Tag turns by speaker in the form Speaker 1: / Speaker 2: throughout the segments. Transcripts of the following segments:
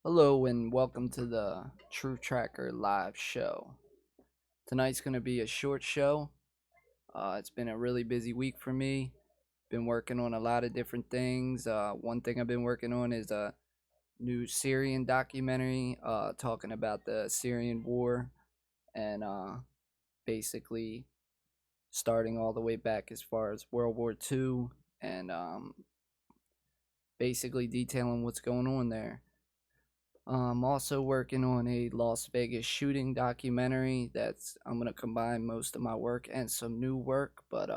Speaker 1: Hello and welcome to the True Tracker live show. Tonight's going to be a short show. It's been a really busy week for me. Been working on a lot of different things. One thing I've been working on is a new Syrian documentary talking about the Syrian war and basically starting all the way back as far as World War II and basically detailing what's going on there. I'm also working on a Las Vegas shooting documentary I'm gonna combine most of my work and some new work, but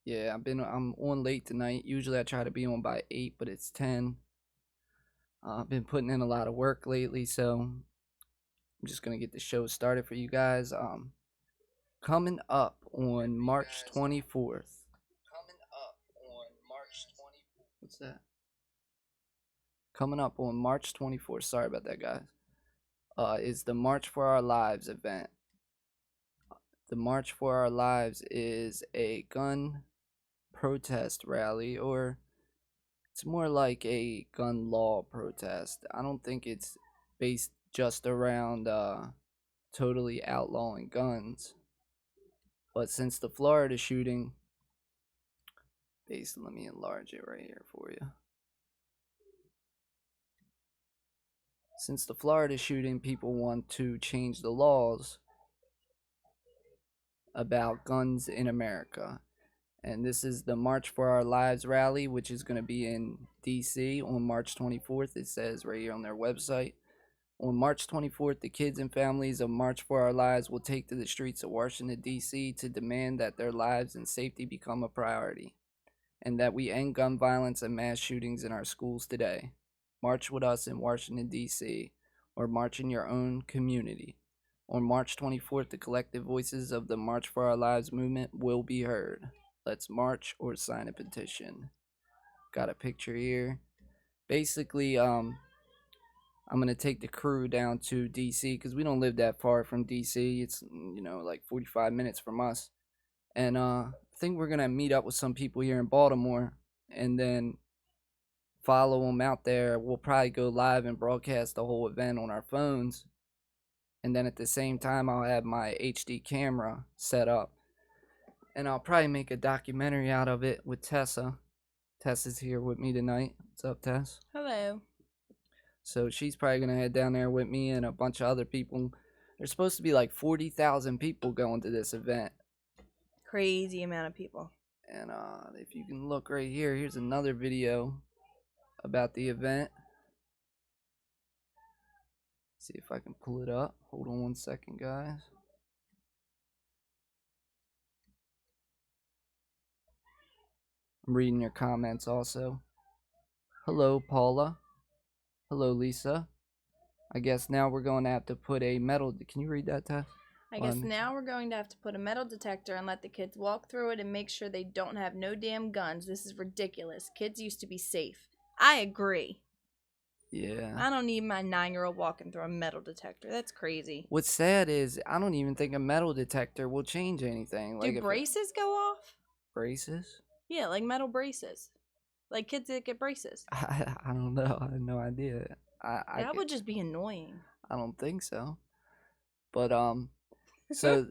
Speaker 1: yeah, I'm on late tonight. Usually I try to be on by 8, but it's 10. I've been putting in a lot of work lately, so I'm just gonna get the show started for you guys. Coming up on March 24th. What's that? Coming up on March 24th, sorry about that, guys, is the March for Our Lives event. The March for Our Lives is a gun protest rally, or it's more like a gun law protest. I don't think it's based just around totally outlawing guns. But since the Florida shooting, let me enlarge it right here for you. Since the Florida shooting, people want to change the laws about guns in America. And this is the March for Our Lives rally, which is going to be in D.C. on March 24th. It says right here on their website. On March 24th, the kids and families of March for Our Lives will take to the streets of Washington, D.C. to demand that their lives and safety become a priority, and that we end gun violence and mass shootings in our schools today. March with us in Washington, D.C., or march in your own community. On March 24th, the collective voices of the March for Our Lives movement will be heard. Let's march or sign a petition. Got a picture here. Basically, I'm going to take the crew down to D.C. because we don't live that far from D.C. It's, like 45 minutes from us. And I think we're going to meet up with some people here in Baltimore and then follow them out there. We'll probably go live and broadcast the whole event on our phones. And then at the same time, I'll have my HD camera set up. And I'll probably make a documentary out of it with Tessa. Tessa's here with me tonight. What's up, Tess?
Speaker 2: Hello.
Speaker 1: So she's probably going to head down there with me and a bunch of other people. There's supposed to be like 40,000 people going to this event.
Speaker 2: Crazy amount of people.
Speaker 1: And if you can look right here, here's another video about the event. See if I can pull it up. Hold on one second, guys. I'm reading your comments also. Hello, Paula. Hello, Lisa. I guess now we're going to have to put a metal... Can you read that, Tess?
Speaker 2: I guess now we're going to have to put a metal detector and let the kids walk through it and make sure they don't have no damn guns. This is ridiculous. Kids used to be safe. I agree.
Speaker 1: Yeah.
Speaker 2: I don't need my 9-year-old walking through a metal detector. That's crazy.
Speaker 1: What's sad is I don't even think a metal detector will change anything.
Speaker 2: Do braces go off?
Speaker 1: Braces?
Speaker 2: Yeah, like metal braces. Like kids that get braces.
Speaker 1: I don't know. I have no idea.
Speaker 2: That would just be annoying.
Speaker 1: I don't think so. But, so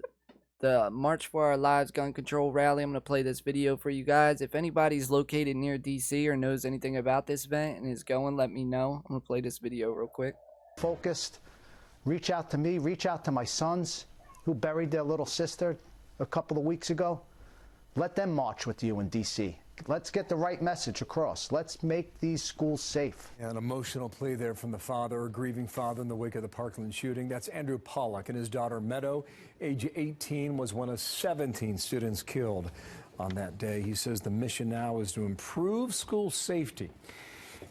Speaker 1: the March for Our Lives gun control rally, I'm going to play this video for you guys. If anybody's located near DC or knows anything about this event and is going, let me know. I'm going to play this video real quick.
Speaker 3: Focused. Reach out to me. Reach out to my sons who buried their little sister a couple of weeks ago. Let them march with you in DC. Let's get the right message across. Let's make these schools safe.
Speaker 4: An emotional plea there from the father, a grieving father in the wake of the Parkland shooting. That's Andrew Pollack, and his daughter Meadow, age 18, was one of 17 students killed on that day. He says the mission now is to improve school safety.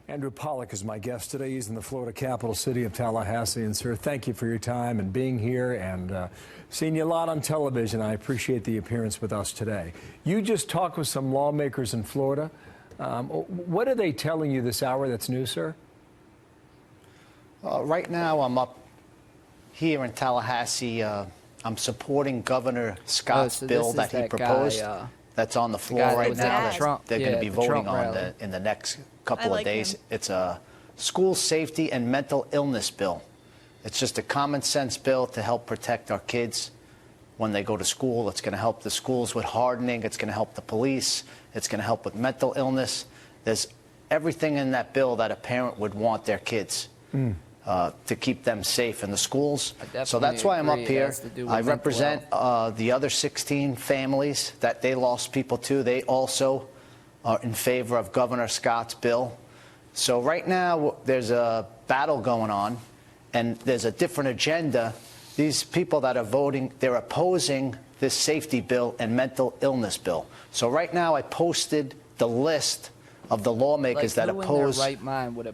Speaker 4: Andrew Pollack is my guest today. He's in the Florida capital city of Tallahassee. And, sir, thank you for your time and being here and seeing you a lot on television. I appreciate the appearance with us today. You just talked with some lawmakers in Florida. What are they telling you this hour that's new, sir?
Speaker 3: Right now, I'm up here in Tallahassee. I'm supporting Governor Scott's bill that he proposed. That's on the floor right now. They're going to be voting on in the next couple of days. It's a School Safety and Mental Illness Bill. It's just a common sense bill to help protect our kids when they go to school. It's going to help the schools with hardening. It's going to help the police. It's going to help with mental illness. There's everything in that bill that a parent would want their kids to keep them safe in the schools. So that's why I'm up here. I represent the other 16 families that they lost people to. They also are in favor of Governor Scott's bill. So right now there's a battle going on, and there's a different agenda. These people that are voting, they're opposing this safety bill and mental illness bill. So right now I posted the list of the lawmakers that oppose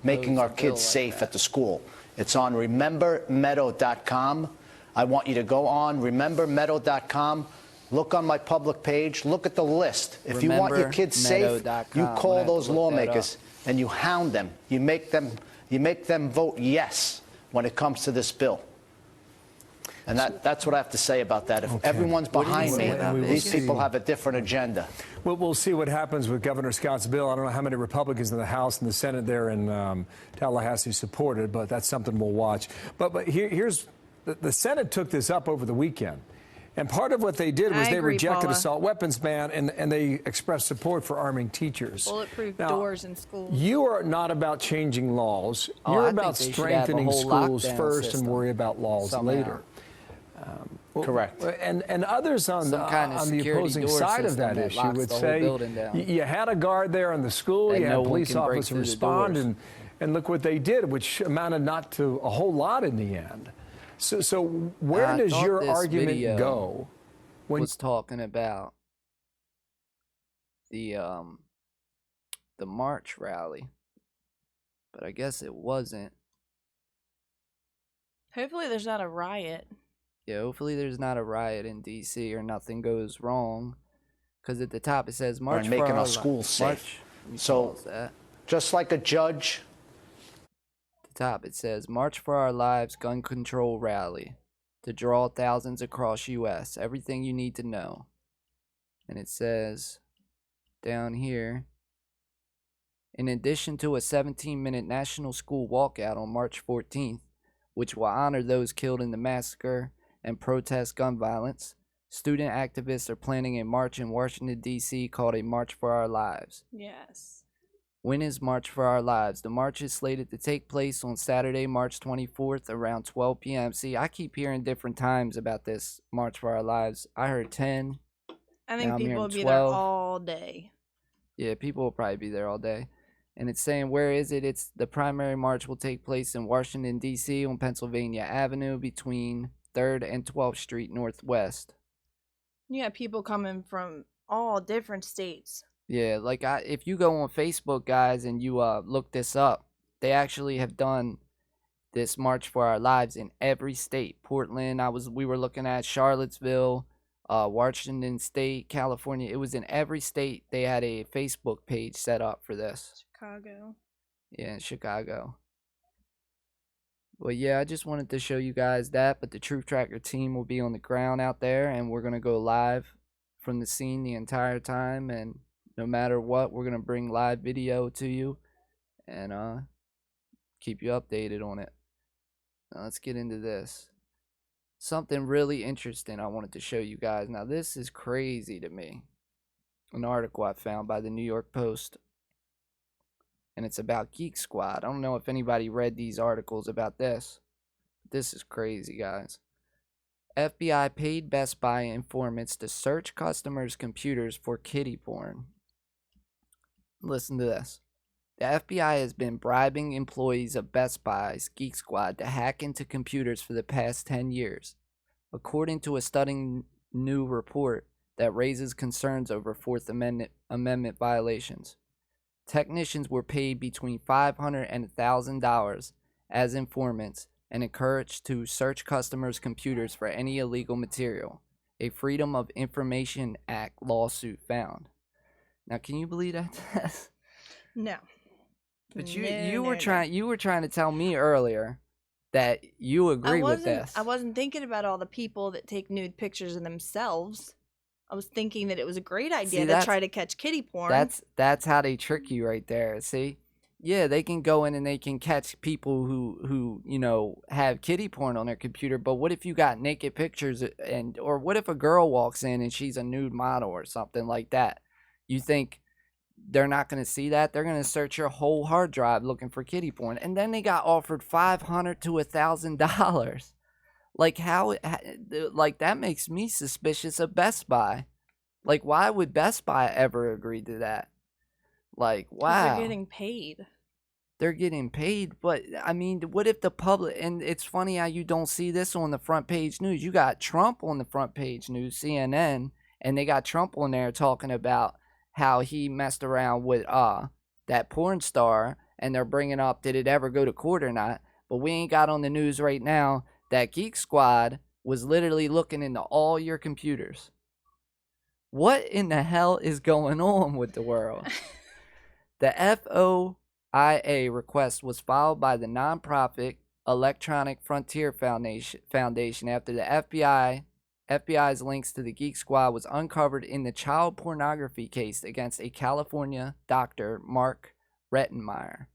Speaker 3: making our kids safe at the school. It's on remembermeadow.com. I want you to go on remembermeadow.com. Look on my public page. Look at the list. If you want your kids safe, you call those lawmakers and you hound them. You make them vote yes when it comes to this bill. And that's what I have to say about that. If everyone's behind me, these people have a different agenda.
Speaker 4: Well, we'll see what happens with Governor Scott's bill. I don't know how many Republicans in the House and the Senate there in Tallahassee support it, but that's something we'll watch. But here's the Senate took this up over the weekend. And part of what they did was they rejected assault weapons ban, and they expressed support for arming teachers.
Speaker 2: Bulletproof doors in schools.
Speaker 4: You are not about changing laws. You're about strengthening schools first and worry about laws later.
Speaker 3: Correct.
Speaker 4: And others on the opposing side of that issue would say you had a guard there in the school, you had a police officer respond, and look what they did, which amounted not to a whole lot in the end. So where does your argument go?
Speaker 1: When was talking about the March rally, but I guess it wasn't.
Speaker 2: Hopefully there's not a riot.
Speaker 1: Yeah, hopefully there's not a riot in D.C. or nothing goes wrong, because at the top it says March for
Speaker 3: making
Speaker 1: our
Speaker 3: schools safe. So just like a judge.
Speaker 1: Top it says March for Our Lives gun control rally to draw thousands across U.S. Everything you need to know. And it says down here, in addition to a 17-minute national school walkout on March 14th, which will honor those killed in the massacre and protest gun violence, student activists are planning a march in Washington, D.C. called a March for Our Lives.
Speaker 2: Yes.
Speaker 1: When is March for Our Lives? The march is slated to take place on Saturday, March 24th, around 12 p.m. See, I keep hearing different times about this March for Our Lives. I heard 10.
Speaker 2: I think people will be there all day.
Speaker 1: Yeah, people will probably be there all day. And it's saying, where is it? It's the primary march will take place in Washington, D.C. on Pennsylvania Avenue between 3rd and 12th Street Northwest.
Speaker 2: Yeah, people coming from all different states.
Speaker 1: Yeah, like if you go on Facebook, guys, and you look this up, they actually have done this March for Our Lives in every state. Portland, we were looking at Charlottesville, Washington State, California. It was in every state. They had a Facebook page set up for this.
Speaker 2: Chicago.
Speaker 1: Yeah, in Chicago. Well, yeah, I just wanted to show you guys that, but the Truth Tracker team will be on the ground out there, and we're going to go live from the scene the entire time, and no matter what, we're going to bring live video to you and keep you updated on it. Now, let's get into this. Something really interesting I wanted to show you guys. Now, this is crazy to me. An article I found by the New York Post. And it's about Geek Squad. I don't know if anybody read these articles about this. This is crazy, guys. FBI paid Best Buy informants to search customers' computers for kiddie porn. Listen to this. The FBI has been bribing employees of Best Buy's Geek Squad to hack into computers for the past 10 years, according to a stunning new report that raises concerns over Fourth Amendment violations. Technicians were paid between $500 and $1,000 as informants and encouraged to search customers' computers for any illegal material, a Freedom of Information Act lawsuit found. Now, can you believe that?
Speaker 2: No.
Speaker 1: But you were trying to tell me earlier that you agree with this.
Speaker 2: I wasn't thinking about all the people that take nude pictures of themselves. I was thinking that it was a great idea to try to catch kiddie porn.
Speaker 1: That's how they trick you right there. See, yeah, they can go in and they can catch people who have kiddie porn on their computer. But what if you got naked pictures or what if a girl walks in and she's a nude model or something like that? You think they're not going to see that? They're going to search your whole hard drive looking for kiddie porn, and then they got offered $500 to $1,000. Like like that makes me suspicious of Best Buy. Like, why would Best Buy ever agree to that? Like,
Speaker 2: 'Cause
Speaker 1: wow.
Speaker 2: they're getting paid.
Speaker 1: They're getting paid, but I mean, what if the public, and it's funny how you don't see this on the front page news. You got Trump on the front page news, CNN, and they got Trump on there talking about how he messed around with that porn star, and they're bringing up, did it ever go to court or not? But we ain't got on the news right now that Geek Squad was literally looking into all your computers. What in the hell is going on with the world? The FOIA request was filed by the nonprofit Electronic Frontier Foundation after the FBI's links to the Geek Squad was uncovered in the child pornography case against a California doctor, Mark Rettenmeyer.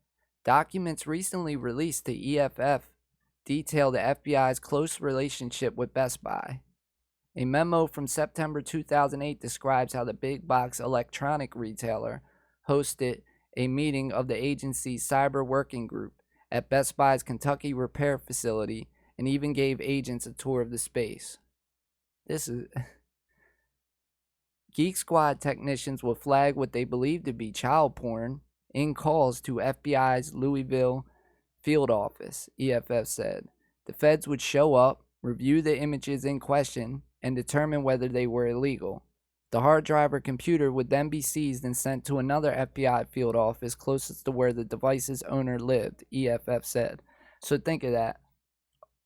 Speaker 1: Documents recently released to EFF detail the FBI's close relationship with Best Buy. A memo from September 2008 describes how the big box electronic retailer hosted a meeting of the agency's cyber working group at Best Buy's Kentucky repair facility and even gave agents a tour of the space. This is Geek Squad technicians will flag what they believe to be child porn in calls to FBI's Louisville field office, EFF said. The feds would show up, review the images in question, and determine whether they were illegal. The hard drive or computer would then be seized and sent to another FBI field office closest to where the device's owner lived, EFF said. So think of that.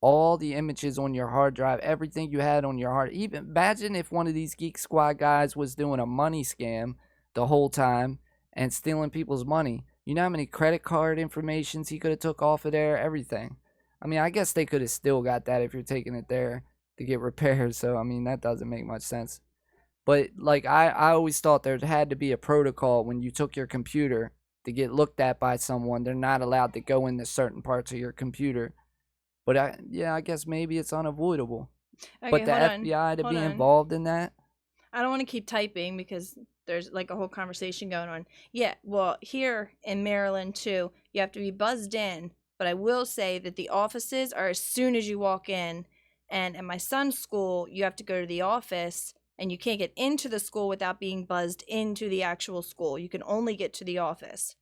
Speaker 1: All the images on your hard drive, everything you had on your hard, even imagine if one of these Geek Squad guys was doing a money scam the whole time and stealing people's money. You know how many credit card informations he could have took off of there, everything. I mean, I guess they could have still got that if you're taking it there to get repaired. So, I mean, that doesn't make much sense. But, like, I always thought there had to be a protocol when you took your computer to get looked at by someone. They're not allowed to go into certain parts of your computer. But, I guess maybe it's unavoidable.
Speaker 2: Okay,
Speaker 1: but the
Speaker 2: hold on,
Speaker 1: FBI to
Speaker 2: hold
Speaker 1: be
Speaker 2: on.
Speaker 1: involved in that?
Speaker 2: I don't want to keep typing because there's like a whole conversation going on. Yeah, well, here in Maryland too, you have to be buzzed in. But I will say that the offices are as soon as you walk in. And at my son's school, you have to go to the office, and you can't get into the school without being buzzed into the actual school. You can only get to the office.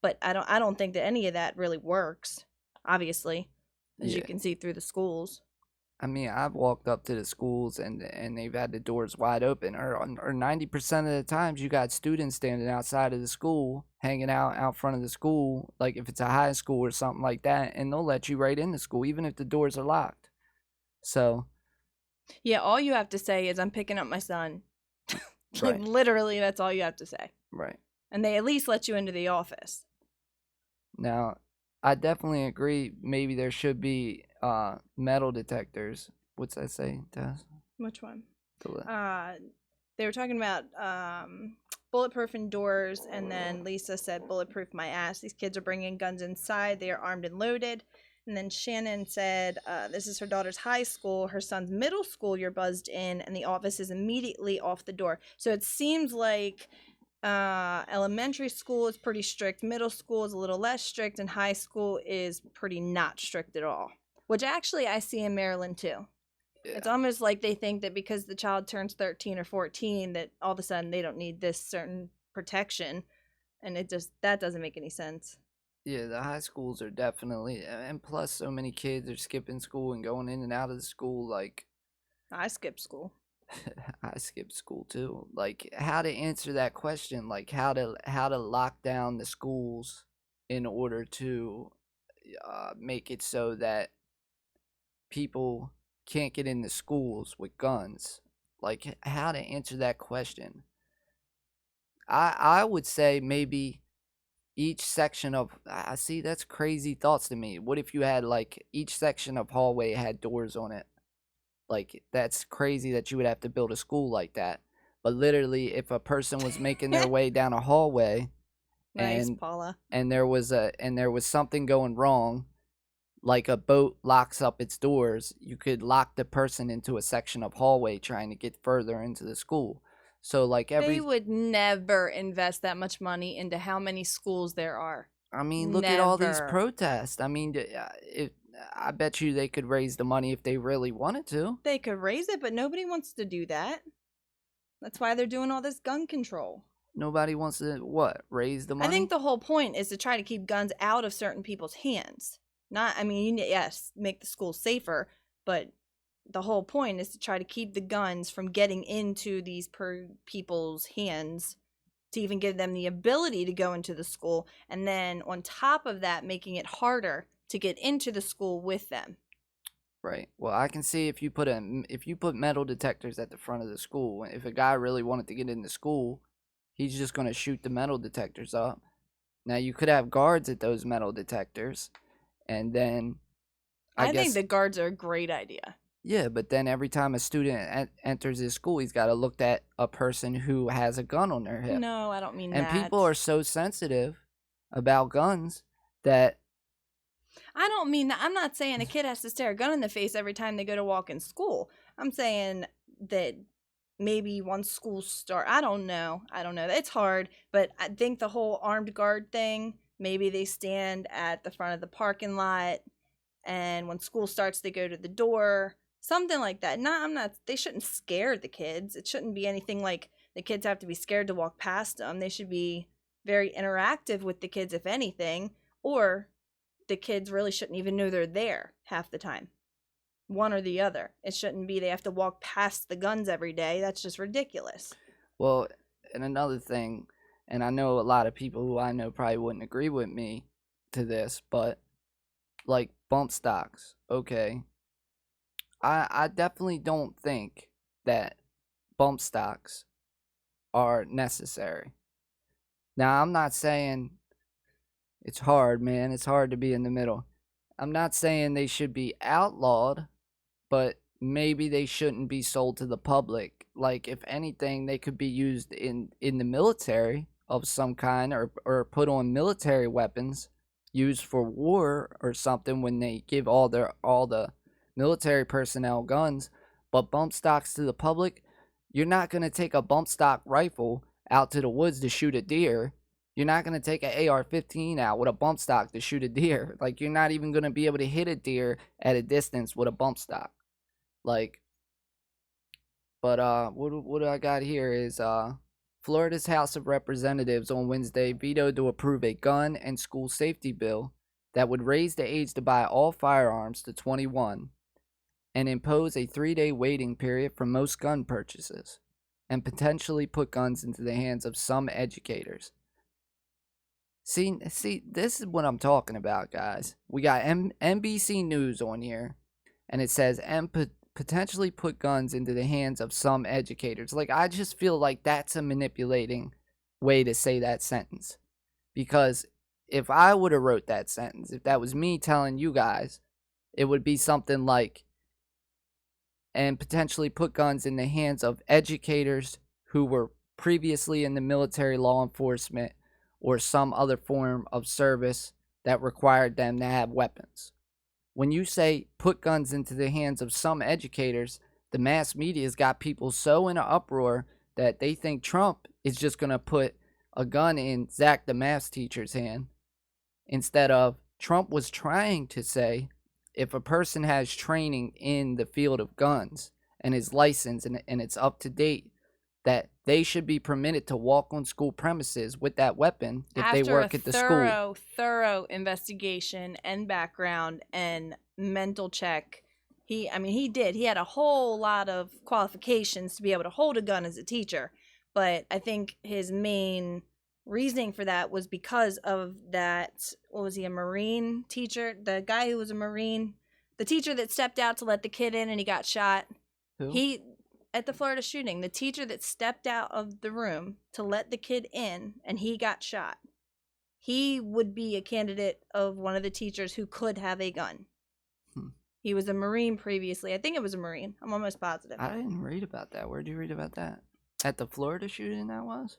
Speaker 2: But I don't think that any of that really works, obviously, as you can see through the schools.
Speaker 1: I mean, I've walked up to the schools and they've had the doors wide open, or 90% of the times you got students standing outside of the school, hanging out front of the school, like if it's a high school or something like that, and they'll let you right in the school even if the doors are locked. So,
Speaker 2: yeah, all you have to say is I'm picking up my son. Like
Speaker 1: right.
Speaker 2: literally, that's all you have to say.
Speaker 1: Right.
Speaker 2: And they at least let you into the office.
Speaker 1: Now, I definitely agree. Maybe there should be metal detectors. What's that say, Tess?
Speaker 2: Which one?
Speaker 1: The
Speaker 2: They were talking about bulletproof doors, and then Lisa said bulletproof my ass. These kids are bringing guns inside. They are armed and loaded. And then Shannon said this is her daughter's high school. Her son's middle school, you're buzzed in, and the office is immediately off the door. So it seems like elementary school is pretty strict, middle school is a little less strict, and high school is pretty not strict at all. Which actually I see in Maryland too. Yeah. It's almost like they think that because the child turns 13 or 14 that all of a sudden they don't need this certain protection, and that doesn't make any sense.
Speaker 1: Yeah, the high schools are definitely, and plus so many kids are skipping school and going in and out of the school. Like,
Speaker 2: I skipped school.
Speaker 1: I skipped school too. Like, how to answer that question? Like, how to lock down the schools in order to make it so that people can't get into schools with guns. Like, how to answer that question? I would say maybe each section of see, that's crazy thoughts to me. What if you had like each section of hallway had doors on it? Like, that's crazy that you would have to build a school like that. But literally, if a person was making their way down a hallway
Speaker 2: Nice,
Speaker 1: and
Speaker 2: Paula.
Speaker 1: there was something going wrong, like a boat locks up its doors, you could lock the person into a section of hallway trying to get further into the school. So like
Speaker 2: They would never invest that much money into how many schools there are.
Speaker 1: I mean, look at all these
Speaker 2: Never.
Speaker 1: protests. I mean, I bet you they could raise the money if they really wanted to.
Speaker 2: They could raise it, but nobody wants to do that. That's why they're doing all this gun control.
Speaker 1: Nobody wants to, raise the money?
Speaker 2: I think the whole point is to try to keep guns out of certain people's hands. Not, I mean, yes, make the schools safer, but the whole point is to try to keep the guns from getting into these people's hands, to even give them the ability to go into the school, and then on top of that, making it harder to get into the school with them.
Speaker 1: Right. Well, I can see if you put metal detectors at the front of the school, if a guy really wanted to get into school, he's just going to shoot the metal detectors up. Now, you could have guards at those metal detectors, and then I guess,
Speaker 2: think the guards are a great idea.
Speaker 1: Yeah, but then every time a student enters his school, he's got to look at a person who has a gun on their hip.
Speaker 2: No, I don't mean
Speaker 1: and
Speaker 2: that.
Speaker 1: And people are so sensitive about guns that...
Speaker 2: I don't mean that. I'm not saying a kid has to stare a gun in the face every time they go to walk in school. I'm saying that maybe once school start, I don't know. It's hard, but I think the whole armed guard thing, maybe they stand at the front of the parking lot, and when school starts, they go to the door. Something like that. They shouldn't scare the kids. It shouldn't be anything like the kids have to be scared to walk past them. They should be very interactive with the kids, if anything, or the kids really shouldn't even know they're there half the time. One or the other. It shouldn't be they have to walk past the guns every day. That's just ridiculous.
Speaker 1: Well, and another thing, and I know a lot of people who I know probably wouldn't agree with me to this, but like bump stocks, okay. I definitely don't think that bump stocks are necessary. Now, I'm not saying it's hard, man. It's hard to be in the middle. I'm not saying they should be outlawed, but maybe they shouldn't be sold to the public. Like, if anything, they could be used in the military of some kind, or put on military weapons used for war or something when they give all the military personnel guns. But bump stocks to the public, you're not going to take a bump stock rifle out to the woods to shoot a deer. You're not going to take an AR-15 out with a bump stock to shoot a deer. Like, you're not even going to be able to hit a deer at a distance with a bump stock. Like, but what I got here is Florida's House of Representatives on Wednesday vetoed to approve a gun and school safety bill that would raise the age to buy all firearms to 21 and impose a 3-day waiting period for most gun purchases, and potentially put guns into the hands of some educators. See, this is what I'm talking about, guys. We got NBC News on here, and it says, potentially put guns into the hands of some educators. Like, I just feel like that's a manipulating way to say that sentence. Because if I would have wrote that sentence, if that was me telling you guys, it would be something like, and potentially put guns in the hands of educators who were previously in the military, law enforcement, or some other form of service that required them to have weapons. When you say put guns into the hands of some educators, the mass media's got people so in an uproar that they think Trump is just going to put a gun in Zach the math teacher's hand, instead of Trump was trying to say, if a person has training in the field of guns and is licensed and it's up to date, that they should be permitted to walk on school premises with that weapon if they work at the school.
Speaker 2: After a thorough investigation and background and mental check, he had a whole lot of qualifications to be able to hold a gun as a teacher. But I think his main reasoning for that was because of that, what was he, a Marine teacher? The guy who was a Marine, the teacher that stepped out to let the kid in and he got shot.
Speaker 1: Who?
Speaker 2: At the Florida shooting, the teacher that stepped out of the room to let the kid in and he got shot. He would be a candidate of one of the teachers who could have a gun. He was a Marine previously. I think it was a Marine. I'm almost positive.
Speaker 1: I didn't read about that. Where'd you read about that? At the Florida shooting that was?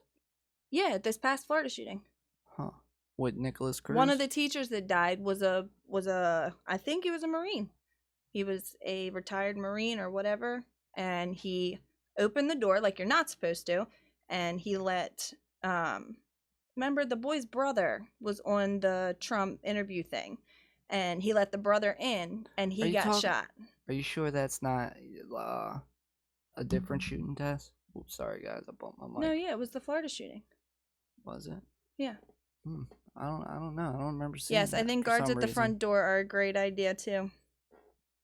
Speaker 2: Yeah, this past Florida shooting.
Speaker 1: Huh. With Nicholas Cruz?
Speaker 2: One of the teachers that died was a I think he was a Marine. He was a retired Marine or whatever, and he opened the door like you're not supposed to, and he let remember the boy's brother was on the Trump interview thing, and he let the brother in, and he got shot.
Speaker 1: Are you sure that's not a different shooting test? Oops, sorry guys, I bumped my mic.
Speaker 2: No, yeah, it was the Florida shooting.
Speaker 1: Was it?
Speaker 2: Yeah.
Speaker 1: I don't know. I don't remember seeing
Speaker 2: Yes, I
Speaker 1: that
Speaker 2: think
Speaker 1: for
Speaker 2: guards
Speaker 1: some
Speaker 2: at the
Speaker 1: reason.
Speaker 2: front door are a great idea too.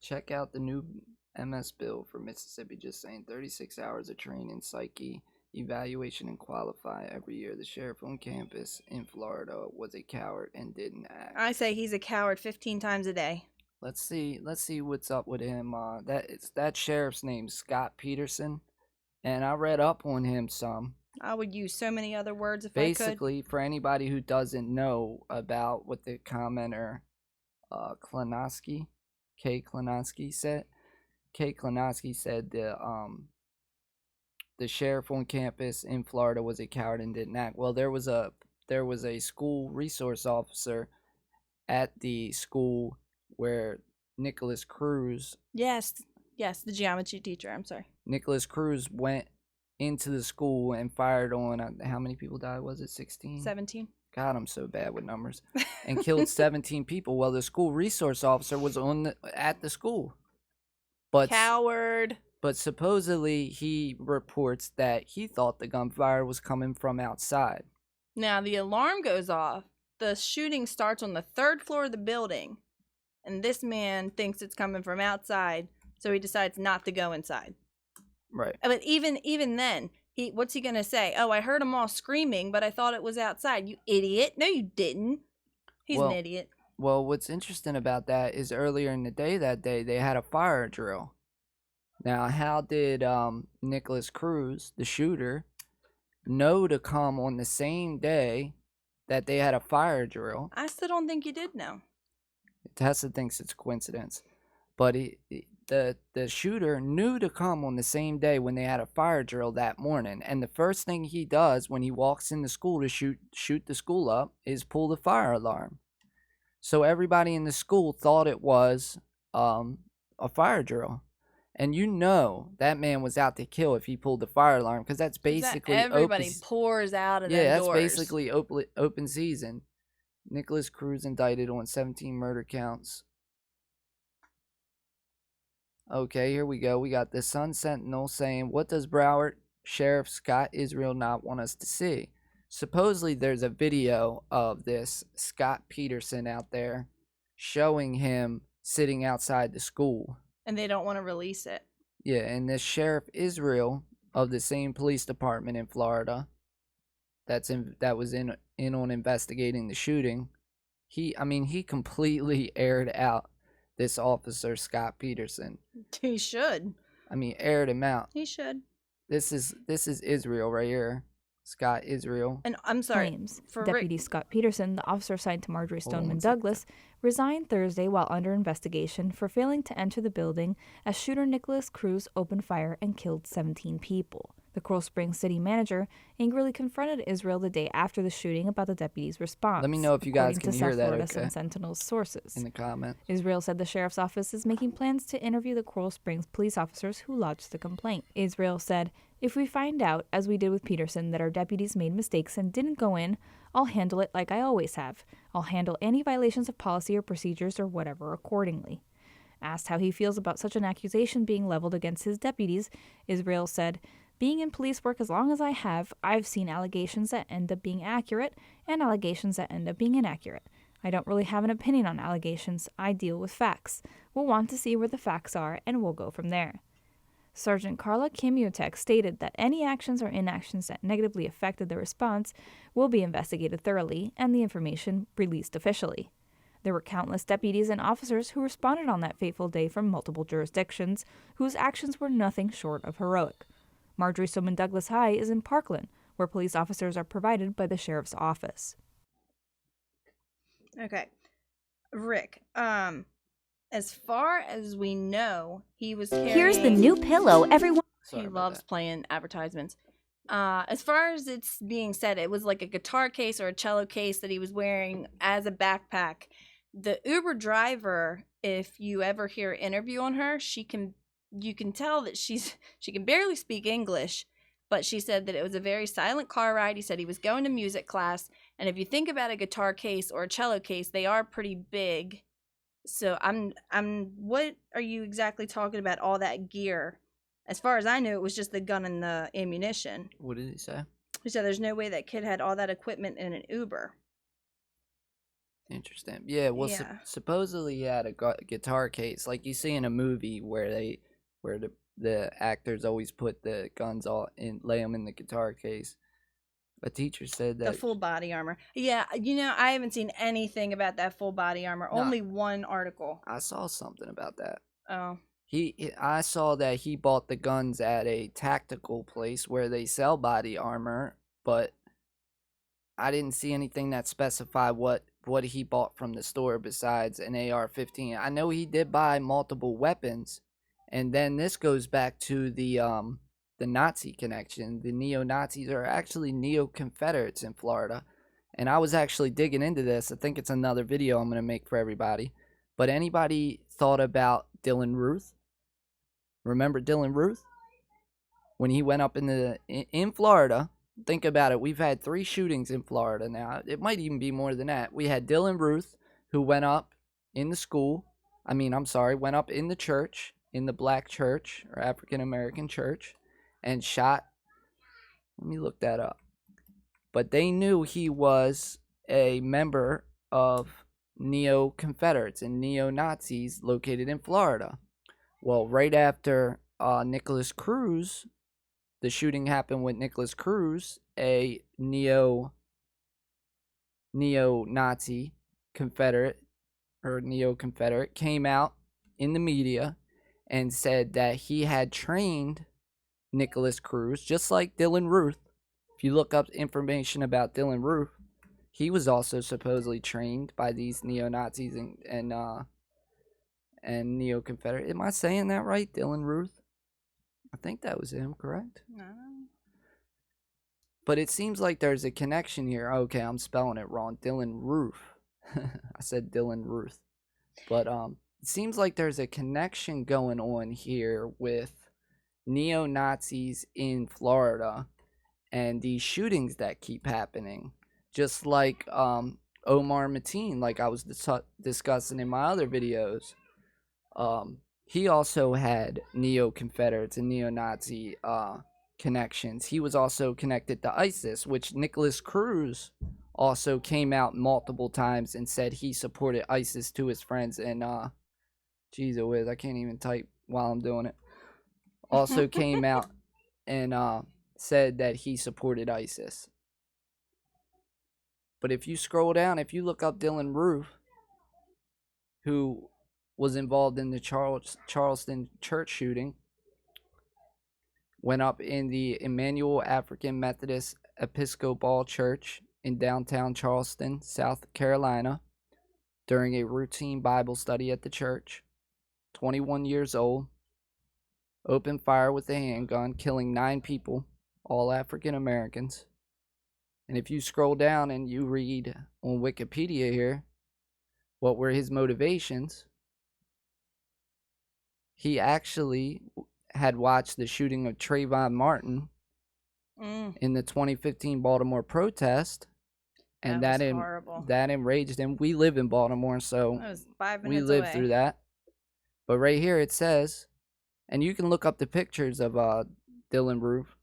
Speaker 1: Check out the new MS bill for Mississippi, just saying 36 hours of training, psyche, evaluation, and qualify every year. The sheriff on campus in Florida was a coward and didn't act.
Speaker 2: I say he's a coward 15 times a day.
Speaker 1: Let's see what's up with him. That sheriff's name's Scott Peterson, and I read up on him some.
Speaker 2: I would use so many other words if
Speaker 1: Basically, for anybody who doesn't know about what the commenter Klonowski said, the sheriff on campus in Florida was a coward and didn't act. Well, there was a school resource officer at the school where Nicholas Cruz.
Speaker 2: Yes, the geometry teacher. I'm sorry.
Speaker 1: Nicholas Cruz went into the school and fired on how many people died? Was it 16?
Speaker 2: 17.
Speaker 1: God, I'm so bad with numbers. And killed 17 people. Well, the school resource officer was at the school. But
Speaker 2: coward.
Speaker 1: But supposedly he reports that he thought the gunfire was coming from outside.
Speaker 2: Now the alarm goes off. The shooting starts on the 3rd floor of the building, and this man thinks it's coming from outside, so he decides not to go inside.
Speaker 1: Right.
Speaker 2: But even then, what's he gonna say? Oh, I heard them all screaming, but I thought it was outside. You idiot! No, you didn't. He's an idiot.
Speaker 1: Well, what's interesting about that is earlier in the day that day they had a fire drill. Now, how did Nicholas Cruz, the shooter, know to come on the same day that they had a fire drill?
Speaker 2: I still don't think you did know.
Speaker 1: Tessa thinks it's a coincidence, but the shooter knew to come on the same day when they had a fire drill that morning, and the first thing he does when he walks in the school to shoot the school up is pull the fire alarm. So everybody in the school thought it was a fire drill. And you know that man was out to kill if he pulled the fire alarm, because that's basically
Speaker 2: everybody pours out of their
Speaker 1: that's
Speaker 2: doors.
Speaker 1: basically open season. Nicholas Cruz indicted on 17 murder counts. Okay, here we go. We got the Sun Sentinel saying, "What does Broward Sheriff Scott Israel not want us to see?" Supposedly, there's a video of this Scott Peterson out there showing him sitting outside the school.
Speaker 2: And they don't want to release it.
Speaker 1: Yeah, and this Sheriff Israel of the same police department in Florida that was in on investigating the shooting, he completely aired out this officer Scott Peterson.
Speaker 2: He should.
Speaker 1: Aired him out.
Speaker 2: He should.
Speaker 1: This is Israel right here. Scott Israel.
Speaker 2: And I'm sorry.
Speaker 5: Claims. Deputy Scott Peterson, the officer assigned to Marjorie Stoneman Douglas, resigned Thursday while under investigation for failing to enter the building as shooter Nicholas Cruz opened fire and killed 17 people. The Coral Springs city manager angrily confronted Israel the day after the shooting about the deputy's response.
Speaker 1: Let me know if you guys can hear that,
Speaker 2: Florida
Speaker 1: okay?
Speaker 2: Sun-Sentinel's sources.
Speaker 1: In the comments.
Speaker 5: Israel said the sheriff's office is making plans to interview the Coral Springs police officers who lodged the complaint. Israel said, "If we find out, as we did with Peterson, that our deputies made mistakes and didn't go in, I'll handle it like I always have. I'll handle any violations of policy or procedures or whatever accordingly." Asked how he feels about such an accusation being leveled against his deputies, Israel said, "Being in police work as long as I have, I've seen allegations that end up being accurate and allegations that end up being inaccurate. I don't really have an opinion on allegations. I deal with facts. We'll want to see where the facts are, and we'll go from there." Sergeant Carla Kamiotek stated that any actions or inactions that negatively affected the response will be investigated thoroughly and the information released officially. There were countless deputies and officers who responded on that fateful day from multiple jurisdictions, whose actions were nothing short of heroic. Marjorie Stoneman Douglas High is in Parkland, where police officers are provided by the sheriff's office.
Speaker 2: Okay. Rick, as far as we know, he was carrying...
Speaker 6: Here's the new pillow everyone...
Speaker 2: He loves playing advertisements. As far as it's being said, it was like a guitar case or a cello case that he was wearing as a backpack. The Uber driver, if you ever hear an interview on her, you can tell that she can barely speak English, but she said that it was a very silent car ride. He said he was going to music class, and if you think about a guitar case or a cello case, they are pretty big. So what are you exactly talking about, all that gear? As far as I knew, it was just the gun and the ammunition.
Speaker 1: What did he say?
Speaker 2: He said there's no way that kid had all that equipment in an Uber.
Speaker 1: Interesting. Yeah, well,
Speaker 2: Yeah.
Speaker 1: supposedly he had a guitar case, like you see in a movie where the actors always put the guns all in, lay them in the guitar case. A teacher said that
Speaker 2: The full body armor. Yeah, I haven't seen anything about that full body armor.
Speaker 1: No.
Speaker 2: Only one article.
Speaker 1: I saw something about that.
Speaker 2: Oh.
Speaker 1: I saw that he bought the guns at a tactical place where they sell body armor, but I didn't see anything that specified what he bought from the store besides an AR-15. I know he did buy multiple weapons, and then this goes back to the Nazi connection. The neo-Nazis are actually neo-Confederates in Florida, and I was actually digging into this. I think it's another video I'm going to make for everybody. But anybody thought about Dylan Ruth? Remember Dylan Ruth? When he went up in Florida, think about it. We've had 3 shootings in Florida now. It might even be more than that. We had Dylan Ruth, who went up in the school. Went up in the church, in the black church or African American church, and shot. Let me look that up. But they knew he was a member of neo-Confederates and neo-Nazis located in Florida. Well, right after Nicholas Cruz, the shooting happened with Nicholas Cruz, a neo-Nazi Confederate or neo-Confederate, came out in the media and said that he had trained Nicholas Cruz, just like Dylan Ruth. If you look up information about Dylan Ruth, he was also supposedly trained by these neo-Nazis and neo-Confederate. Am I saying that right, Dylan Ruth? I think that was him, correct?
Speaker 2: No.
Speaker 1: But it seems like there's a connection here. Okay, I'm spelling it wrong. Dylan Ruth. I said Dylan Ruth. But it seems like there's a connection going on here with neo-Nazis in Florida and these shootings that keep happening. Just like Omar Mateen, like I was discussing in my other videos. He also had neo-Confederates and neo-Nazi connections. He was also connected to ISIS, which Nicholas Cruz also came out multiple times and said he supported ISIS to his friends. And geez, it whiz, I can't even type while I'm doing it. Also came out and said that he supported ISIS. But if you scroll down, if you look up Dylan Ruth, who was involved in the Charleston church shooting, went up in the Emmanuel African Methodist Episcopal Church in downtown Charleston, South Carolina, during a routine Bible study at the church. 21 years old, opened fire with a handgun, killing 9 people, all African Americans. And if you scroll down and you read on Wikipedia here, what were his motivations? He actually had watched the shooting of Trayvon Martin in the 2015 Baltimore protest, and that enraged him. We live in Baltimore, so
Speaker 2: That was 5
Speaker 1: we
Speaker 2: minutes
Speaker 1: lived
Speaker 2: away.
Speaker 1: through that. But right here it says, and you can look up the pictures of Dylan Ruth.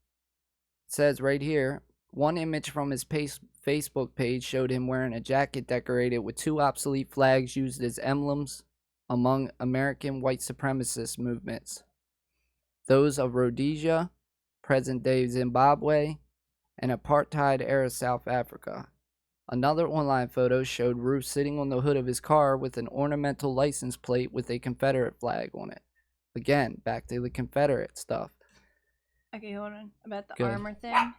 Speaker 1: It says right here, one image from his Facebook page showed him wearing a jacket decorated with 2 obsolete flags used as emblems among American white supremacist movements. Those of Rhodesia, present-day Zimbabwe, and apartheid-era South Africa. Another online photo showed Ruth sitting on the hood of his car with an ornamental license plate with a Confederate flag on it. Again, back to the Confederate stuff.
Speaker 2: Okay, hold on. About the
Speaker 1: Go ahead.
Speaker 2: armor thing.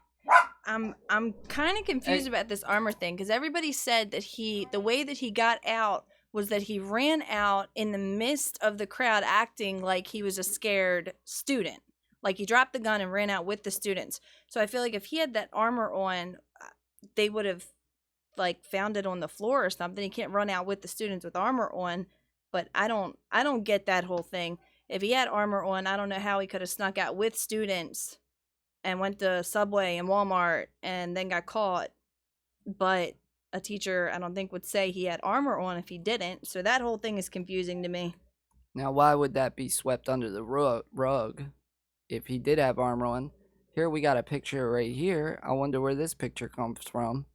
Speaker 2: I'm kind of confused about this armor thing because everybody said that the way that he got out was that he ran out in the midst of the crowd acting like he was a scared student. Like, he dropped the gun and ran out with the students. So I feel like if he had that armor on, they would have, like, found it on the floor or something. He can't run out with the students with armor on. But I don't get that whole thing. If he had armor on, I don't know how he could have snuck out with students and went to Subway and Walmart and then got caught. But a teacher, I don't think, would say he had armor on if he didn't. So that whole thing is confusing to me.
Speaker 1: Now, why would that be swept under the rug if he did have armor on? Here we got a picture right here. I wonder where this picture comes from.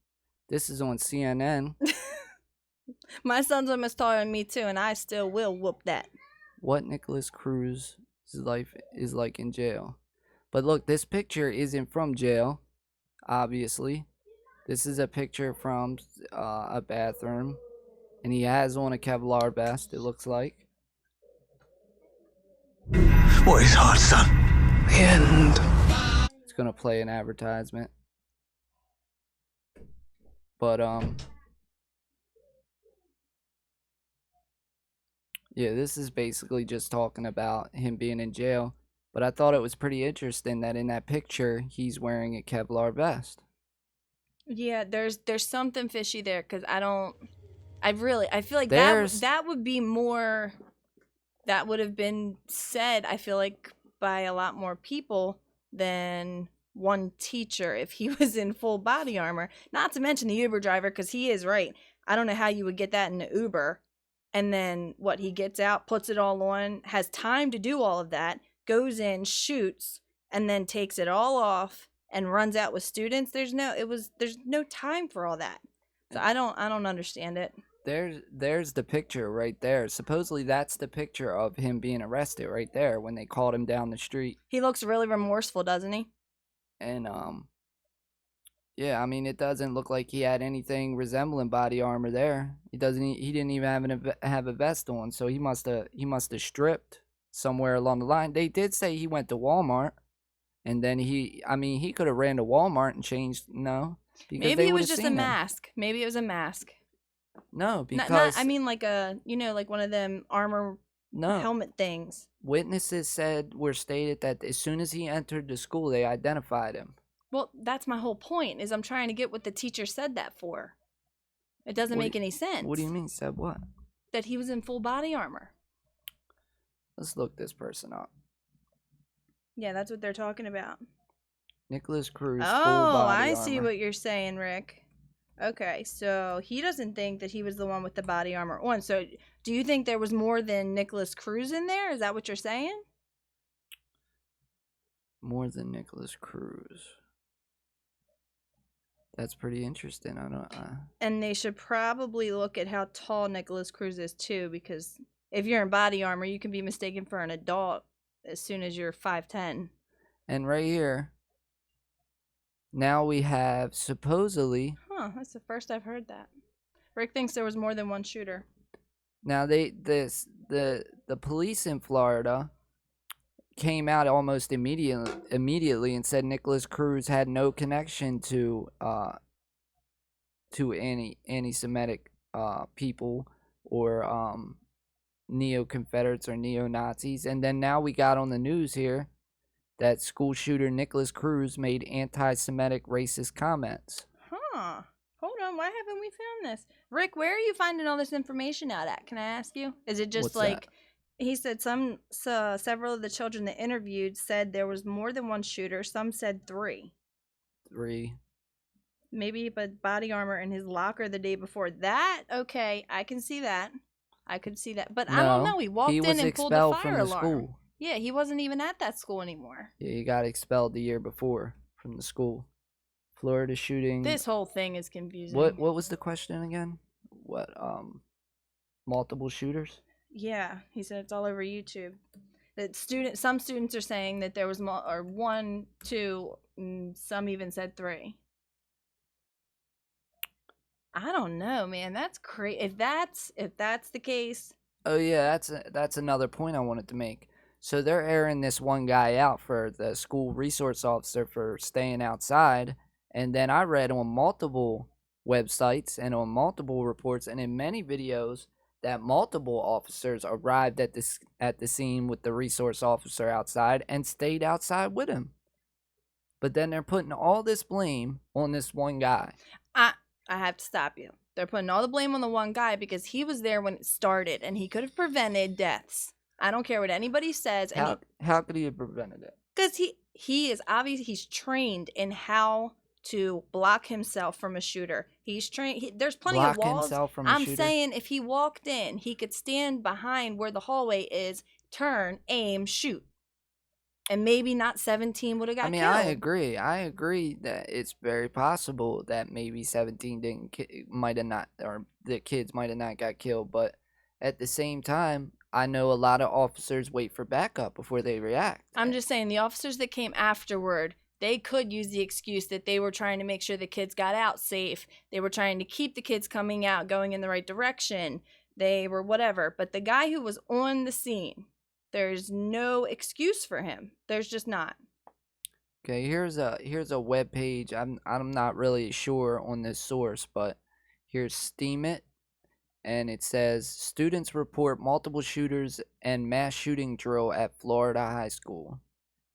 Speaker 1: This is on CNN.
Speaker 2: My son's almost taller than me too, and I still will whoop that.
Speaker 1: What Nicholas Cruz's life is like in jail. But look, this picture isn't from jail, obviously. This is a picture from a bathroom, and he has on a Kevlar vest, it looks like.
Speaker 6: What is hard, son? The end.
Speaker 1: It's gonna play an advertisement. But yeah, this is basically just talking about him being in jail. But I thought it was pretty interesting that in that picture he's wearing a Kevlar vest.
Speaker 2: Yeah, there's something fishy there, because I feel like that would be more, that would have been said, I feel like, by a lot more people than one teacher if he was in full body armor. Not to mention the Uber driver, because he is right. I don't know how you would get that in the Uber. And then he gets out, puts it all on, has time to do all of that, goes in, shoots, and then takes it all off and runs out with students. There's no time for all that. So I don't understand it.
Speaker 1: There's the picture right there. Supposedly that's the picture of him being arrested right there when they called him down the street.
Speaker 2: He looks really remorseful, doesn't he?
Speaker 1: And yeah, I mean, it doesn't look like he had anything resembling body armor there. He didn't even have a vest on, so he must have stripped somewhere along the line. They did say he went to Walmart, and then he could have ran to Walmart and changed. No, because
Speaker 2: maybe it was just a mask. Maybe it was a mask.
Speaker 1: No, because
Speaker 2: I mean, like like one of them armor helmet things.
Speaker 1: Witnesses were stated that as soon as he entered the school, they identified him.
Speaker 2: Well, that's my whole point, is I'm trying to get what the teacher said that for. It doesn't make any sense.
Speaker 1: What do you mean, said what?
Speaker 2: That he was in full body armor.
Speaker 1: Let's look this person up.
Speaker 2: Yeah, that's what they're talking about.
Speaker 1: Nicholas Cruz, full
Speaker 2: Oh,
Speaker 1: body
Speaker 2: I see
Speaker 1: armor.
Speaker 2: what you're saying, Rick. Okay, so he doesn't think that he was the one with the body armor on. So do you think there was more than Nicholas Cruz in there? Is that what you're saying?
Speaker 1: More than Nicholas Cruz. That's pretty interesting.
Speaker 2: And they should probably look at how tall Nicholas Cruz is too, because if you're in body armor, you can be mistaken for an adult as soon as you're 5'10".
Speaker 1: And right here, now we have supposedly.
Speaker 2: Huh, that's the first I've heard that. Rick thinks there was more than one shooter.
Speaker 1: Now the police in Florida came out almost immediately and said Nicholas Cruz had no connection to anti-Semitic people or neo-Confederates or neo-Nazis. And then now we got on the news here that school shooter Nicholas Cruz made anti-Semitic racist comments.
Speaker 2: Huh. Hold on, why haven't we found this? Rick, where are you finding all this information out at? Can I ask you? Is it just
Speaker 1: What's that?
Speaker 2: He said several of the children that interviewed said there was more than one shooter. Some said 3.
Speaker 1: 3.
Speaker 2: Maybe but body armor in his locker the day before. That, okay, I can see that. I could see that. But I don't know. He walked in and pulled the fire alarm.
Speaker 1: School.
Speaker 2: Yeah, he wasn't even at that school anymore.
Speaker 1: Yeah, he got expelled the year before from the school. Florida shooting.
Speaker 2: This whole thing is confusing.
Speaker 1: What was the question again? What multiple shooters?
Speaker 2: Yeah, he said it's all over YouTube. That some students are saying that there was 1, 2, some even said 3. I don't know, man. That's crazy. If that's the case.
Speaker 1: Oh yeah, that's another point I wanted to make. So they're airing this one guy out for the school resource officer for staying outside, and then I read on multiple websites and on multiple reports and in many videos that multiple officers arrived at the scene with the resource officer outside and stayed outside with him. But then they're putting all this blame on this one guy.
Speaker 2: I have to stop you. They're putting all the blame on the one guy because he was there when it started and he could have prevented deaths. I don't care what anybody says.
Speaker 1: How could he have prevented it?
Speaker 2: Because he is obviously, he's trained in how to block himself from a shooter. He's trained. There's plenty of walls. I'm saying if he walked in, he could stand behind where the hallway is, turn, aim, shoot. And maybe not 17 would have got killed.
Speaker 1: I agree. I agree that it's very possible that maybe 17 might have not, or the kids might have not got killed. But at the same time, I know a lot of officers wait for backup before they react.
Speaker 2: I'm just saying the officers that came afterward, they could use the excuse that they were trying to make sure the kids got out safe. They were trying to keep the kids coming out, going in the right direction. They were whatever. But the guy who was on the scene, there's no excuse for him. There's just not.
Speaker 1: Okay, here's a web page. I'm not really sure on this source, but here's Steam It, and it says students report multiple shooters and mass shooting drill at Florida high school.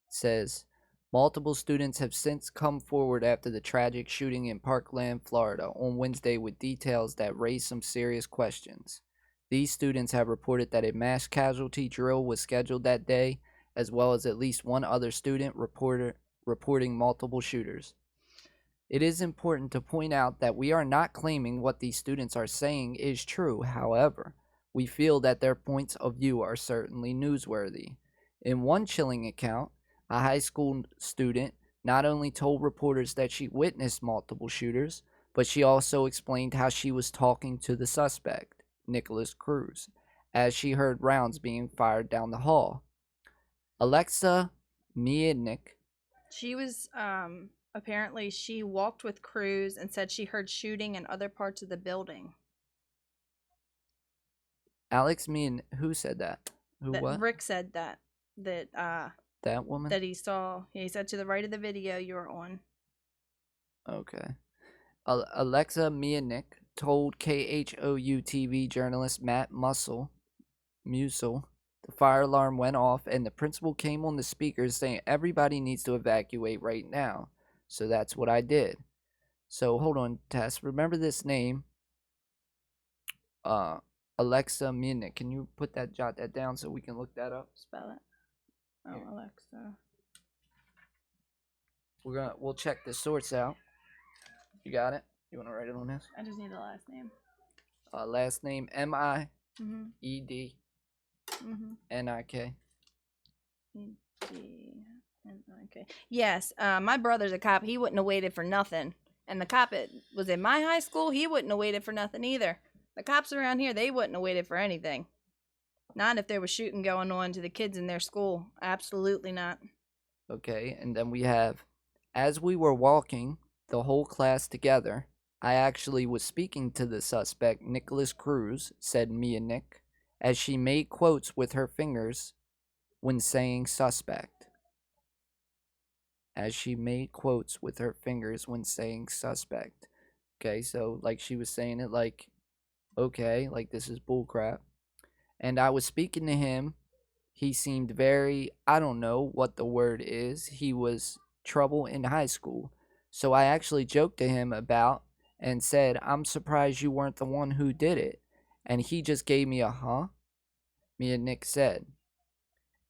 Speaker 1: It says multiple students have since come forward after the tragic shooting in Parkland, Florida on Wednesday with details that raise some serious questions. These students have reported that a mass casualty drill was scheduled that day, as well as at least one other student reporting multiple shooters. It is important to point out that we are not claiming what these students are saying is true. However, we feel that their points of view are certainly newsworthy. In one chilling account, a high school student not only told reporters that she witnessed multiple shooters, but she also explained how she was talking to the suspect, Nicholas Cruz, as she heard rounds being fired down the hall. Alexa Miednik.
Speaker 2: She was, apparently she walked with Cruz and said she heard shooting in other parts of the building.
Speaker 1: Alex Miednik, who said that? What?
Speaker 2: Rick said that
Speaker 1: that woman?
Speaker 2: That he saw. He said to the right of the video you were on.
Speaker 1: Okay. Alexa Miednik told KHOU TV journalist Matt Musil the fire alarm went off and the principal came on the speakers saying everybody needs to evacuate right now. So that's what I did. So hold on, Tess. Remember this name? Alexa Miednik. Can you jot that down so we can look that up?
Speaker 2: Spell it. Oh, yeah. Alexa.
Speaker 1: We'll check the source out. You got it? You want to write it on this?
Speaker 2: I just need the last name.
Speaker 1: Last name M-I-E-D N-I-K.
Speaker 2: E-D-N-I-K. Yes, my brother's a cop. He wouldn't have waited for nothing. And the cop that was in my high school, he wouldn't have waited for nothing either. The cops around here, they wouldn't have waited for anything. Not if there was shooting going on to the kids in their school. Absolutely not.
Speaker 1: Okay, and then we have, as we were walking, the whole class together, I actually was speaking to the suspect, Nicholas Cruz, said Miednik, as she made quotes with her fingers when saying suspect. As she made quotes with her fingers when saying suspect. Okay, so like she was saying it like, okay, like this is bullcrap. And I was speaking to him. He seemed very, I don't know what the word is. He was trouble in high school. So I actually joked to him about and said, I'm surprised you weren't the one who did it. And he just gave me a huh? Me and Nick said.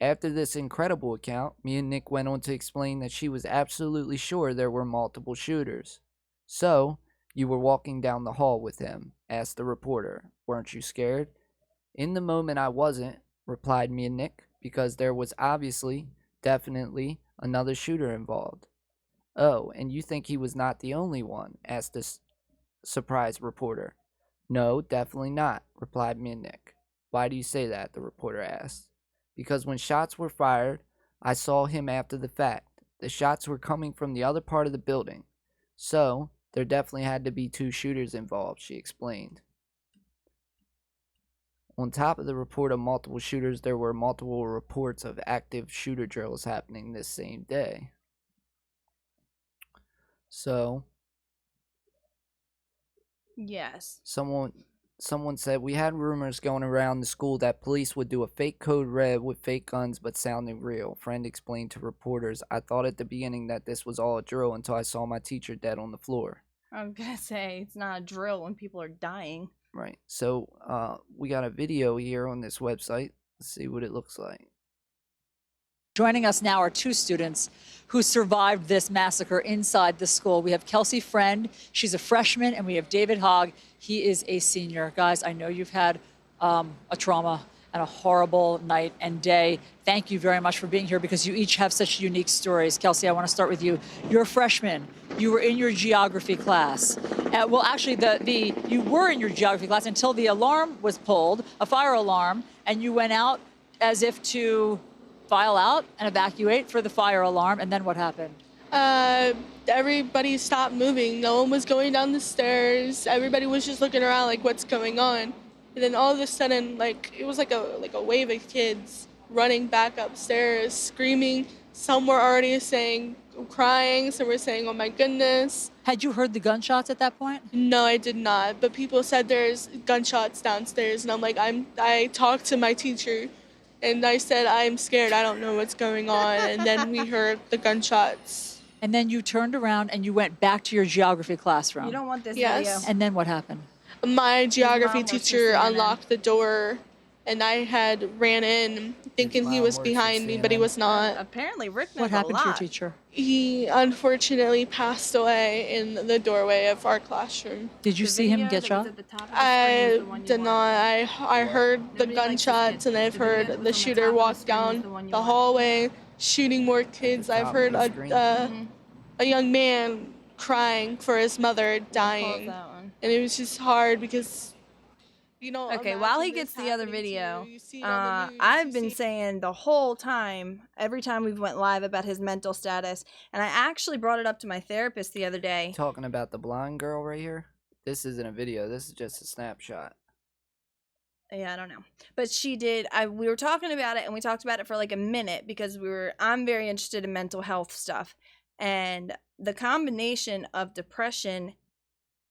Speaker 1: After this incredible account, me and Nick went on to explain that she was absolutely sure there were multiple shooters. So, you were walking down the hall with him, asked the reporter. Weren't you scared? In the moment I wasn't, replied me and Nick, because there was obviously, definitely, another shooter involved. Oh, and you think he was not the only one? Asked the surprised reporter. No, definitely not, replied me and Nick. Why do you say that? The reporter asked. Because when shots were fired, I saw him after the fact. The shots were coming from the other part of the building. So, there definitely had to be two shooters involved, she explained. On top of the report of multiple shooters, there were multiple reports of active shooter drills happening this same day. So,
Speaker 2: yes.
Speaker 1: Someone someone said, we had rumors going around the school that police would do a fake code red with fake guns but sounding real. Friend explained to reporters, I thought at the beginning that this was all a drill until I saw my teacher dead on the floor.
Speaker 2: I'm gonna say it's not a drill when people are dying.
Speaker 1: Right. So we got a video here on this website. Let's see what it looks like.
Speaker 7: Joining us now are two students who survived this massacre inside the school. We have Kelsey Friend, she's a freshman, and we have David Hogg, he is a senior. Guys, I know you've had a trauma and a horrible night and day. Thank you very much for being here because you each have such unique stories. Kelsey, I want to start with you. You're a freshman. You were in your geography class. Well, actually, you were in your geography class until the alarm was pulled, a fire alarm, and you went out as if to file out and evacuate for the fire alarm, and then what happened?
Speaker 8: Everybody stopped moving. No one was going down the stairs. Everybody was just looking around like, what's going on? And then all of a sudden, like, it was like a wave of kids running back upstairs, screaming. Some were already crying. Some were saying, oh my goodness.
Speaker 7: Had you heard the gunshots at that point?
Speaker 8: No, I did not. But people said there's gunshots downstairs. And I'm like, I talked to my teacher. And I said, I'm scared. I don't know what's going on. And then we heard the gunshots.
Speaker 7: And then you turned around and you went back to your geography classroom.
Speaker 2: You don't want this
Speaker 8: Yes.
Speaker 2: video.
Speaker 7: And then what happened?
Speaker 8: My geography
Speaker 2: mom was just
Speaker 8: teacher
Speaker 2: CNN.
Speaker 8: unlocked the door. And I had ran in thinking he
Speaker 1: mom
Speaker 8: was
Speaker 1: works at
Speaker 8: behind me, but he
Speaker 1: CNN.
Speaker 8: was not.
Speaker 2: Apparently, Rick knows
Speaker 7: What happened
Speaker 2: a
Speaker 7: to your
Speaker 2: lot.
Speaker 7: teacher?
Speaker 8: He unfortunately passed away in the doorway of our classroom.
Speaker 7: Did you
Speaker 2: The
Speaker 7: see him
Speaker 2: video
Speaker 7: get
Speaker 2: that
Speaker 7: shot?
Speaker 2: was at the top of the screen is
Speaker 8: I
Speaker 2: the one you
Speaker 8: did
Speaker 2: want.
Speaker 8: not. I heard the
Speaker 2: Nobody likes this
Speaker 8: gunshots
Speaker 2: kid.
Speaker 8: and I've
Speaker 2: The video that
Speaker 8: heard
Speaker 2: was
Speaker 8: the
Speaker 2: on the
Speaker 8: shooter
Speaker 2: top of the
Speaker 8: walk
Speaker 2: screen is
Speaker 8: down
Speaker 2: the one you
Speaker 8: the
Speaker 2: want.
Speaker 8: hallway shooting more kids.
Speaker 1: top
Speaker 8: I've
Speaker 1: of
Speaker 8: heard
Speaker 1: the screen.
Speaker 8: a young man crying for his mother dying.
Speaker 2: That one.
Speaker 8: And it was just hard because, you know.
Speaker 2: Okay,
Speaker 8: imagine
Speaker 2: while he
Speaker 8: this
Speaker 2: gets the other
Speaker 8: happening to
Speaker 2: video,
Speaker 8: you. You see it on the news,
Speaker 2: I've
Speaker 8: you
Speaker 2: been
Speaker 8: see-
Speaker 2: saying the whole time, every time we've went live about his mental status, and I actually brought it up to my therapist the other day.
Speaker 1: Talking about the blonde girl right here. This isn't a video. This is just a snapshot.
Speaker 2: Yeah, I don't know. But she did. We were talking about it and we talked about it for like a minute because I'm very interested in mental health stuff. And the combination of depression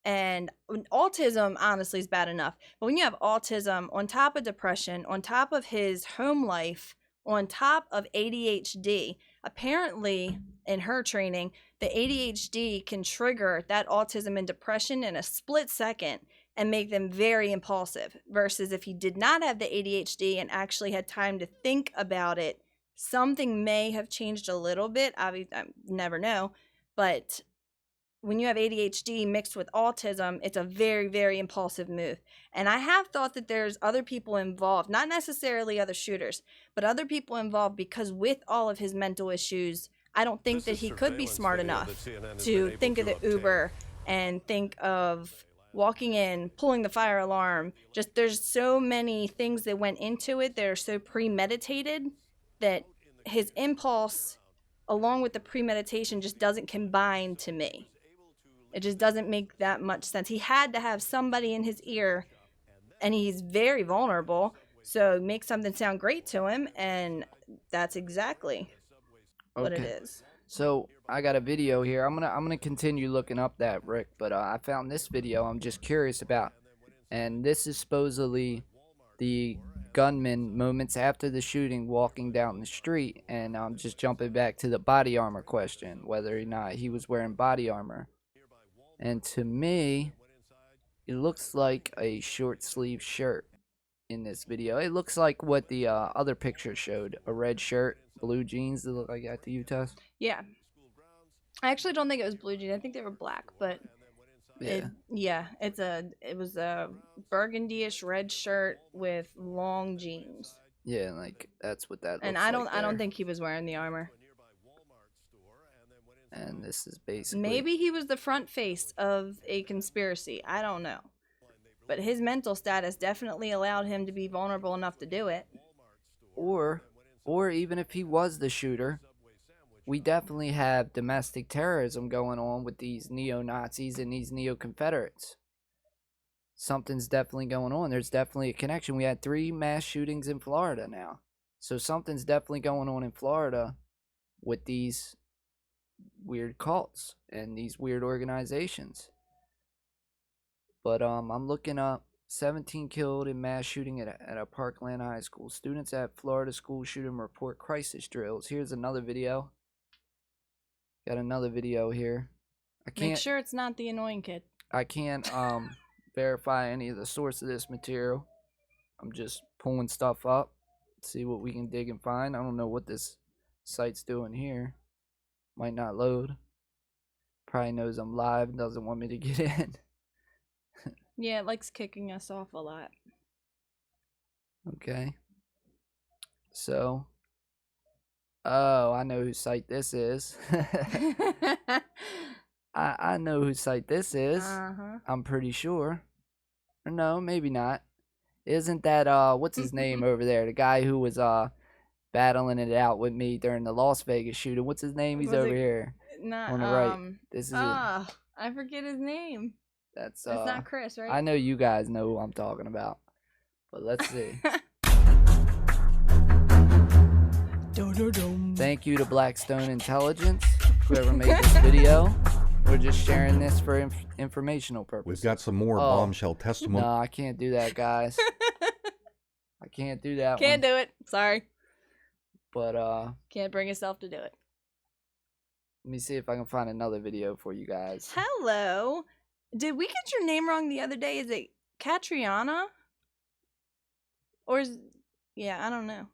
Speaker 2: and autism honestly is bad enough. But when you have autism on top of depression, on top of his home life, on top of ADHD, apparently in her training, the ADHD can trigger that autism and depression in a split second and make them very impulsive, versus if he did not have the ADHD and actually had time to think about it, something may have changed a little bit. I never know. But when you have ADHD mixed with autism, it's a very, very impulsive move. And I have thought that there's other people involved, not necessarily other shooters, but other people involved, because with all of his mental issues, I don't think that he could be smart enough to think of the Uber and think of walking in, pulling the fire alarm. Just there's so many things that went into it that are so premeditated that his impulse along with the premeditation just doesn't combine to me. It just doesn't make that much sense. He had to have somebody in his ear, and he's very vulnerable, so make something sound great to him, and that's exactly what it is.
Speaker 1: So I got a video here. I'm gonna continue looking up that, Rick, but I found this video I'm just curious about, and this is supposedly the gunman moments after the shooting walking down the street, and I'm just jumping back to the body armor question, whether or not he was wearing body armor. And to me, it looks like a short sleeve shirt in this video. It looks like what the other picture showed, a red shirt, blue jeans that look like that to you, Tess?
Speaker 2: Yeah. I actually don't think it was blue jeans. I think they were black, but
Speaker 1: Yeah.
Speaker 2: it was a burgundy-ish red shirt with long jeans.
Speaker 1: Yeah, like that's what that looks
Speaker 2: And
Speaker 1: like
Speaker 2: I don't
Speaker 1: there.
Speaker 2: think he was wearing the armor.
Speaker 1: And this is basically
Speaker 2: Maybe he was the front face of a conspiracy. I don't know. But his mental status definitely allowed him to be vulnerable enough to do it.
Speaker 1: or even if he was the shooter, we definitely have domestic terrorism going on with these neo-Nazis and these neo-Confederates. Something's definitely going on. There's definitely a connection. We had 3 mass shootings in Florida now. So something's definitely going on in Florida with these weird cults and these weird organizations. But I'm looking up 17 killed in mass shooting at a Parkland High School. Students at Florida school shooting report crisis drills. Here's another video. Got another video here.
Speaker 2: Make sure it's not the annoying kid.
Speaker 1: I can't verify any of the source of this material. I'm just pulling stuff up. See what we can dig and find. I don't know what this site's doing here. Might not load. Probably knows I'm live and doesn't want me to get in.
Speaker 2: Yeah, it likes kicking us off a lot.
Speaker 1: Okay. So. Oh, I know whose site this is. I know whose site this is. I'm pretty sure. Or no, maybe not. Isn't that what's his name over there? The guy who was battling it out with me during the Las Vegas shooting. What's his name? He's over here.
Speaker 2: Not
Speaker 1: on the right. This is
Speaker 2: I forget his name.
Speaker 1: That's
Speaker 2: it's not Chris, right?
Speaker 1: I know you guys know who I'm talking about. But let's see. Thank you to Blackstone Intelligence, whoever made this video. We're just sharing this for informational purposes.
Speaker 9: We've got some more bombshell testimony.
Speaker 1: No, I can't do that, guys. I can't do that
Speaker 2: Can't do it. Sorry.
Speaker 1: But
Speaker 2: can't bring yourself to do it.
Speaker 1: Let me see if I can find another video for you guys.
Speaker 2: Hello. Did we get your name wrong the other day? Is it Catriona? Or is... Yeah, I don't know.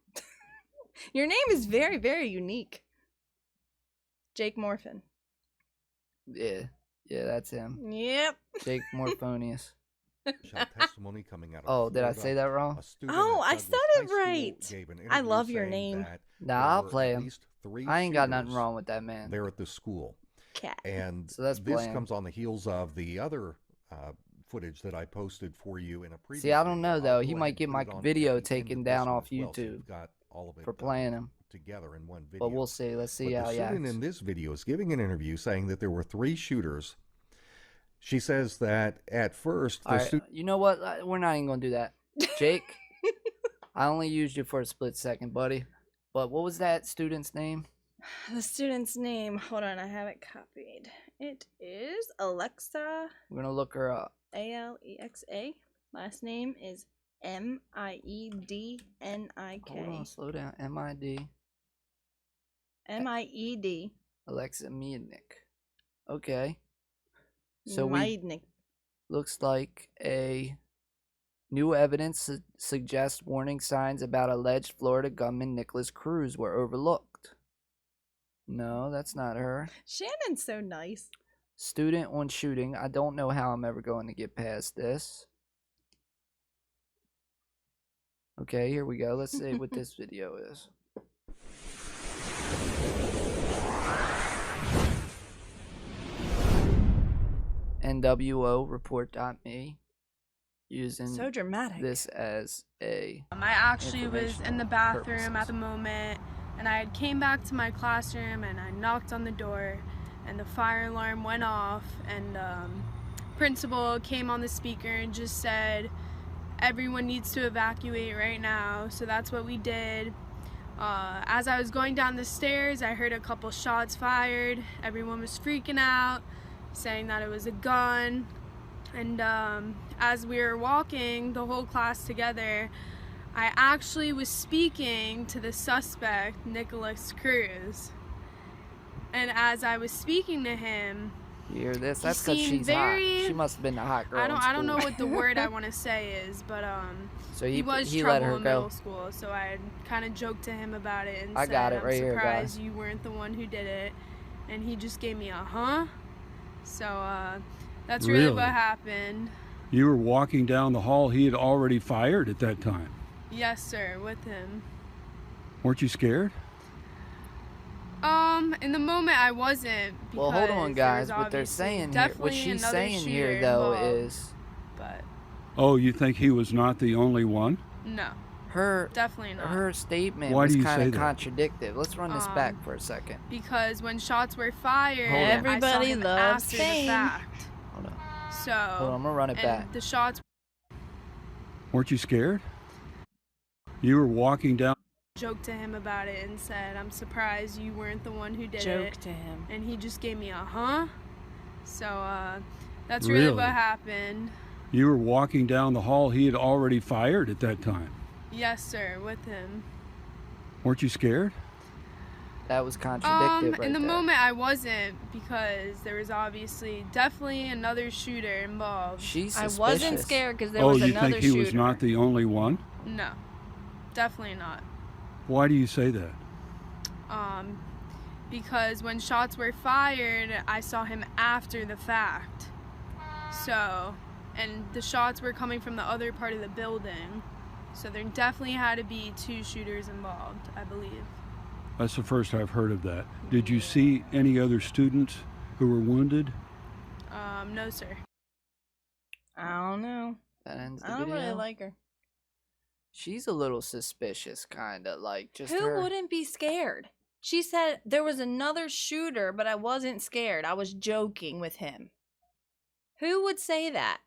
Speaker 2: Your name is very, very unique. Jake Morphin.
Speaker 1: Yeah, that's him.
Speaker 2: Yep.
Speaker 1: Jake Morphonius.
Speaker 9: Testimony coming out of
Speaker 1: Oh, did I say that wrong?
Speaker 2: Oh, I said it right. I love your name.
Speaker 1: Nah, I'll play him. I ain't got nothing wrong with that man.
Speaker 9: They're at the school.
Speaker 2: Cat.
Speaker 9: And
Speaker 1: so that's
Speaker 9: this comes on the heels of the other footage that I posted for you in a previous.
Speaker 1: See, I don't know though. He might get my video taken down off YouTube
Speaker 9: for
Speaker 1: playing him
Speaker 9: together in one video.
Speaker 1: But we'll see. Let's see how he acts.
Speaker 9: The student in this video is giving an interview saying that there were 3 shooters. She says that at first
Speaker 1: you know what? We're not even gonna do that, Jake. I only used you for a split second, buddy. But what was that student's name?
Speaker 2: The student's name. Hold on, I have it copied. It is Alexa.
Speaker 1: We're gonna look her up.
Speaker 2: Alexa. Last name is Miednik.
Speaker 1: Hold on, slow down. Mied.
Speaker 2: Mied.
Speaker 1: Alexa Miednik. Okay. So
Speaker 2: Miednik.
Speaker 1: Looks like new evidence suggests warning signs about alleged Florida gunman Nicholas Cruz were overlooked. No, that's not her.
Speaker 2: Shannon's so nice.
Speaker 1: Student on shooting. I don't know how I'm ever going to get past this. Okay, here we go. Let's see what this video is. NWO report.me using
Speaker 2: so dramatic.
Speaker 1: This as a
Speaker 10: I actually was in the bathroom at the moment, and I came back to my classroom and I knocked on the door and the fire alarm went off, and principal came on the speaker and just said everyone needs to evacuate right now. So that's what we did. As I was going down the stairs, I heard a couple shots fired. Everyone was freaking out, saying that it was a gun. And as we were walking, the whole class together, I actually was speaking to the suspect, Nicholas Cruz. And as I was speaking to him,
Speaker 1: you hear this? That's because she's hot. She must have been a hot girl.
Speaker 10: I don't know what the word I want to say is, but
Speaker 1: so
Speaker 10: he was trouble in middle school. So I kind of joked to him about it and said, I'm surprised you weren't the one who did it. And he just gave me a huh. So that's really what happened.
Speaker 11: You were walking down the hall. He had already fired at that time.
Speaker 10: Yes, sir, with him.
Speaker 11: Weren't you scared?
Speaker 10: In the moment I wasn't.
Speaker 1: Well, hold on, guys. What they're saying here, what she's saying here, though, is.
Speaker 10: But.
Speaker 11: Oh, you think he was not the only one?
Speaker 10: No. Definitely not.
Speaker 1: Her statement was kind of contradictive. Let's run this back for a second.
Speaker 10: Because when shots were fired,
Speaker 2: everybody loves
Speaker 10: after the fact.
Speaker 1: Hold on.
Speaker 10: So.
Speaker 1: Hold on, I'm gonna run it back.
Speaker 10: The shots.
Speaker 11: Weren't you scared? You were walking down.
Speaker 10: Joked to him about it and said, I'm surprised you weren't the one who did it.
Speaker 2: Joked to him.
Speaker 10: And he just gave me a huh. So that's really what happened.
Speaker 11: You were walking down the hall. He had already fired at that time.
Speaker 10: Yes, sir, with him.
Speaker 11: Weren't you scared?
Speaker 1: That was contradictive right
Speaker 10: In the
Speaker 1: there.
Speaker 10: moment I wasn't, because there was obviously definitely another shooter involved.
Speaker 1: She's
Speaker 2: I
Speaker 1: suspicious.
Speaker 2: wasn't scared because there was
Speaker 11: you
Speaker 2: another
Speaker 11: think he
Speaker 2: shooter.
Speaker 11: was not the only one?
Speaker 10: No, definitely not.
Speaker 11: Why do you say that?
Speaker 10: Because when shots were fired, I saw him after the fact. So, and the shots were coming from the other part of the building. So there definitely had to be two shooters involved, I believe.
Speaker 11: That's the first I've heard of that. Did you see any other students who were wounded?
Speaker 10: No, sir.
Speaker 2: I don't know.
Speaker 1: That ends the
Speaker 2: I don't
Speaker 1: video.
Speaker 2: really like her.
Speaker 1: She's a little suspicious, kind of like just
Speaker 2: Who
Speaker 1: her.
Speaker 2: wouldn't be scared? She said there was another shooter, but I wasn't scared. I was joking with him. Who would say that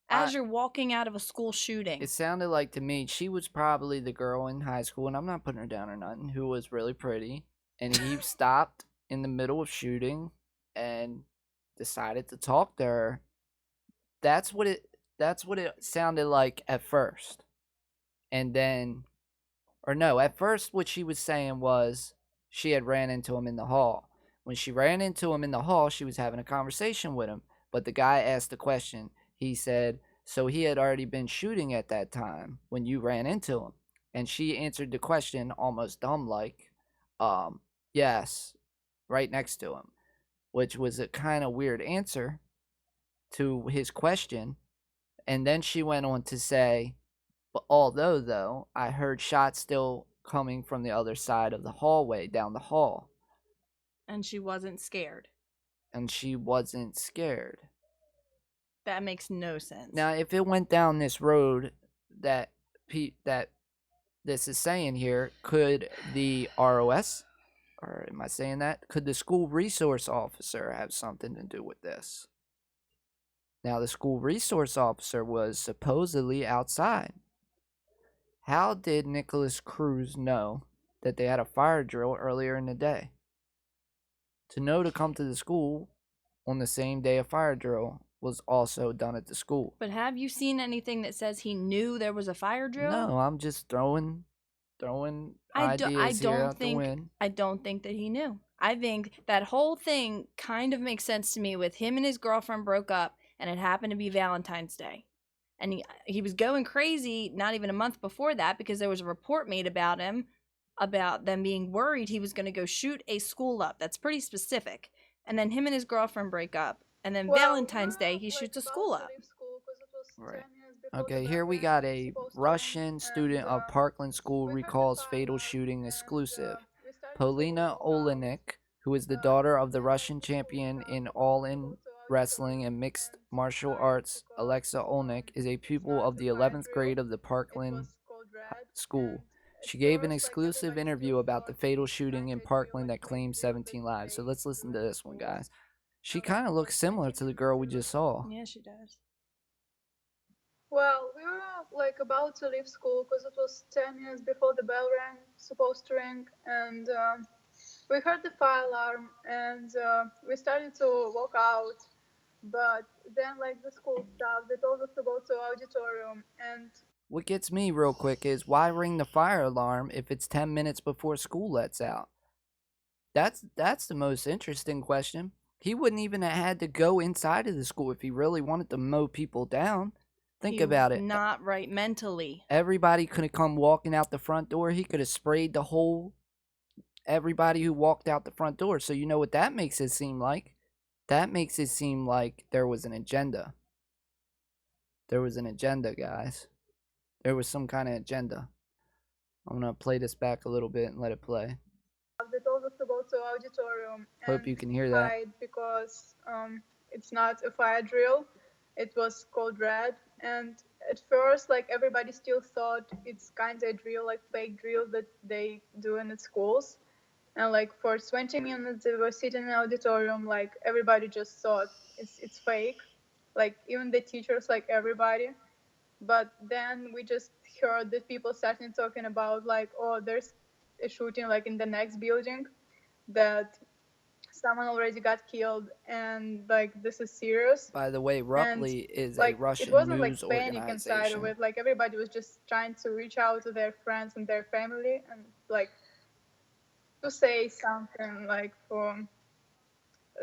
Speaker 2: as you're walking out of a school shooting?
Speaker 1: It sounded like to me she was probably the girl in high school, and I'm not putting her down or nothing, who was really pretty, and he stopped in the middle of shooting and decided to talk to her. That's what it sounded like at first. And then, or no, at first what she was saying was she had ran into him in the hall. When she ran into him in the hall, she was having a conversation with him. But the guy asked the question. He said, so he had already been shooting at that time when you ran into him. And she answered the question almost dumb-like, yes, right next to him, which was a kind of weird answer to his question. And then she went on to say, but although, though, I heard shots still coming from the other side of the hallway down the hall.
Speaker 2: And she wasn't scared.
Speaker 1: And she wasn't scared.
Speaker 2: That makes no sense.
Speaker 1: Now, if it went down this road that this is saying here, could the ROS, or am I saying that? Could the school resource officer have something to do with this? Now, the school resource officer was supposedly outside. How did Nicholas Cruz know that they had a fire drill earlier in the day? To know to come to the school on the same day a fire drill was also done at the school.
Speaker 2: But have you seen anything that says he knew there was a fire drill?
Speaker 1: No, I'm just throwing ideas here out the wind.
Speaker 2: I don't think that he knew. I think that whole thing kind of makes sense to me with him and his girlfriend broke up and it happened to be Valentine's Day. And he was going crazy not even a month before that because there was a report made about him, about them being worried he was going to go shoot a school up. That's pretty specific. And then him and his girlfriend break up. And then Valentine's Day, he shoots a school up.
Speaker 1: Right. Okay, here we got a Russian student of Parkland School recalls fatal shooting exclusive. Polina Olenek, who is the daughter of the Russian champion in all-in wrestling and mixed martial arts, Alexa Olnick, is a pupil of the 11th grade of the Parkland School. She gave an exclusive interview about the fatal shooting in Parkland that claimed 17 lives. So let's listen to this one, guys. She kind of looks similar to the girl we just saw.
Speaker 2: Yeah, she does.
Speaker 12: Well, we were about to leave school because it was 10 minutes before the bell rang, supposed to ring, and we heard the fire alarm, and we started to walk out. But then, the school staff, they told us to go to auditorium, and
Speaker 1: what gets me real quick is why ring the fire alarm if it's 10 minutes before school lets out? That's the most interesting question. He wouldn't even have had to go inside of the school if he really wanted to mow people down. Think about it.
Speaker 2: Not right mentally.
Speaker 1: Everybody could have come walking out the front door. He could have sprayed everybody who walked out the front door. So you know what that makes it seem like? That makes it seem like there was an agenda. There was an agenda, guys. There was some kind of agenda. I'm going to play this back a little bit and let it play.
Speaker 12: they told us to go to auditorium.
Speaker 1: Hope you can hear that.
Speaker 12: Because it's not a fire drill. It was called red. And at first, everybody still thought it's kind of a drill, fake drill that they do in the schools. And for 20 minutes they were sitting in the auditorium, everybody just thought it's fake. Even the teachers, everybody. But then we just heard that people started talking about oh, there's a shooting in the next building, that someone already got killed, and like this is serious.
Speaker 1: By the way,
Speaker 12: And
Speaker 1: Rupli is a
Speaker 12: like
Speaker 1: Russian
Speaker 12: it wasn't
Speaker 1: news
Speaker 12: like panic inside of
Speaker 1: organization.
Speaker 12: it. Like everybody was just trying to reach out to their friends and their family and like to say something like for.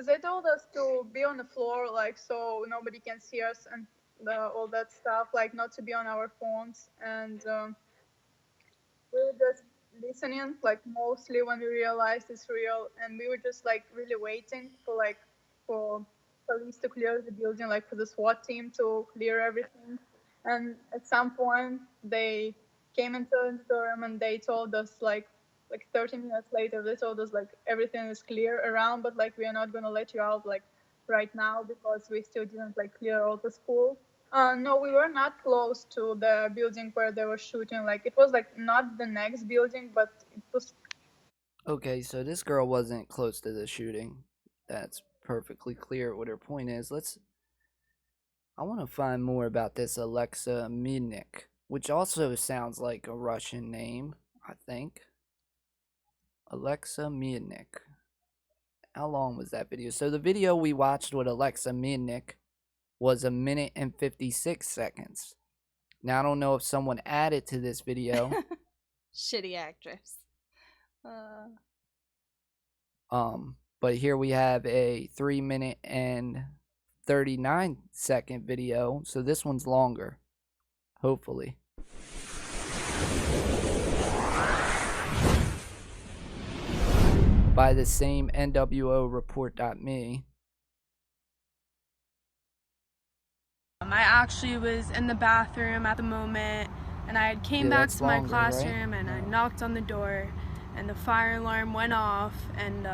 Speaker 12: They told us to be on the floor, like so nobody can see us and all that stuff, like not to be on our phones, and we were just listening, like mostly when we realized it's real, and we were just like really waiting for police to clear the building, like for the SWAT team to clear everything, and at some point they came into the room and they told us like 30 minutes later, they told us like everything is clear around, but like we are not gonna let you out like right now because we still didn't like clear all the school. No, we were not close to the building where they were shooting. Like it was like not the next building, but it was.
Speaker 1: Okay, so this girl wasn't close to the shooting. That's perfectly clear what her point is. I want to find more about this Alexa Midnik, which also sounds like a Russian name, I think. Alexa Midnik. How long was that video? So the video we watched with Alexa Midnik was 1 minute and 56 seconds. Now I don't know if someone added to this video.
Speaker 2: Shitty actress.
Speaker 1: But here we have a 3 minute and 39 second video, so this one's longer. Hopefully. By the same NWO report.me.
Speaker 10: I actually was in the bathroom at the moment, and I came back to my classroom, and I knocked on the door, and the fire alarm went off, and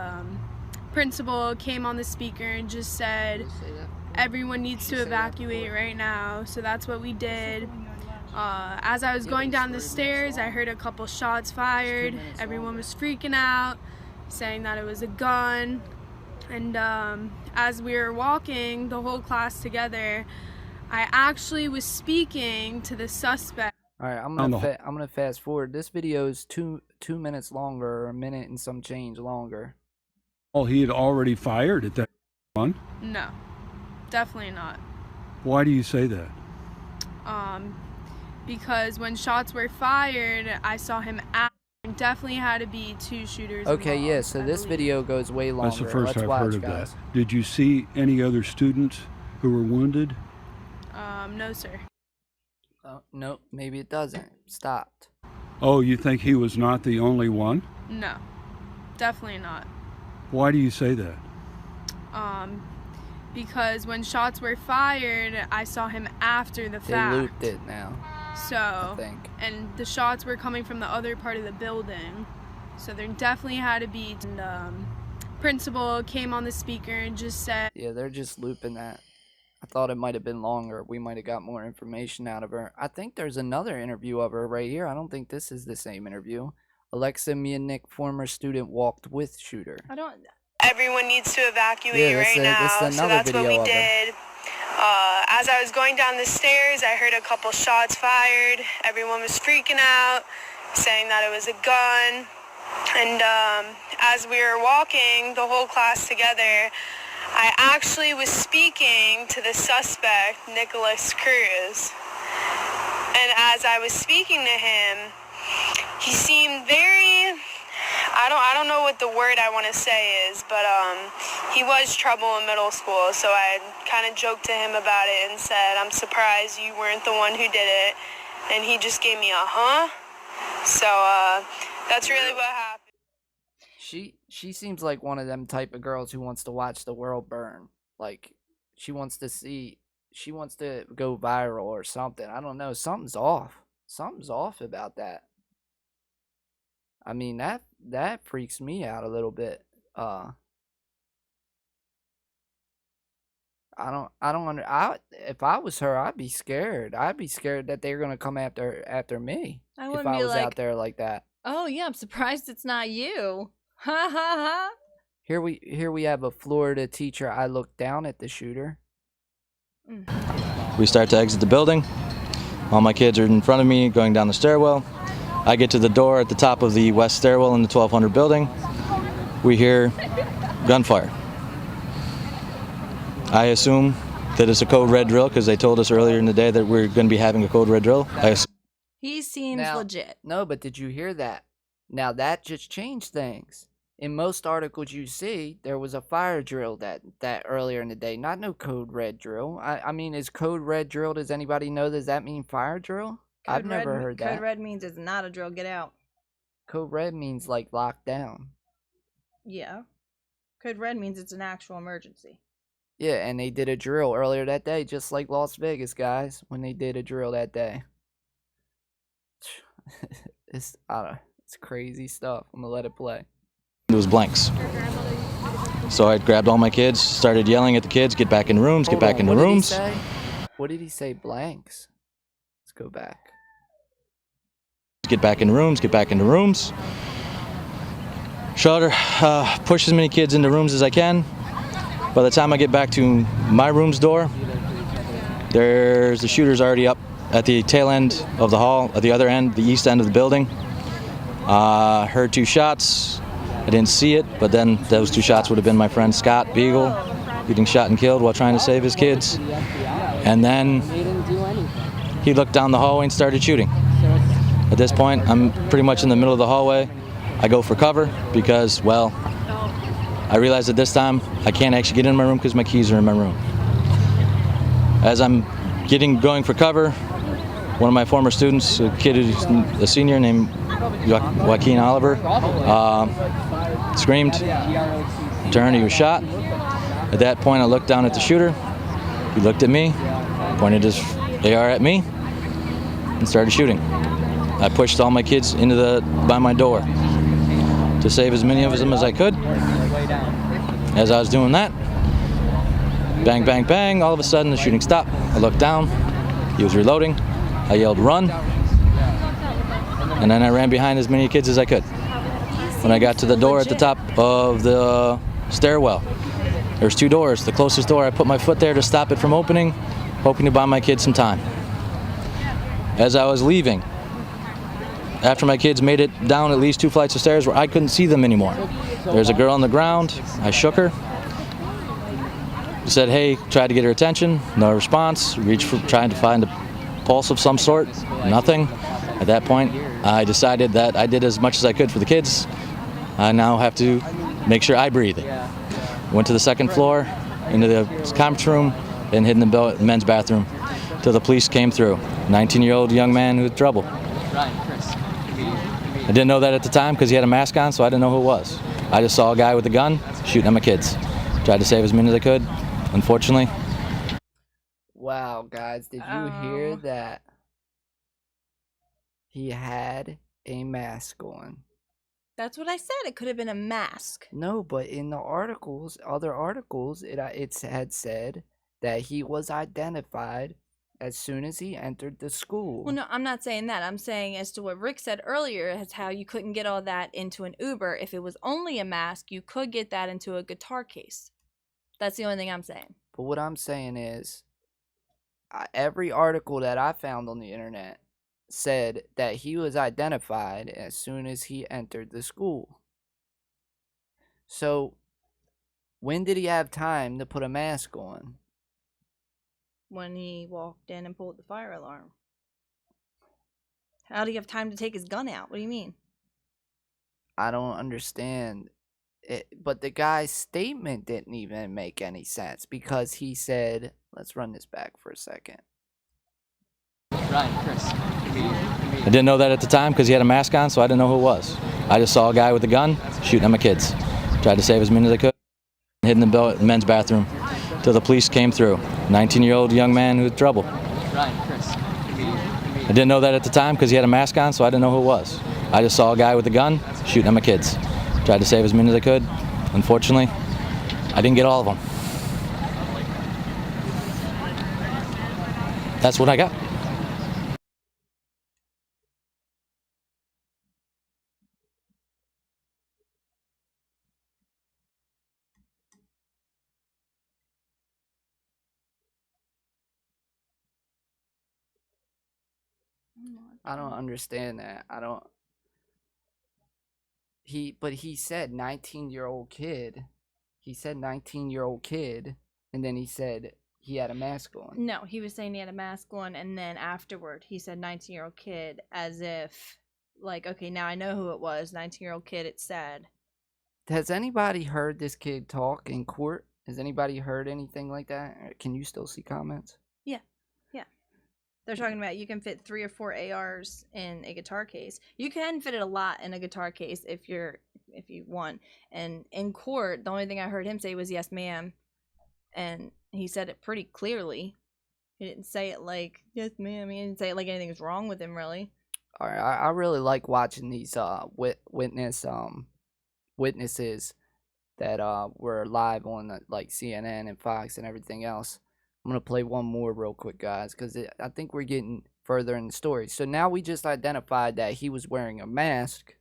Speaker 10: principal came on the speaker and just said, everyone needs to evacuate right now. So that's what we did. As I was going down the stairs, I heard a couple shots fired. Everyone was freaking out, saying that it was a gun. And as we were walking, the whole class together, I actually was speaking to the suspect.
Speaker 1: All right, I'm gonna fast forward. This video is two minutes longer, or a minute and some change longer.
Speaker 11: Oh, he had already fired at that one?
Speaker 10: No, definitely not.
Speaker 11: Why do you say that?
Speaker 10: Because when shots were fired, I saw him after. Definitely had to be 2 shooters.
Speaker 1: Okay,
Speaker 10: involved,
Speaker 1: yeah, so this video goes way longer.
Speaker 11: That's the first I've heard of
Speaker 1: guys.
Speaker 11: that. Did you see any other students who were wounded?
Speaker 10: No, sir.
Speaker 1: No, maybe it doesn't. Stopped.
Speaker 11: Oh, you think he was not the only one?
Speaker 10: No, definitely not.
Speaker 11: Why do you say that?
Speaker 10: Because when shots were fired, I saw him after the fact.
Speaker 1: They looped it now.
Speaker 10: So,
Speaker 1: I think.
Speaker 10: And the shots were coming from the other part of the building. So there definitely had to be. And principal came on the speaker and just said.
Speaker 1: Yeah, they're just looping that. I thought it might have been longer. We might have got more information out of her. I think there's another interview of her right here. I don't think this is the same interview. Alexa Midnik, former student, walked with shooter.
Speaker 10: Everyone needs to evacuate
Speaker 1: right
Speaker 10: now. So that's what we did. As I was going down the stairs, I heard a couple shots fired. Everyone was freaking out, saying that it was a gun. And as we were walking, the whole class together, I actually was speaking to the suspect, Nicholas Cruz. And as I was speaking to him, he seemed very, I don't know what the word I want to say is, but he was trouble in middle school, so I kind of joked to him about it and said, I'm surprised you weren't the one who did it, and he just gave me a huh? So that's really what happened.
Speaker 1: She seems like one of them type of girls who wants to watch the world burn. Like, she wants to go viral or something. I don't know, something's off. Something's off about that. I mean, that freaks me out a little bit. If I was her, I'd be scared. I'd be scared that they're gonna come after me.
Speaker 2: I
Speaker 1: If
Speaker 2: wouldn't
Speaker 1: I
Speaker 2: be
Speaker 1: was
Speaker 2: like,
Speaker 1: out there like that.
Speaker 2: oh yeah, I'm surprised it's not you. Ha ha ha.
Speaker 1: Here we have a Florida teacher. I looked down at the shooter.
Speaker 13: We start to exit the building. All my kids are in front of me going down the stairwell. I get to the door at the top of the west stairwell in the 1200 building. We hear gunfire. I assume that it's a code red drill because they told us earlier in the day that we're going to be having a code red drill.
Speaker 2: He seems legit.
Speaker 1: No, but did you hear that? Now that just changed things. In most articles you see, there was a fire drill that earlier in the day, not no code red drill. I mean, is code red drill? Does anybody know? Does that mean fire drill? I've never heard that.
Speaker 2: Code red means it's not a drill. Get out.
Speaker 1: Code red means like locked down.
Speaker 2: Yeah. Code red means it's an actual emergency.
Speaker 1: Yeah, and they did a drill earlier that day, just like Las Vegas, guys, when they did a drill that day. It's crazy stuff. I'm gonna let it play.
Speaker 13: It was blanks. So I grabbed all my kids, started yelling at the kids, get back in rooms, get back in the rooms.
Speaker 1: What did he say? Blanks. Let's go back.
Speaker 13: Get back in rooms, get back into rooms. Shutter, push as many kids into rooms as I can. By the time I get back to my room's door, there's the shooters already up at the tail end of the hall, at the other end, the east end of the building. Heard 2 shots. I didn't see it, but then those 2 shots would have been my friend Scott Beagle getting shot and killed while trying to save his kids. And then he looked down the hallway and started shooting. At this point, I'm pretty much in the middle of the hallway. I go for cover because, well, I realized at this time I can't actually get in my room because my keys are in my room. As I'm going for cover, one of my former students, a kid who's a senior named Joaquin Oliver, screamed, turned, he was shot. At that point, I looked down at the shooter. He looked at me, pointed his AR at me, and started shooting. I pushed all my kids by my door to save as many of them as I could. As I was doing that, bang, bang, bang, all of a sudden the shooting stopped. I looked down, he was reloading. I yelled, run, and then I ran behind as many kids as I could. When I got to the door at the top of the stairwell, there's 2 doors. The closest door, I put my foot there to stop it from opening, hoping to buy my kids some time. As I was leaving, after my kids made it down at least 2 flights of stairs where I couldn't see them anymore, there's a girl on the ground. I shook her, said, hey, tried to get her attention, no response, reached for trying to find a pulse of some sort, nothing. At that point, I decided that I did as much as I could for the kids. I now have to make sure I breathe. Went to the 2nd floor, into the conference room, and hid in the men's bathroom till the police came through. 19-year-old young man who had trouble. I didn't know that at the time because he had a mask on, so I didn't know who it was. I just saw a guy with a gun shooting at my kids. Tried to save as many as I could. Unfortunately.
Speaker 1: Wow, guys, did you hear that? He had a mask on.
Speaker 2: That's what I said. It could have been a mask.
Speaker 1: No, but in the articles, other articles, it had said that he was identified as soon as he entered the school.
Speaker 2: Well, no, I'm not saying that. I'm saying as to what Rick said earlier, is how you couldn't get all that into an Uber. If it was only a mask, you could get that into a guitar case. That's the only thing I'm saying.
Speaker 1: But what I'm saying is, every article that I found on the internet said that he was identified as soon as he entered the school. So, when did he have time to put a mask on?
Speaker 2: When he walked in and pulled the fire alarm. How do you have time to take his gun out? What do you mean?
Speaker 1: I don't understand it, but the guy's statement didn't even make any sense because he said, let's run this back for a second.
Speaker 13: Ryan, Chris. I didn't know that at the time because he had a mask on, so I didn't know who it was. I just saw a guy with a gun shooting at my kids. Tried to save as many as I could. Hid in the men's bathroom till the police came through. 19-year-old young man who had trouble.
Speaker 14: Ryan, Chris.
Speaker 13: I didn't know that at the time because he had a mask on, so I didn't know who it was. I just saw a guy with a gun shooting at my kids. Tried to save as many as I could. Unfortunately, I didn't get all of them. That's what I got.
Speaker 1: I don't understand that. But he said 19-year-old kid. He said 19-year-old kid, and then he said he had a mask on.
Speaker 2: No, he was saying he had a mask on, and then afterward he said 19-year-old kid, as if, like, okay, now I know who it was. 19-year-old kid, it's sad.
Speaker 1: Has anybody heard this kid talk in court? Has anybody heard anything like that? Can you still see comments?
Speaker 2: Yeah. They're talking about you can fit 3 or 4 ARs in a guitar case. You can fit it a lot in a guitar case if you want. And in court, the only thing I heard him say was yes, ma'am. And he said it pretty clearly. He didn't say it like, yes, ma'am. He didn't say it like anything's wrong with him, really.
Speaker 1: All right, I really like watching these witnesses that were live on like CNN and Fox and everything else. I'm going to play one more real quick, guys, because I think we're getting further in the story. So now we just identified that he was wearing a mask,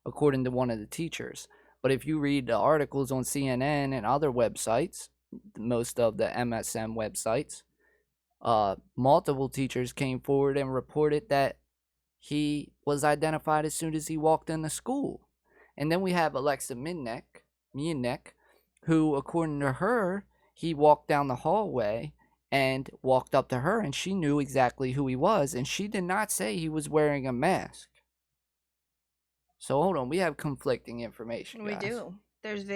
Speaker 1: according to one of the teachers. But if you read the articles on CNN and other websites, most of the MSM websites, multiple teachers came forward and reported that he was identified as soon as he walked into school. And then we have Alexa Mianek, who, according to her, he walked down the hallway and walked up to her, and she knew exactly who he was, and she did not say he was wearing a mask. So hold on, we have conflicting information, guys.
Speaker 2: We do. There's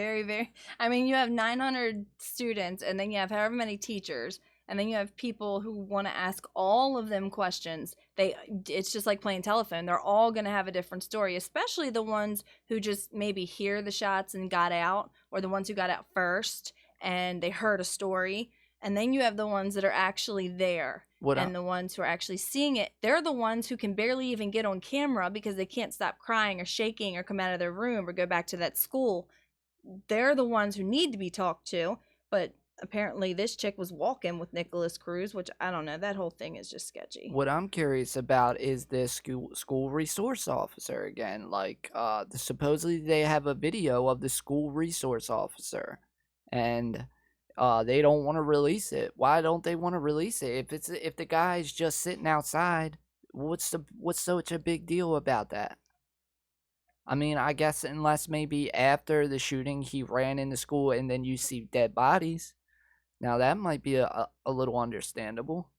Speaker 2: I mean, you have 900 students, and then you have however many teachers, and then you have people who want to ask all of them questions. It's just like playing telephone. They're all going to have a different story, especially the ones who just maybe hear the shots and got out, or the ones who got out first and they heard a story. And then you have the ones that are actually there, the ones who are actually seeing it. They're the ones who can barely even get on camera because they can't stop crying or shaking or come out of their room or go back to that school. They're the ones who need to be talked to. But apparently this chick was walking with Nicholas Cruz, which I don't know. That whole thing is just sketchy.
Speaker 1: What I'm curious about is this school resource officer again. Like, supposedly they have a video of the school resource officer, and they don't want to release it. Why don't they want to release it? If the guy's just sitting outside, what's such a big deal about that? I mean, I guess unless maybe after the shooting he ran into school and then you see dead bodies. Now that might be a little understandable.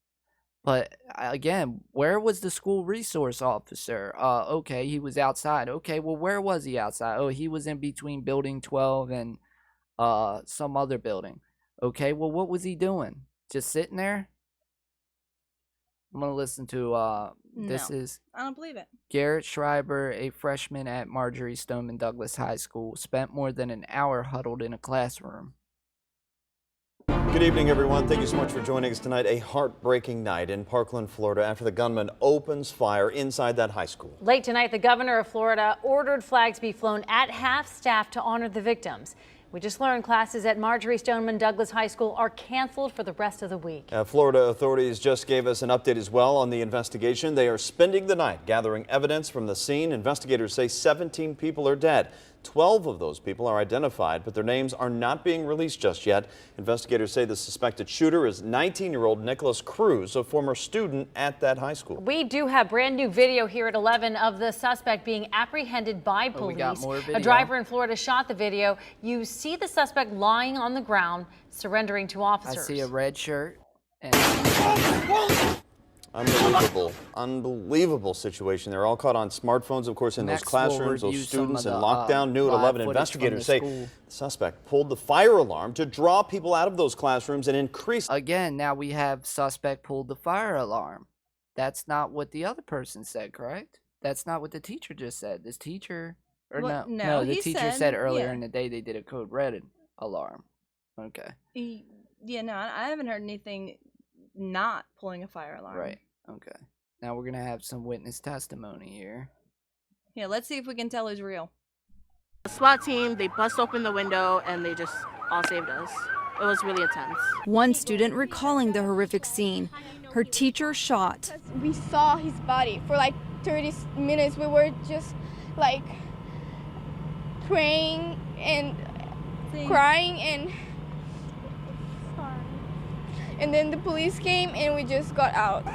Speaker 1: But again, where was the school resource officer? Okay, he was outside. Okay, well, where was he outside? Oh, he was in between building 12 and some other building. Okay, well, what was he doing? Just sitting there? I'm going to listen to, this is...
Speaker 2: I don't believe it.
Speaker 1: Garrett Schreiber, a freshman at Marjorie Stoneman Douglas High School, spent more than an hour huddled in a classroom.
Speaker 14: Good evening, everyone. Thank you so much for joining us tonight. A heartbreaking night in Parkland, Florida, after the gunman opens fire inside that high school.
Speaker 15: Late tonight, the governor of Florida ordered flags be flown at half-staff to honor the victims. We just learned classes at Marjorie Stoneman Douglas High School are canceled for the rest of the week.
Speaker 14: Florida authorities just gave us an update as well on the investigation. They are spending the night gathering evidence from the scene. Investigators say 17 people are dead. 12 of those people are identified, but their names are not being released just yet. Investigators say the suspected shooter is 19-year-old Nicholas Cruz, a former student at that high school.
Speaker 15: We do have brand new video here at 11 of the suspect being apprehended by police.
Speaker 1: We got more video.
Speaker 15: A driver in Florida shot the video. You see the suspect lying on the ground, surrendering to officers.
Speaker 1: I see a red shirt. And
Speaker 14: Unbelievable situation. They're all caught on smartphones, of course, in those classrooms, those students in lockdown. New at 11, investigators say the suspect pulled the fire alarm to draw people out of those classrooms and increase.
Speaker 1: Again, now we have suspect pulled the fire alarm. That's not what the other person said, correct? That's not what the teacher just said. This teacher, or
Speaker 2: well,
Speaker 1: no, the teacher said earlier in the day they did a code red alarm. Okay.
Speaker 2: Yeah, no, I haven't heard anything not pulling a fire alarm.
Speaker 1: Right. Okay. Now we're going to have some witness testimony here.
Speaker 2: Yeah, let's see if we can tell who's real.
Speaker 16: The SWAT team, they bust open the window and they just all saved us. It was really intense.
Speaker 17: One student recalling the horrific scene. Her teacher shot.
Speaker 18: We saw his body for like 30 minutes. We were just like praying and crying and then the police came and we just got out.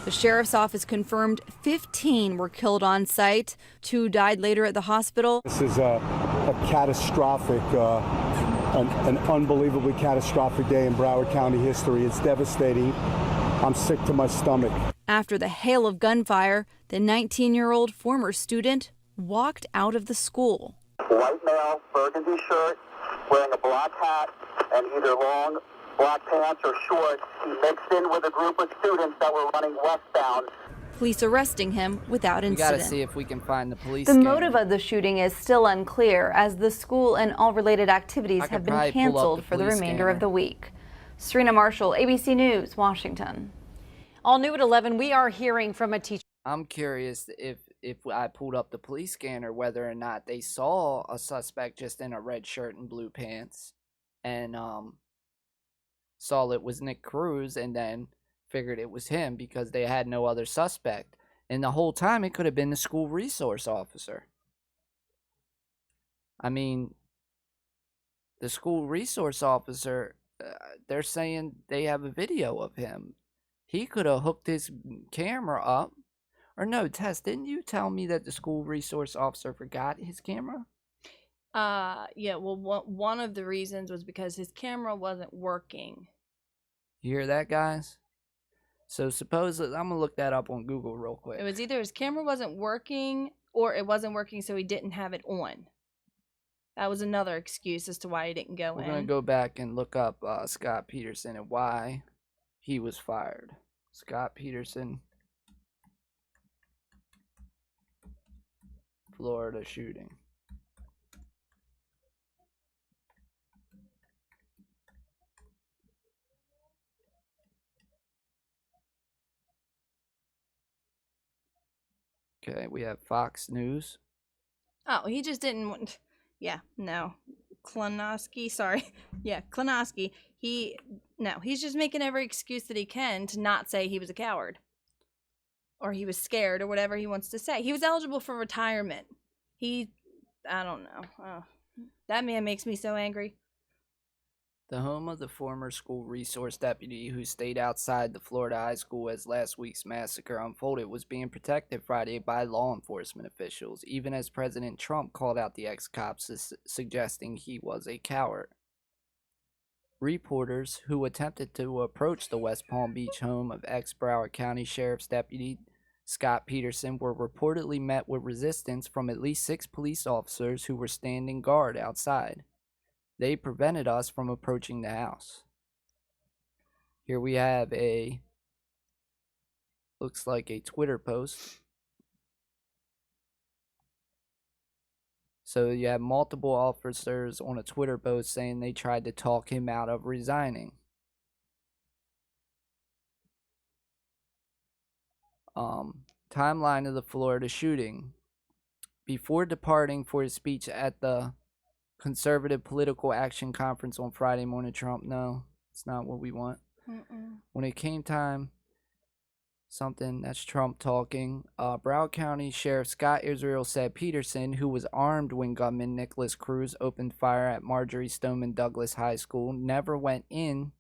Speaker 17: The sheriff's office confirmed 15 were killed on site. 2 died later at the hospital.
Speaker 19: This is a catastrophic an unbelievably catastrophic day in Broward County history. It's devastating. I'm sick to my stomach.
Speaker 17: After the hail of gunfire, the 19-year-old former student walked out of the school.
Speaker 20: White male, burgundy shirt, wearing a black hat, and either long black pants or shorts. He mixed in with a group of students that were running westbound.
Speaker 17: Police arresting him without
Speaker 1: We
Speaker 17: incident.
Speaker 1: gotta see if we can find the police.
Speaker 21: The
Speaker 1: scanner.
Speaker 21: motive of the shooting is still unclear, as the school and all related activities
Speaker 1: I
Speaker 21: have
Speaker 1: could
Speaker 21: been
Speaker 1: probably pull up
Speaker 21: canceled
Speaker 1: the
Speaker 21: for the
Speaker 1: police
Speaker 21: remainder
Speaker 1: scanner.
Speaker 21: of the week. Serena Marshall, ABC News, Washington.
Speaker 15: All new at 11, we are hearing from a teacher.
Speaker 1: I'm curious if I pulled up the police scanner, whether or not they saw a suspect just in a red shirt and blue pants, and saw it was Nick Cruz, and then figured it was him because they had no other suspect. And the whole time, it could have been the school resource officer. I mean, the school resource officer, they're saying they have a video of him. He could have hooked his camera up. Or no, Tess, didn't you tell me that the school resource officer forgot his camera?
Speaker 2: Yeah, well, one of the reasons was because his camera wasn't working.
Speaker 1: You hear that, guys? So supposedly, I'm going to look that up on Google real quick.
Speaker 2: It was either his camera wasn't working or it wasn't working so he didn't have it on. That was another excuse as to why he didn't go
Speaker 1: We're
Speaker 2: in.
Speaker 1: going to go back and look up Scott Peterson and why he was fired. Scott Peterson, Florida shooting. Okay, we have Fox News.
Speaker 2: Oh, he just didn't want... Yeah, no. Klonowski, sorry. Yeah, Klonowski. He's just making every excuse that he can to not say he was a coward. Or he was scared, or whatever he wants to say. He was eligible for retirement. I don't know. Oh, that man makes me so angry.
Speaker 1: The home of the former school resource deputy who stayed outside the Florida high school as last week's massacre unfolded was being protected Friday by law enforcement officials, even as President Trump called out the ex-cops, suggesting he was a coward. Reporters who attempted to approach the West Palm Beach home of ex-Broward County Sheriff's Deputy Scott Peterson were reportedly met with resistance from at least 6 police officers who were standing guard outside. They prevented us from approaching the house. Here we have looks like a Twitter post. So you have multiple officers on a Twitter post saying they tried to talk him out of resigning. Timeline of the Florida shooting. Before departing for his speech at the Conservative Political Action Conference on Friday morning, Trump, no, it's not what we want. When it came time, that's Trump talking. Broward County Sheriff Scott Israel said Peterson, who was armed when gunman Nicholas Cruz opened fire at Marjorie Stoneman Douglas High School, never went in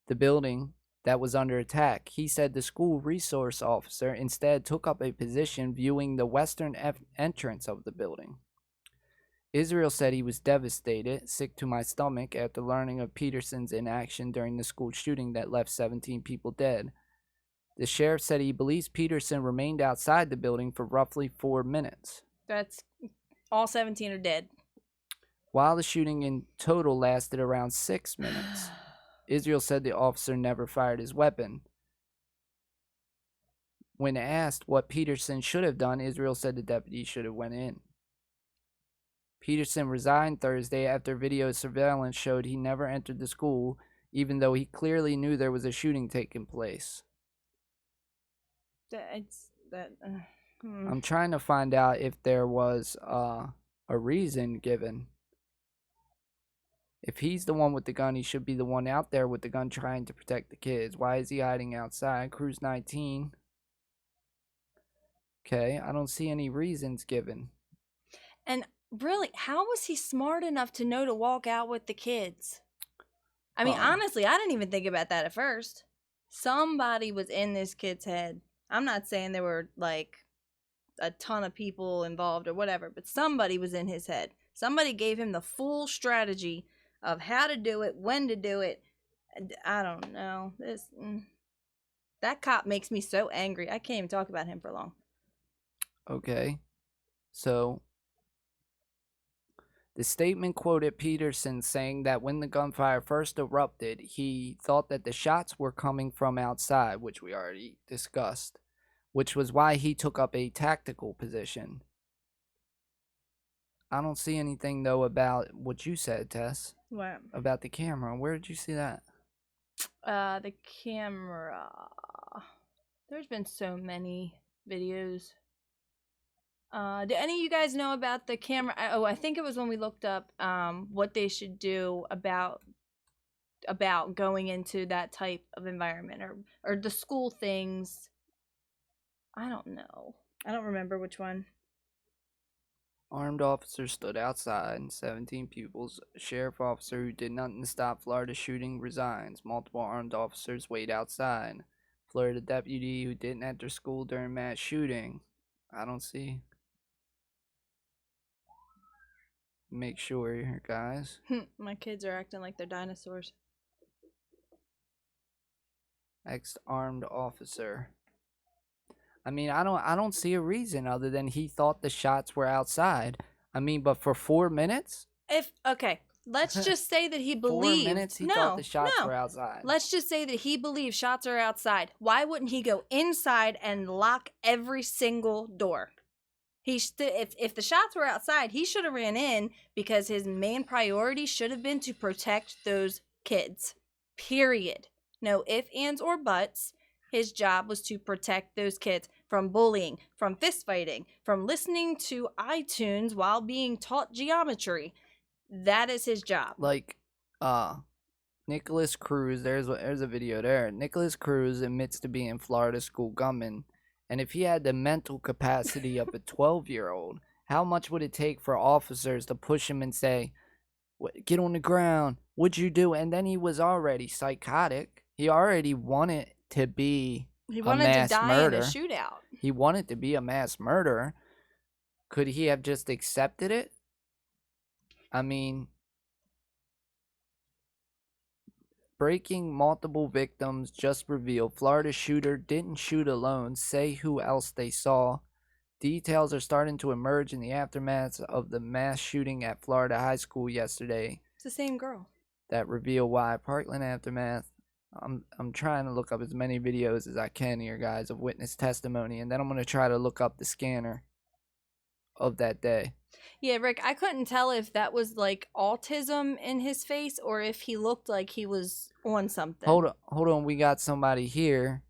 Speaker 1: the building that was under attack. He said the school resource officer instead took up a position viewing the western entrance of the building. Israel said he was devastated, sick to my stomach, after learning of Peterson's inaction during the school shooting that left 17 people dead. The sheriff said he believes Peterson remained outside the building for roughly 4 minutes.
Speaker 2: That's all 17 are dead.
Speaker 1: While the shooting in total lasted around 6 minutes. Israel said the officer never fired his weapon. When asked what Peterson should have done, Israel said the deputy should have went in. Peterson resigned Thursday after video surveillance showed he never entered the school, even though he clearly knew there was a shooting taking place. I'm trying to find out if there was a reason given. If he's the one with the gun, he should be the one out there with the gun trying to protect the kids. Why is he hiding outside? Cruz 19. Okay, I don't see any reasons given.
Speaker 2: And really, how was he smart enough to know to walk out with the kids? I mean, honestly, I didn't even think about that at first. Somebody was in this kid's head. I'm not saying there were, like, a ton of people involved or whatever, but somebody was in his head. Somebody gave him the full strategy of how to do it, when to do it. I don't know. That cop makes me so angry. I can't even talk about him for long.
Speaker 1: Okay. So, the statement quoted Peterson saying that when the gunfire first erupted, he thought that the shots were coming from outside, which we already discussed, which was why he took up a tactical position. I don't see anything, though, about what you said, Tess.
Speaker 2: What?
Speaker 1: About the camera. Where did you see that?
Speaker 2: The camera. There's been so many videos. Do any of you guys know about the camera? I think it was when we looked up what they should do about going into that type of environment or the school things. I don't know. I don't remember which one.
Speaker 1: Armed officers stood outside and 17 pupils. A sheriff officer who did nothing to stop Florida shooting resigns. Multiple armed officers wait outside. Florida deputy who didn't enter school during mass shooting. I don't see. Make sure here, guys.
Speaker 2: My kids are acting like they're dinosaurs.
Speaker 1: Ex-armed officer. I mean, I don't see a reason other than he thought the shots were outside. I mean, but for 4 minutes?
Speaker 2: Let's just say that he believed.
Speaker 1: 4 minutes he thought the shots were outside.
Speaker 2: Let's just say that he believes shots are outside. Why wouldn't he go inside and lock every single door? If the shots were outside, he should have ran in because his main priority should have been to protect those kids. Period. No ifs, ands, or buts. His job was to protect those kids from bullying, from fist fighting, from listening to iTunes while being taught geometry. That is his job.
Speaker 1: Like, Nicholas Cruz, there's a video there. Nicholas Cruz admits to being Florida school gunman. And if he had the mental capacity of a 12-year-old, how much would it take for officers to push him and say, get on the ground, what'd you do? And then he was already psychotic. He already wanted to be
Speaker 2: He wanted
Speaker 1: a mass
Speaker 2: to die
Speaker 1: murder.
Speaker 2: in a shootout.
Speaker 1: He wanted to be a mass murderer. Could he have just accepted it? I mean, breaking multiple victims just revealed Florida shooter didn't shoot alone. Say who else they saw. Details are starting to emerge in the aftermath of the mass shooting at Florida High School yesterday.
Speaker 2: It's the same girl.
Speaker 1: That reveal why. Parkland aftermath. I'm trying to look up as many videos as I can here, guys, of witness testimony, and then I'm going to try to look up the scanner of that day.
Speaker 2: Yeah, Rick, I couldn't tell if that was like autism in his face or if he looked like he was on something.
Speaker 1: Hold on. We got somebody here.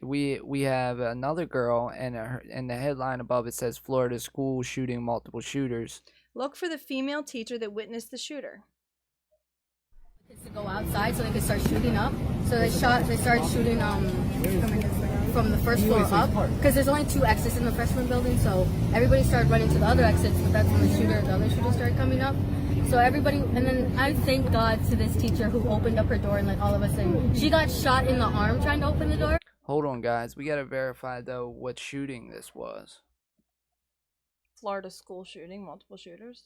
Speaker 1: We have another girl, and the headline above it says Florida school shooting multiple shooters.
Speaker 2: Look for the female teacher that witnessed the shooter.
Speaker 4: To go outside so they could start shooting up. So they started shooting from the first floor up because there's only 2 exits in the freshman building. So everybody started running to the other exits, but that's when the other shooter started coming up. So everybody, and then I thank God to this teacher who opened up her door and let all of us in. She got shot in the arm trying to open the door.
Speaker 1: Hold on, guys. We gotta verify though what shooting this was.
Speaker 2: Florida school shooting, multiple shooters.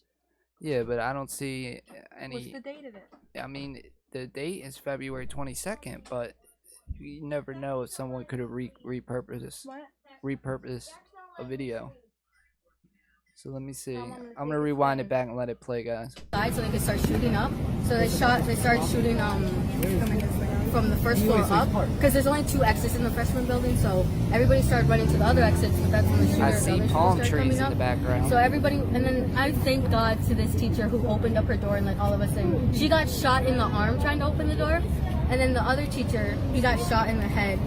Speaker 1: Yeah, but I don't see any.
Speaker 2: What's the date of it?
Speaker 1: I mean, the date is February 22nd, but you never know if someone could have repurposed a video. So let me see. I'm gonna rewind it back and let it play, guys.
Speaker 4: So they could start shooting up. So they started shooting from the first floor up because there's only 2 exits in the freshman building. So everybody started running to the other exits, but that's when the
Speaker 1: I see palm trees in the background.
Speaker 4: So everybody, and then I thank God to this teacher who opened up her door and let all of us in. She got shot in the arm trying to open the door, and then the other teacher, he got shot in the head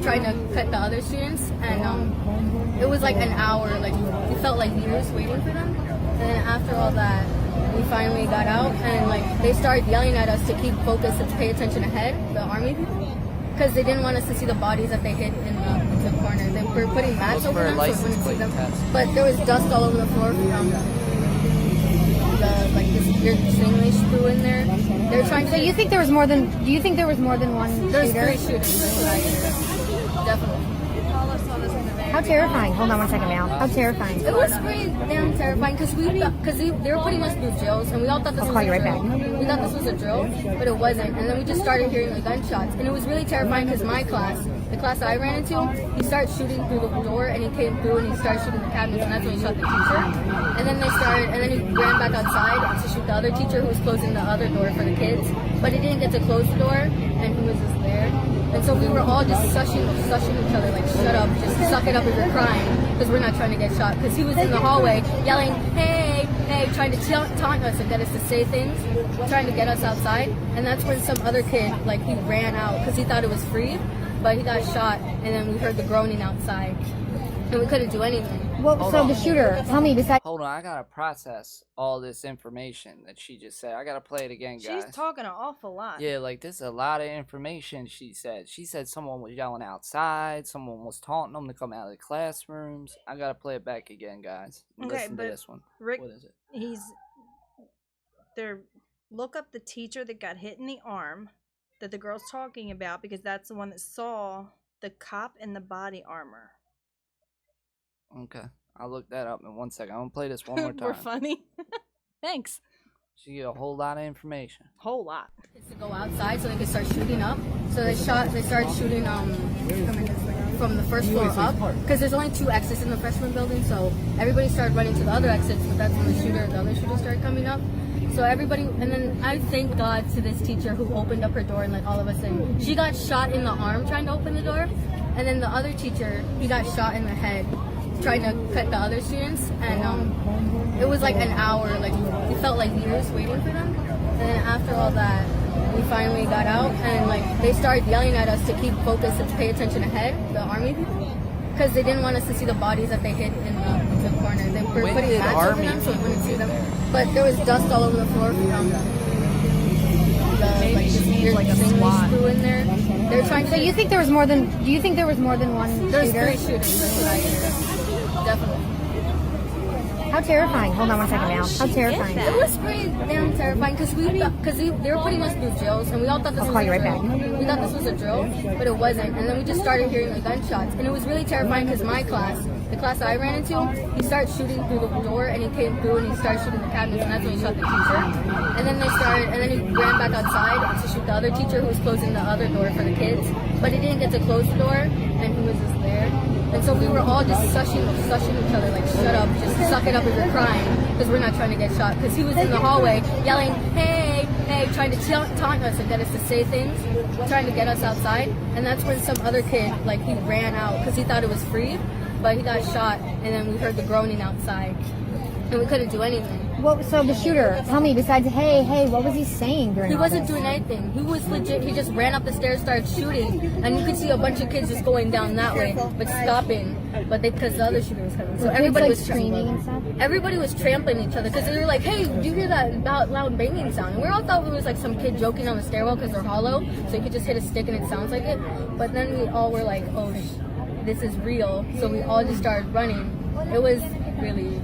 Speaker 4: trying to cut the other students, and it was like an hour, like it felt like years waiting for them. And then after all that, we finally got out, and like they started yelling at us to keep focused and to pay attention ahead, the army people, because they didn't want us to see the bodies that they hid in the corner. They were putting mats over them so we wouldn't see them. But there was dust all over the floor from this weird thing they threw in there. They were trying to.
Speaker 22: So you think there was more than? Do you think there was more than one
Speaker 4: There's
Speaker 22: shooter?
Speaker 4: 3 shooters. Definitely.
Speaker 22: How terrifying. Hold on one second now. How terrifying.
Speaker 4: It was pretty damn terrifying because they were putting us through drills and we all thought this was a drill. We thought this was a drill, but it wasn't. And then we just started hearing the gunshots, and it was really terrifying because my class, the class I ran into, he started shooting through the door and he came through and he started shooting the cabinets, and that's when he shot the teacher. And then he ran back outside to shoot the other teacher who was closing the other door for the kids, but he didn't get to close the door and he was just there. And so we were all just sushing each other, like, shut up, just suck it up if you're crying, because we're not trying to get shot. Because he was in the hallway yelling, hey, hey, trying to taunt us and get us to say things, trying to get us outside. And that's when some other kid, like, he ran out because he thought it was free, but he got shot, and then we heard the groaning outside, and we couldn't do anything.
Speaker 22: Well, so the shooter, tell me, besides...
Speaker 1: Hold on, I gotta process all this information that she just said. I gotta play it again, guys.
Speaker 2: She's talking an awful lot.
Speaker 1: Yeah, like, this is a lot of information she said. She said someone was yelling outside, someone was taunting them to come out of the classrooms. I gotta play it back again, guys.
Speaker 2: Okay,
Speaker 1: Listen to
Speaker 2: but
Speaker 1: this one.
Speaker 2: Rick,
Speaker 1: What is it?
Speaker 2: Look up the teacher that got hit in the arm that the girl's talking about, because that's the one that saw the cop in the body armor.
Speaker 1: Okay, I'll look that up in 1 second. I'm gonna play this one more time.
Speaker 2: We're funny. Thanks.
Speaker 1: She get a whole lot of information.
Speaker 2: Whole lot.
Speaker 4: To go outside so they could start shooting up. So they started shooting from the first floor up, because there's only 2 exits in the freshman building, so everybody started running to the other exits, but that's when the other shooter started coming up. So everybody, and then I thank God to this teacher who opened up her door and let all of us in. She got shot in the arm trying to open the door, and then the other teacher, he got shot in the head trying to cut the other students, and it was like an hour, like we felt like years waiting for them. And then after all that, we finally got out, and like they started yelling at us to keep focused and pay attention ahead, the army people, because they didn't want us to see the bodies that they hid in the corner. They were putting mats over them so we wouldn't see them, but there was dust all over the floor from the this weird thing they threw in there. They were trying to.
Speaker 22: So you think there was more than? Do you think there was more than one shooter?
Speaker 4: There's 3 shooters. That's what I hear. Definitely.
Speaker 22: How terrifying. Hold on one second now. How terrifying.
Speaker 4: It was pretty damn terrifying because they were putting us through drills, and we all thought this was a drill. We thought this was a drill, but it wasn't. And then we just started hearing the gunshots, and it was really terrifying because my class, the class I ran into, he started shooting through the door and he came through and he started shooting the cabinets, and that's when he shot the teacher. And then he ran back outside to shoot the other teacher who was closing the other door for the kids, but he didn't get to close the door and he was just there. And so we were all just sushing each other, like, shut up, just suck it up if you're crying, because we're not trying to get shot. Because he was in the hallway yelling, hey, hey, trying to taunt us and get us to say things, trying to get us outside. And that's when some other kid, like, he ran out because he thought it was free, but he got shot, and then we heard the groaning outside, and we couldn't do anything.
Speaker 22: Well, so the shooter, tell me, besides, hey, hey, what was he saying during
Speaker 4: He
Speaker 22: all
Speaker 4: wasn't
Speaker 22: this?
Speaker 4: doing anything. He was legit. He just ran up the stairs, started shooting, and you could see a bunch of kids just going down that way, but stopping. But because the other shooter was coming, so everybody was
Speaker 22: screaming and stuff.
Speaker 4: Everybody was trampling each other because they were like, "Hey, do you hear that loud banging sound?" And we all thought it was like some kid joking on the stairwell because they're hollow, so you could just hit a stick and it sounds like it. But then we all were like, "Oh, this is real!" So we all just started running. It was really.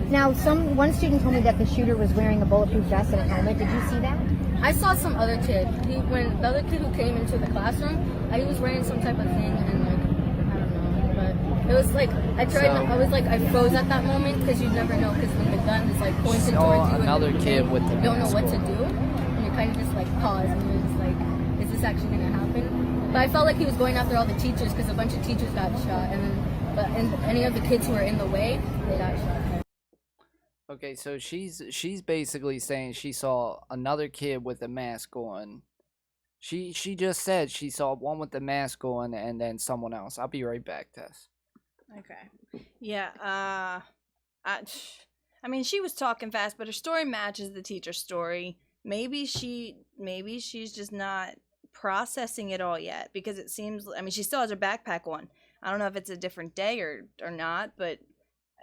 Speaker 22: Now, one student told me that the shooter was wearing a bulletproof vest and a helmet. Did you see that?
Speaker 4: I saw some other kid. When the other kid who came into the classroom, he was wearing some type of thing, and like I don't know, but it was like I froze at that moment because you never know, because when the gun is like pointed towards you,
Speaker 1: another kid with the
Speaker 4: you don't know what to do, and you kind of just like pause and you're just like, is this actually gonna happen? But I felt like he was going after all the teachers because a bunch of teachers got shot, and any of the kids who were in the way, they got shot.
Speaker 1: Okay, so she's basically saying she saw another kid with a mask on. She just said she saw one with the mask on and then someone else. I'll be right back, Tess.
Speaker 2: Okay. Yeah. I mean, she was talking fast, but her story matches the teacher's story. Maybe she's just not processing it all yet, because it seems. I mean, she still has her backpack on. I don't know if it's a different day or not, but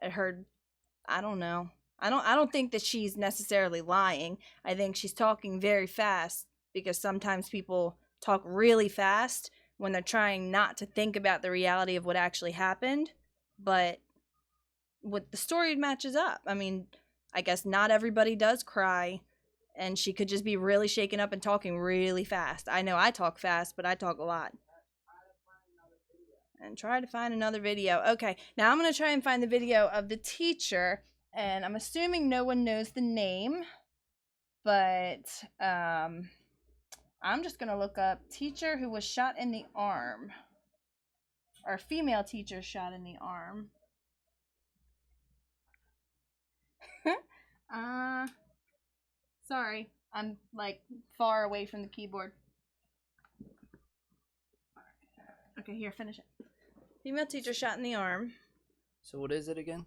Speaker 2: I don't know. I don't think that she's necessarily lying. I think she's talking very fast, because sometimes people talk really fast when they're trying not to think about the reality of what actually happened. But what the story matches up. I mean, I guess not everybody does cry, and she could just be really shaken up and talking really fast. I know I talk fast, but I talk a lot. and try to find another video. Okay, now I'm going to try and find the video of the teacher, and I'm assuming no one knows the name, but I'm just going to look up teacher who was shot in the arm, or female teacher shot in the arm. Sorry, I'm like far away from the keyboard. Okay, here, finish it. Female teacher shot in the arm.
Speaker 1: So what is it again?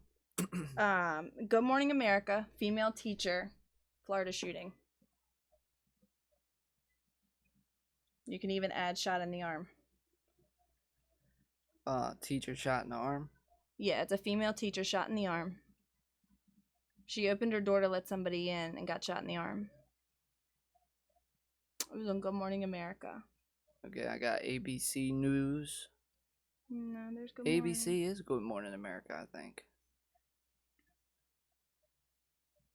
Speaker 2: Good Morning America, female teacher, Florida shooting. You can even add shot in the arm.
Speaker 1: Teacher shot in the arm?
Speaker 2: Yeah, it's a female teacher shot in the arm. She opened her door to let somebody in and got shot in the arm. It was on Good Morning America.
Speaker 1: Okay, I got ABC News.
Speaker 2: No, there's Good Morning.
Speaker 1: ABC is Good Morning America, I think.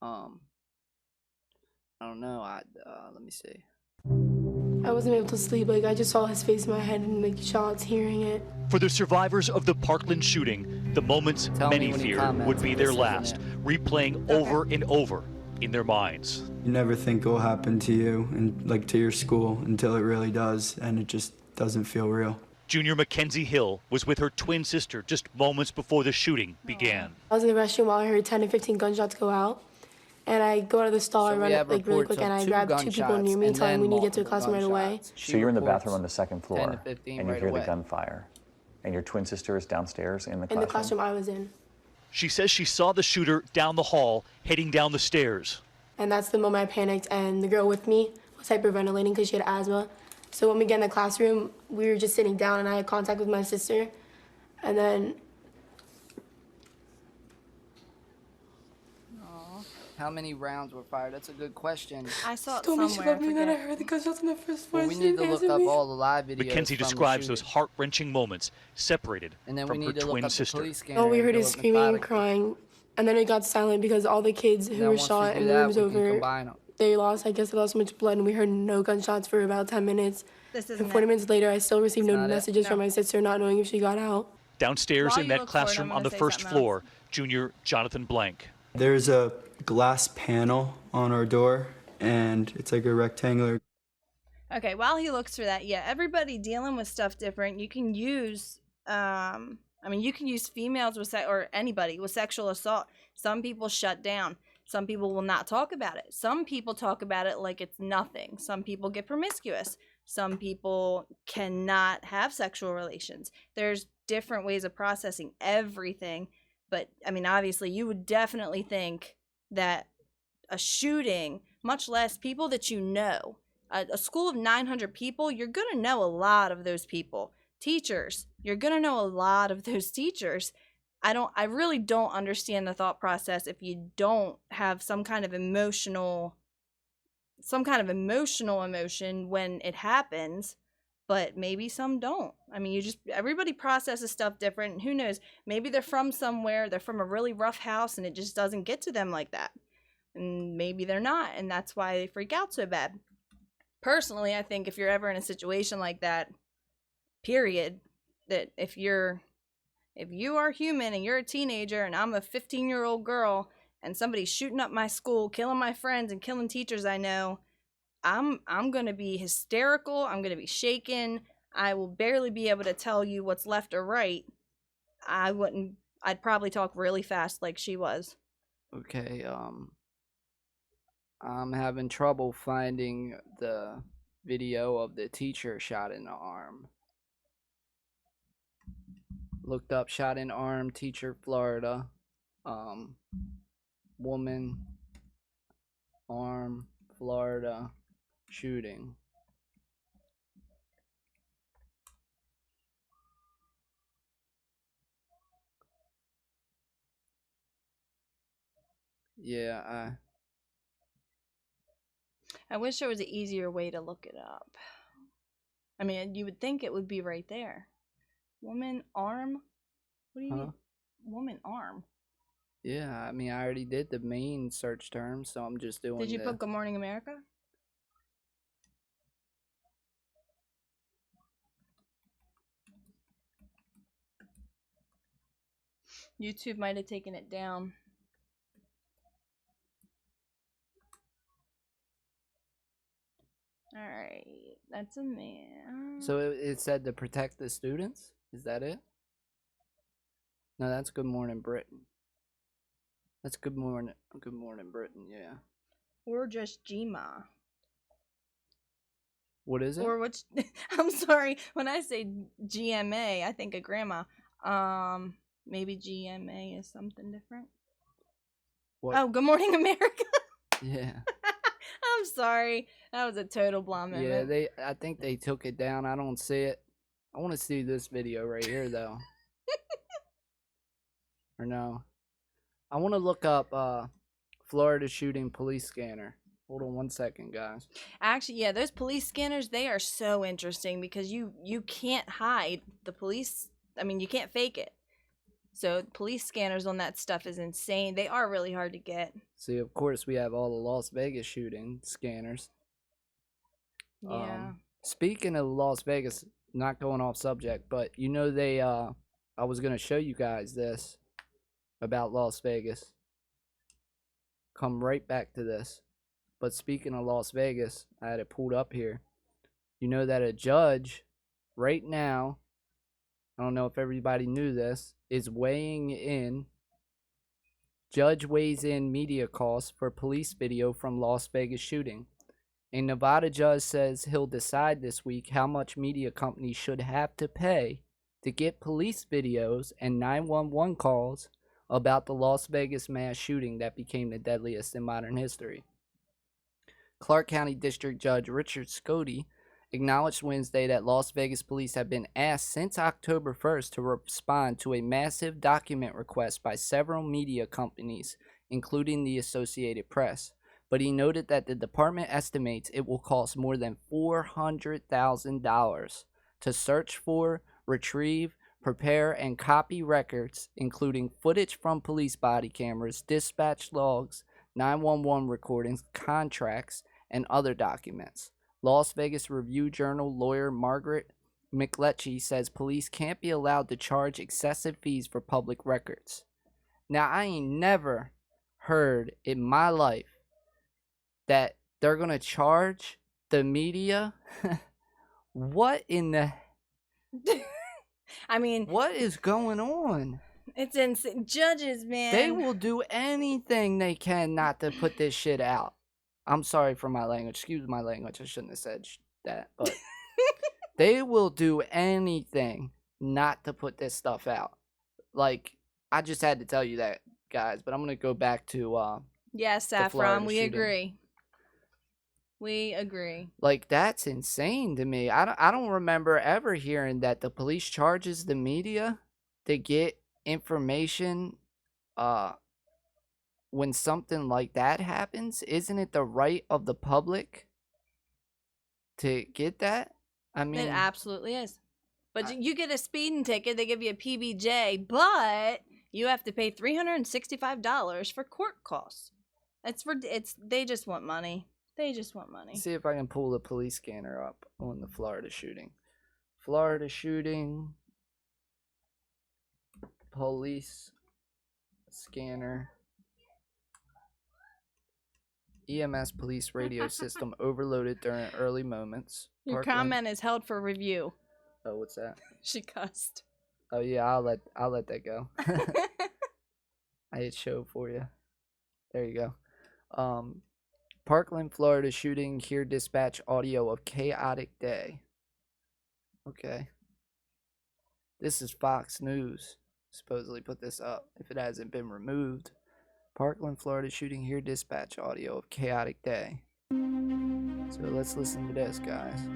Speaker 1: I don't know. Let me see.
Speaker 3: I wasn't able to sleep. Like, I just saw his face in my head and like shots, hearing it.
Speaker 5: For the survivors of the Parkland shooting, the moments many feared would be their last, replaying over and over in their minds.
Speaker 23: You never think it will happen to you and like to your school until it really does, and it just doesn't feel real.
Speaker 5: Junior Mackenzie Hill was with her twin sister just moments before the shooting began.
Speaker 3: I was in the restroom while I heard 10 to 15 gunshots go out. And I go out of the stall, I run like really quick, and I grab 2 people near me, telling them we need to get to the classroom right away.
Speaker 24: So you're in the bathroom on the second floor,
Speaker 1: 10 to 15
Speaker 24: and you
Speaker 1: right
Speaker 24: hear
Speaker 1: away.
Speaker 24: the gunfire, and your twin sister is downstairs in the classroom?
Speaker 3: In the classroom I was in.
Speaker 5: She says she saw the shooter down the hall, heading down the stairs.
Speaker 3: And that's the moment I panicked, and the girl with me was hyperventilating because she had asthma. So when we get in the classroom, we were just sitting down, and I had contact with my sister. And then
Speaker 1: How many rounds were fired? That's a good question.
Speaker 2: I saw it
Speaker 3: told me she
Speaker 2: somewhere.
Speaker 3: loved me, then I heard the gunshots on the first floor.
Speaker 1: Well, we need to look up all the live videos.
Speaker 5: Mackenzie
Speaker 1: from the
Speaker 5: describes
Speaker 1: shooting.
Speaker 5: those heart-wrenching moments, separated
Speaker 1: And then
Speaker 5: from
Speaker 1: we
Speaker 5: her
Speaker 1: need to look
Speaker 5: twin
Speaker 1: up the
Speaker 5: sister.
Speaker 1: police scanner.
Speaker 3: All we
Speaker 1: and
Speaker 3: heard
Speaker 1: go
Speaker 3: is
Speaker 1: up
Speaker 3: screaming and
Speaker 1: methodical.
Speaker 3: crying, and then it got silent because all the kids who
Speaker 1: Now,
Speaker 3: were
Speaker 1: once we
Speaker 3: shot
Speaker 1: do
Speaker 3: in the
Speaker 1: that,
Speaker 3: rooms
Speaker 1: we can
Speaker 3: over,
Speaker 1: combine 'em.
Speaker 3: they lost. I guess they lost so much blood, and we heard no gunshots for about 10 minutes.
Speaker 2: This
Speaker 3: And
Speaker 2: isn't
Speaker 3: 40
Speaker 2: it.
Speaker 3: minutes later, I still received no
Speaker 1: not it.
Speaker 3: messages from my sister, not knowing if she got out.
Speaker 5: Downstairs
Speaker 2: While
Speaker 5: in
Speaker 2: you
Speaker 5: that
Speaker 2: look for it, I'm
Speaker 5: classroom
Speaker 2: gonna
Speaker 5: on the
Speaker 2: say
Speaker 5: first
Speaker 2: something else.
Speaker 5: floor, Junior Jonathan Blank.
Speaker 23: There's a glass panel on our door, and it's like a rectangular.
Speaker 2: Okay, while he looks for that, yeah, everybody dealing with stuff different. You can use, you can use females with or anybody with sexual assault. Some people shut down. Some people will not talk about it. Some people talk about it like it's nothing. Some people get promiscuous. Some people cannot have sexual relations. There's different ways of processing everything. But, I mean, obviously, you would definitely think that a shooting, much less people that you know, a school of 900 people, you're going to know a lot of those people. Teachers, you're going to know a lot of those teachers. I really don't understand the thought process if you don't have some kind of emotional emotion when it happens, but maybe some don't. I mean, everybody processes stuff different, and who knows, maybe they're from somewhere, they're from a really rough house, and it just doesn't get to them like that. And maybe they're not, and that's why they freak out so bad. Personally, I think if you're ever in a situation like that, period, that if you are human and you're a teenager and I'm a 15-year-old girl and somebody's shooting up my school, killing my friends and killing teachers I know, I'm going to be hysterical. I'm going to be shaken. I will barely be able to tell you what's left or right. I'd probably talk really fast like she was.
Speaker 1: Okay, I'm having trouble finding the video of the teacher shot in the arm. Looked up shot in arm, teacher, Florida. Woman, arm, Florida, shooting. Yeah,
Speaker 2: I wish there was an easier way to look it up. I mean, you would think it would be right there. Woman arm? What do you mean? Woman arm?
Speaker 1: yeah. I mean, I already did the main search term, so I'm just doing.
Speaker 2: Did you put Good Morning America? YouTube might have taken it down. All right, that's a man.
Speaker 1: So it said to protect the students? Is that it? No, that's Good Morning Britain. That's Good Morning Britain, yeah.
Speaker 2: Or just GMA.
Speaker 1: What is it?
Speaker 2: Or which? I'm sorry. When I say GMA, I think of grandma. Maybe GMA is something different.
Speaker 1: What?
Speaker 2: Oh, Good Morning America.
Speaker 1: Yeah.
Speaker 2: I'm sorry. That was a total blonde moment.
Speaker 1: Yeah, I think they took it down. I don't see it. I want to see this video right here, though. Or no. I want to look up Florida shooting police scanner. Hold on 1 second, guys.
Speaker 2: Actually, yeah, those police scanners, they are so interesting because you can't hide the police. I mean, you can't fake it. So police scanners on that stuff is insane. They are really hard to get.
Speaker 1: See, of course, we have all the Las Vegas shooting scanners.
Speaker 2: Yeah.
Speaker 1: Speaking of Las Vegas, not going off subject, but you know they, I was going to show you guys this about Las Vegas. Come right back to this. But speaking of Las Vegas, I had it pulled up here. You know that a judge right now, I don't know if everybody knew this, is weighing in. Judge weighs in media costs for police video from Las Vegas shooting. A Nevada judge says he'll decide this week how much media companies should have to pay to get police videos and 911 calls about the Las Vegas mass shooting that became the deadliest in modern history. Clark County District Judge Richard Scotty acknowledged Wednesday that Las Vegas police have been asked since October 1st to respond to a massive document request by several media companies, including the Associated Press. But he noted that the department estimates it will cost more than $400,000 to search for, retrieve, prepare, and copy records, including footage from police body cameras, dispatch logs, 911 recordings, contracts, and other documents. Las Vegas Review-Journal lawyer Margaret McLetchie says police can't be allowed to charge excessive fees for public records. Now, I ain't never heard in my life that they're going to charge the media. What in the...
Speaker 2: I mean...
Speaker 1: What is going on?
Speaker 2: It's insane. Judges, man.
Speaker 1: They will do anything they can not to put this shit out. I'm sorry for my language. Excuse my language. I shouldn't have said that. But they will do anything not to put this stuff out. Like, I just had to tell you that, guys. But I'm going to go back to...
Speaker 2: yes, Saffron, we agree. We agree.
Speaker 1: Like, that's insane to me. I don't remember ever hearing that the police charges the media to get information when something like that happens. Isn't it the right of the public to get that? I mean,
Speaker 2: it absolutely is. But you get a speeding ticket, they give you a PBJ, but you have to pay $365 for court costs. They just want money. They just want money.
Speaker 1: See if I can pull the police scanner up on the Florida shooting. Florida shooting. Police scanner. EMS police radio system overloaded during early moments.
Speaker 2: Your comment is held for review.
Speaker 1: Oh, what's that?
Speaker 2: She cussed.
Speaker 1: Oh yeah, I'll let that go. I hit show for you. There you go. Parkland, Florida shooting. Hear dispatch audio of chaotic day. Okay. This is Fox News. Supposedly put this up if it hasn't been removed. Parkland, Florida shooting. Hear dispatch audio of chaotic day. So let's listen to this, guys.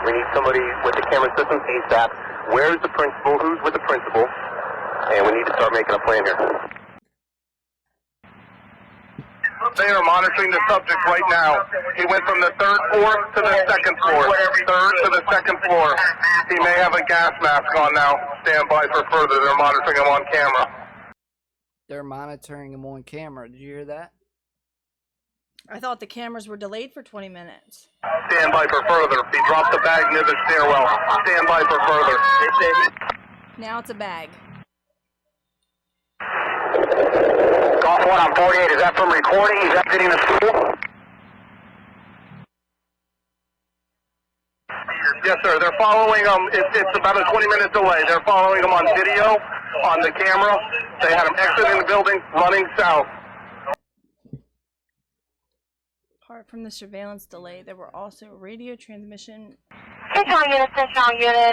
Speaker 20: We need somebody with the camera system ASAP. Where's the principal? Who's with the principal? And we need to start making a plan here.
Speaker 6: They are monitoring the subject right now. He went from the third floor to the second floor. Third to the second floor. He may have a gas mask on now. Stand by for further. They're monitoring him on camera.
Speaker 1: They're monitoring him on camera. Did you hear that?
Speaker 2: I thought the cameras were delayed for 20 minutes.
Speaker 6: Stand by for further. He dropped the bag near the stairwell. Stand by for further.
Speaker 2: Now it's a bag.
Speaker 6: Golf 1 on 48. Is that from recording? He's exiting the school? Yes, sir. They're following him. It's about a 20-minute delay. They're following him on video, on the camera. They had him exiting the building, running south.
Speaker 2: Apart from the surveillance delay, there were also radio transmission.
Speaker 7: Central units,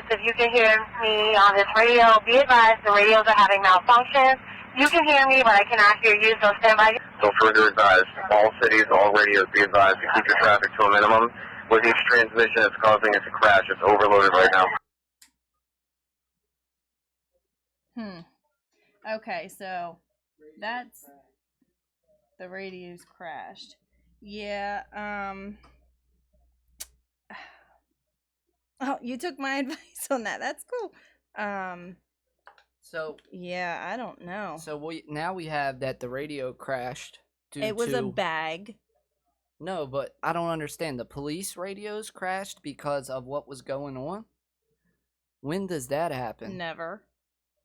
Speaker 7: if you can hear me on this radio, be advised the radios are having malfunctions. You can hear me, but I cannot hear you, so stand by.
Speaker 6: So further advised, all cities, all radios be advised to keep your traffic to a minimum. With each transmission that's causing it to crash, it's overloaded right now.
Speaker 2: Okay, so that's the radios crashed. Yeah, oh, you took my advice on that. That's cool.
Speaker 1: So
Speaker 2: yeah, I don't know.
Speaker 1: So now we have that the radio crashed due
Speaker 2: It was
Speaker 1: to...
Speaker 2: a bag.
Speaker 1: No, but I don't understand. The police radios crashed because of what was going on? When does that happen?
Speaker 2: Never.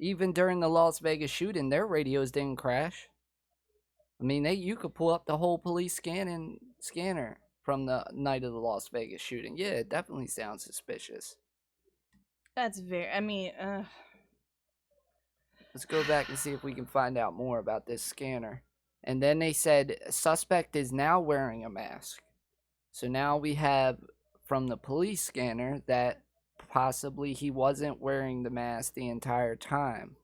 Speaker 1: Even during the Las Vegas shooting, their radios didn't crash. I mean, you could pull up the whole police scanner from the night of the Las Vegas shooting. Yeah, it definitely sounds suspicious.
Speaker 2: That's very, I mean,
Speaker 1: Let's go back and see if we can find out more about this scanner. And then they said suspect is now wearing a mask. So now we have from the police scanner that possibly he wasn't wearing the mask the entire time.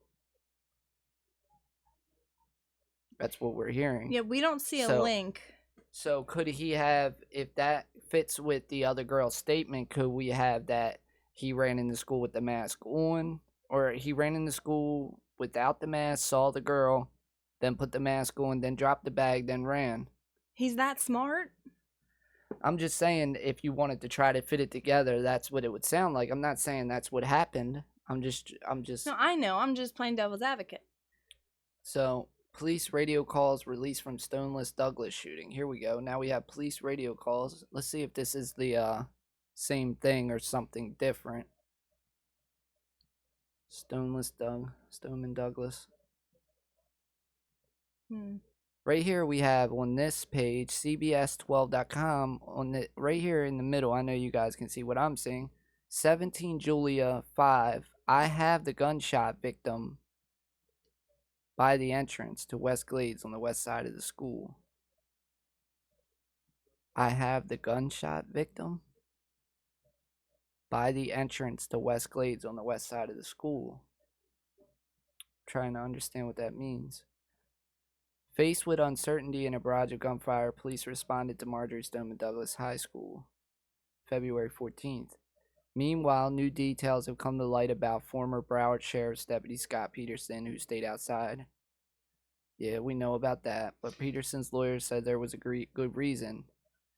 Speaker 1: That's what we're hearing.
Speaker 2: yeah, we don't see a link.
Speaker 1: So could he have, if that fits with the other girl's statement, could we have that he ran into school with the mask on? Or he ran into school without the mask, saw the girl, then put the mask on, then dropped the bag, then ran.
Speaker 2: He's that smart?
Speaker 1: I'm just saying, if you wanted to try to fit it together, that's what it would sound like. I'm not saying that's what happened. I'm just.
Speaker 2: No, I know. I'm just playing devil's advocate.
Speaker 1: So, police radio calls released from Stoneless Douglas shooting. Here we go. Now we have police radio calls. Let's see if this is the same thing or something different. Stoneman Douglas. Right here we have on this page, CBS12.com, on the right here in the middle. I know you guys can see what I'm seeing. 17 Julia 5. I have the gunshot victim by the entrance to West Glades on the west side of the school. I have the gunshot victim by the entrance to West Glades on the west side of the school. Trying to understand what that means. Faced with uncertainty and a barrage of gunfire, police responded to Marjory Stoneman Douglas High School, February 14th. Meanwhile, new details have come to light about former Broward Sheriff's Deputy Scott Peterson, who stayed outside. Yeah, we know about that, but Peterson's lawyer said there was a good reason.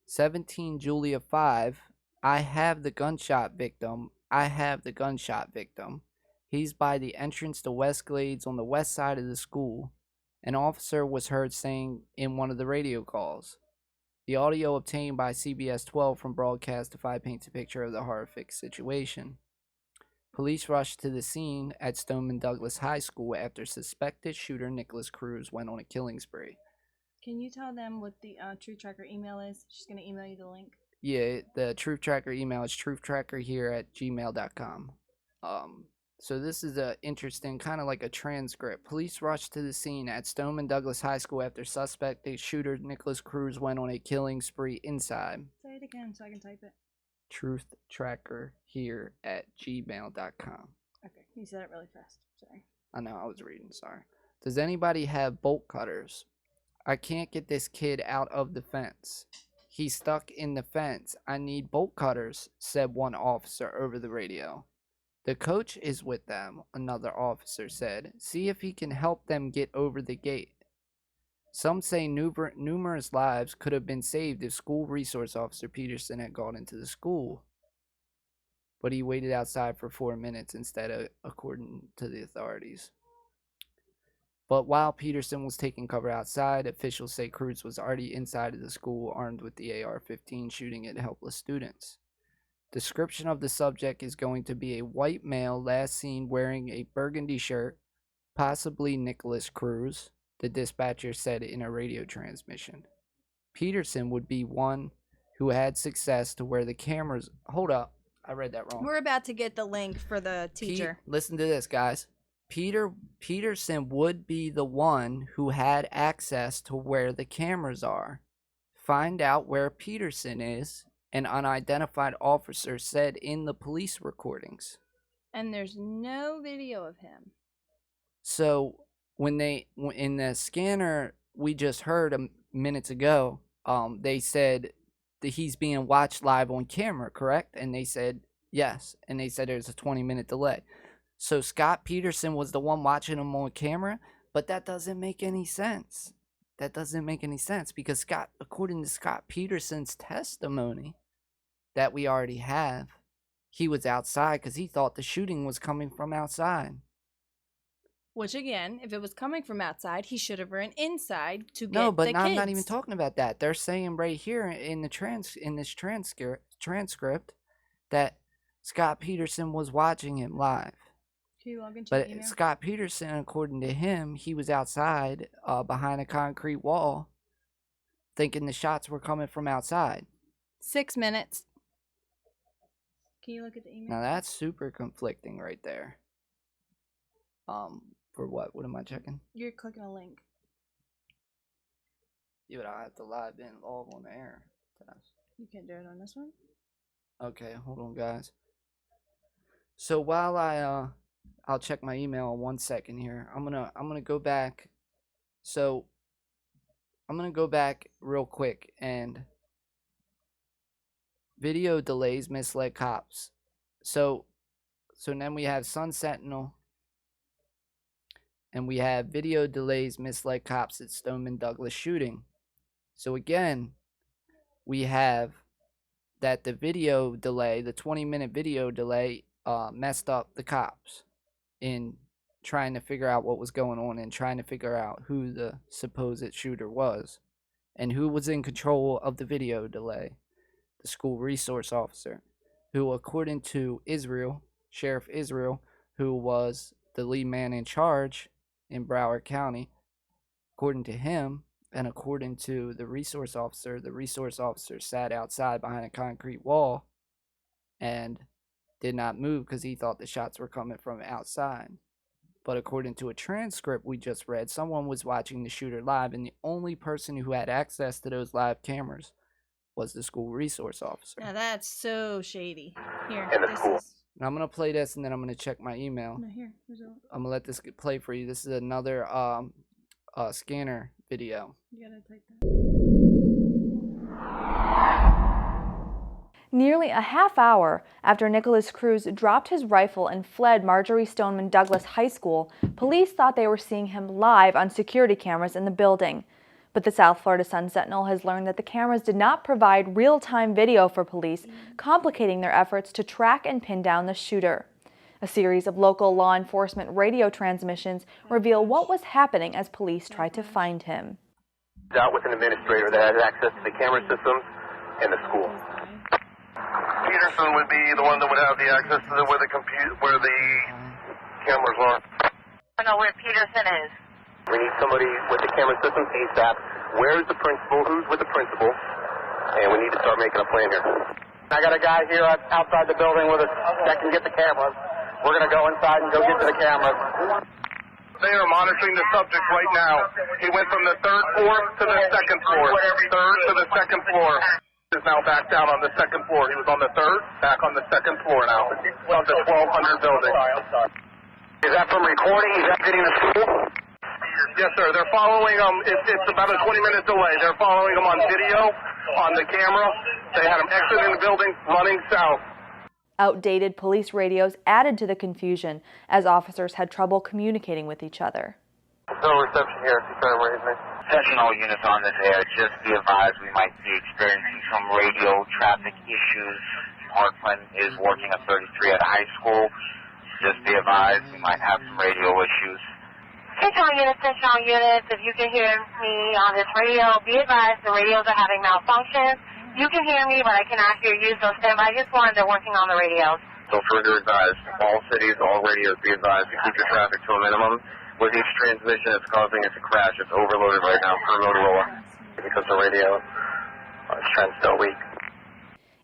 Speaker 1: 17 Julia 5, I have the gunshot victim. I have the gunshot victim. He's by the entrance to West Glades on the west side of the school. An officer was heard saying in one of the radio calls. The audio obtained by CBS 12 from Broadcastify paints a picture of the horrific situation. Police rushed to the scene at Stoneman Douglas High School after suspected shooter Nicholas Cruz went on a killing spree.
Speaker 2: Can you tell them what the Truth Tracker email is? She's going to email you the link.
Speaker 1: Yeah, the Truth Tracker email is truthtrackerhere@gmail.com. So this is a interesting, kind of like a transcript. Police rushed to the scene at Stoneman Douglas High School after suspected shooter Nicholas Cruz went on a killing spree inside.
Speaker 2: Say it again so I can type it.
Speaker 1: truthtrackerhere@gmail.com.
Speaker 2: Okay, you said it really fast. Sorry.
Speaker 1: I know, I was reading, sorry. Does anybody have bolt cutters? I can't get this kid out of the fence. He's stuck in the fence. I need bolt cutters, said one officer over the radio. The coach is with them, another officer said. See if he can help them get over the gate. Some say numerous lives could have been saved if school resource officer Peterson had gone into the school. but he waited outside for 4 minutes instead of, according to the authorities. But while Peterson was taking cover outside, officials say Cruz was already inside of the school armed with the AR-15 shooting at helpless students. Description of the subject is going to be a white male last seen wearing a burgundy shirt, possibly Nicholas Cruz, the dispatcher said in a radio transmission. Peterson would be one who had success to where the cameras... Hold up. I read that wrong.
Speaker 2: We're about to get the link for the teacher.
Speaker 1: Listen to this, guys. Peterson would be the one who had access to where the cameras are. Find out where Peterson is, an unidentified officer said in the police recordings.
Speaker 2: And there's no video of him.
Speaker 1: So when in the scanner we just heard minutes ago, they said that he's being watched live on camera, correct? And they said yes, and they said there's a 20-minute delay. So Scott Peterson was the one watching him on camera, but that doesn't make any sense. That doesn't make any sense because according to Scott Peterson's testimony that we already have, he was outside because he thought the shooting was coming from outside.
Speaker 2: Which again, if it was coming from outside, he should have run inside to get
Speaker 1: No, but
Speaker 2: the
Speaker 1: I'm
Speaker 2: kids.
Speaker 1: not even talking about that. They're saying right here in the transcript that Scott Peterson was watching him live.
Speaker 2: Can you log into
Speaker 1: But
Speaker 2: your email?
Speaker 1: Scott Peterson, according to him, he was outside behind a concrete wall thinking the shots were coming from outside.
Speaker 2: 6 minutes. Can you look at the email?
Speaker 1: Now that's super conflicting right there. For what? What am I checking?
Speaker 2: You're clicking a link.
Speaker 1: Yeah, but I have to log on the air.
Speaker 2: You can't do it on this one?
Speaker 1: Okay, hold on, guys. So while I'll check my email in 1 second here. I'm gonna go back. So I'm gonna go back real quick and video delays misled cops. So then we have Sun Sentinel, and we have video delays misled cops at Stoneman Douglas shooting. So again, we have that the video delay, the 20-minute video delay, messed up the cops in trying to figure out what was going on and trying to figure out who the supposed shooter was and who was in control of the video delay. The school resource officer, who according to Sheriff Israel, who was the lead man in charge in Broward County, according to him and according to the resource officer sat outside behind a concrete wall and did not move because he thought the shots were coming from outside. But according to a transcript we just read, someone was watching the shooter live, and the only person who had access to those live cameras was the school resource officer.
Speaker 2: Now that's so shady. Here, this is...
Speaker 1: Now I'm going to play this, and then I'm going to check my email.
Speaker 2: No, here. Here's a...
Speaker 1: I'm going to let this play for you. This is another scanner video.
Speaker 2: You gotta type that.
Speaker 21: Nearly a half hour after Nicholas Cruz dropped his rifle and fled Marjorie Stoneman Douglas High School, police thought they were seeing him live on security cameras in the building. But the South Florida Sun Sentinel has learned that the cameras did not provide real-time video for police, complicating their efforts to track and pin down the shooter. A series of local law enforcement radio transmissions reveal what was happening as police tried to find him.
Speaker 6: Out with an administrator that has access to the camera systems in the school. Peterson would be the one that would have the access to where the cameras are.
Speaker 7: I know where Peterson is.
Speaker 6: We need somebody with the camera systems ASAP. Where's the principal? Who's with the principal? And we need to start making a plan here. I got a guy here outside the building with us that can get the cameras. We're going to go inside and go get to the cameras. They are monitoring the subject right now. He went from the third floor to the second floor. Third to the second floor. Is now back down on the second floor. He was on the third, back on the second floor now. On the 1200 building. Is that from recording? Is that getting the school? Yes, sir. They're following him. It's about a 20-minute delay. They're following him on video, on the camera. They had him exiting the building, running south.
Speaker 21: Outdated police radios added to the confusion as officers had trouble communicating with each other.
Speaker 6: No reception here.
Speaker 8: Attention all units on this air. Just be advised we might be experiencing some radio traffic issues. Parkland is working a 33 at a high school. Just be advised, we might have some radio issues.
Speaker 7: Central units, if you can hear me on this radio, be advised the radios are having malfunctions. You can hear me, but I cannot hear you, so stand by just one. They're working on the radios.
Speaker 6: So further advised, all cities, all radios, be advised to keep your traffic to a minimum. With each transmission, it's causing it to crash. It's overloaded right now per Motorola because the radio is trying to still weak.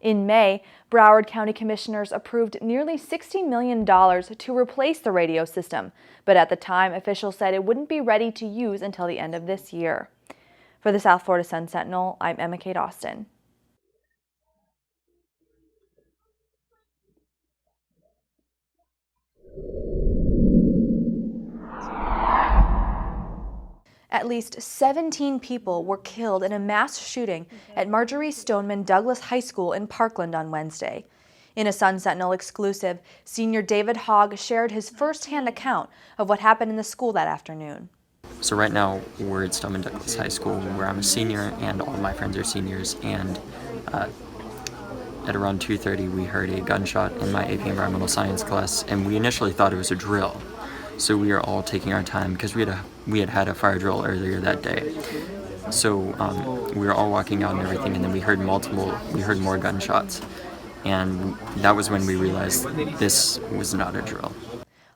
Speaker 21: In May, Broward County Commissioners approved nearly $60 million to replace the radio system, but at the time, officials said it wouldn't be ready to use until the end of this year. For the South Florida Sun-Sentinel, I'm Emma Kate Austin. At least 17 people were killed in a mass shooting at Marjorie Stoneman Douglas High School in Parkland on Wednesday. In a Sun-Sentinel exclusive, senior David Hogg shared his first-hand account of what happened in the school that afternoon.
Speaker 9: So right now we're at Stoneman Douglas High School where I'm a senior and all my friends are seniors, and at around 2:30 we heard a gunshot in my AP Environmental Science class, and we initially thought it was a drill. So we are all taking our time because we had a fire drill earlier that day. So we were all walking out and everything, and then we heard more gunshots. And that was when we realized this was not a drill.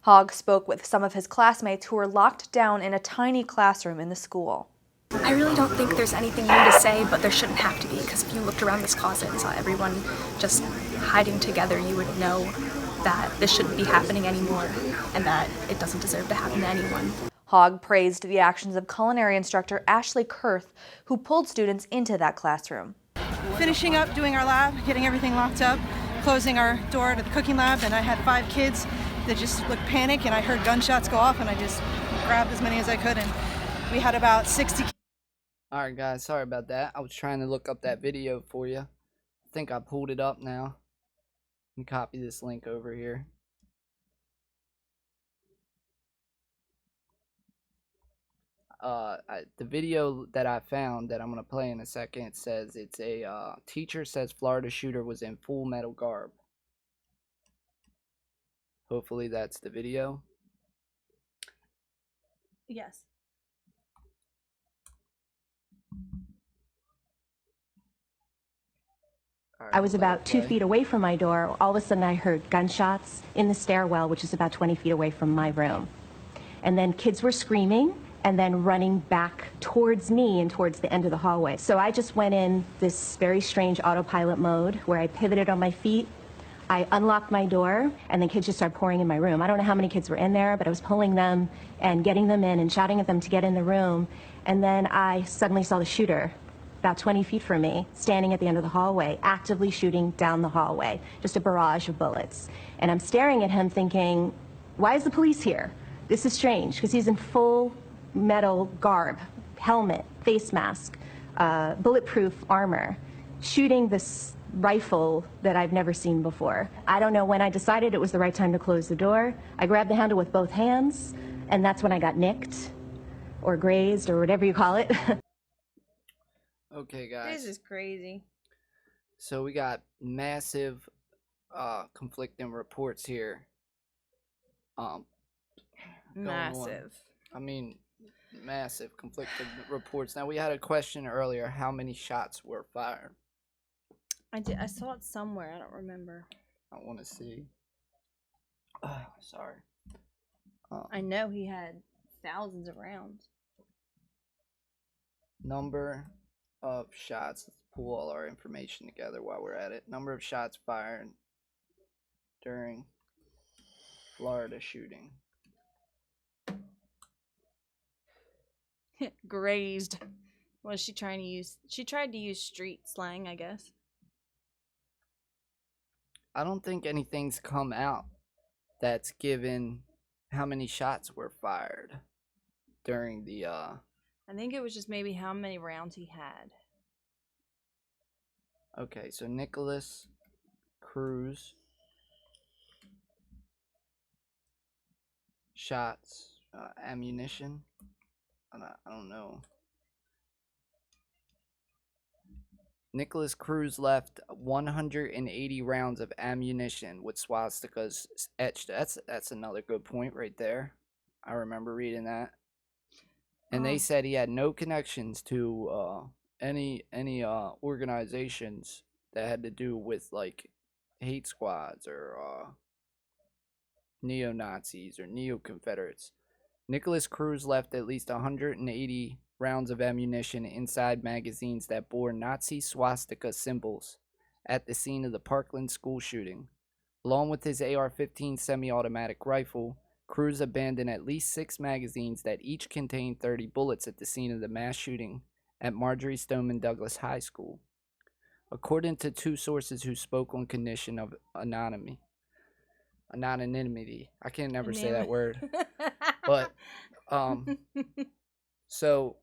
Speaker 21: Hogg spoke with some of his classmates who were locked down in a tiny classroom in the school.
Speaker 10: I really don't think there's anything new to say, but there shouldn't have to be, because if you looked around this closet and saw everyone just hiding together, you would know that this shouldn't be happening anymore and that it doesn't deserve to happen to anyone.
Speaker 21: Hogg praised the actions of culinary instructor Ashley Kurth, who pulled students into that classroom.
Speaker 11: Finishing up doing our lab, getting everything locked up, closing our door to the cooking lab, and I had 5 kids that just looked panicked, and I heard gunshots go off, and I just grabbed as many as I could, and we had about 60.
Speaker 1: Alright guys, sorry about that. I was trying to look up that video for you. I think I pulled it up now. Let me copy this link over here. The video that I found that I'm going to play in a second says it's a teacher says Florida shooter was in full metal garb. Hopefully that's the video.
Speaker 2: Yes.
Speaker 12: I was about 2 feet away from my door. All of a sudden I heard gunshots in the stairwell, which is about 20 feet away from my room. And then kids were screaming and then running back towards me and towards the end of the hallway. So I just went in this very strange autopilot mode where I pivoted on my feet. I unlocked my door, and then kids just started pouring in my room. I don't know how many kids were in there, but I was pulling them and getting them in and shouting at them to get in the room. And then I suddenly saw the shooter about 20 feet from me, standing at the end of the hallway, actively shooting down the hallway, just a barrage of bullets. And I'm staring at him thinking, why is the police here? This is strange, because he's in full metal garb, helmet, face mask, bulletproof armor, shooting this rifle that I've never seen before. I don't know when I decided it was the right time to close the door. I grabbed the handle with both hands, and that's when I got nicked, or grazed, or whatever you call it.
Speaker 1: Okay, guys.
Speaker 2: This is crazy.
Speaker 1: So we got massive conflicting reports here.
Speaker 2: Massive.
Speaker 1: I mean, massive conflicting reports. Now, we had a question earlier, how many shots were fired?
Speaker 2: I saw it somewhere. I don't remember.
Speaker 1: I want to see. Sorry.
Speaker 2: I know he had thousands of rounds.
Speaker 1: Number of shots. Let's pull all our information together while we're at it. Number of shots fired during Florida shooting.
Speaker 2: Grazed. Was she trying to use? She tried to use street slang, I guess.
Speaker 1: I don't think anything's come out that's given how many shots were fired during the
Speaker 2: I think it was just maybe how many rounds he had.
Speaker 1: Okay, so Nicholas Cruz shots, ammunition. I don't know. Nicholas Cruz left 180 rounds of ammunition with swastikas etched. That's another good point right there. I remember reading that. And they said he had no connections to any organizations that had to do with like hate squads or neo-Nazis or neo-Confederates. Nicholas Cruz left at least 180 rounds of ammunition inside magazines that bore Nazi swastika symbols at the scene of the Parkland school shooting. Along with his AR-15 semi-automatic rifle, Cruz abandoned at least 6 magazines that each contained 30 bullets at the scene of the mass shooting at Marjory Stoneman Douglas High School, according to 2 sources who spoke on condition of anonymity. I can never say that word. But, so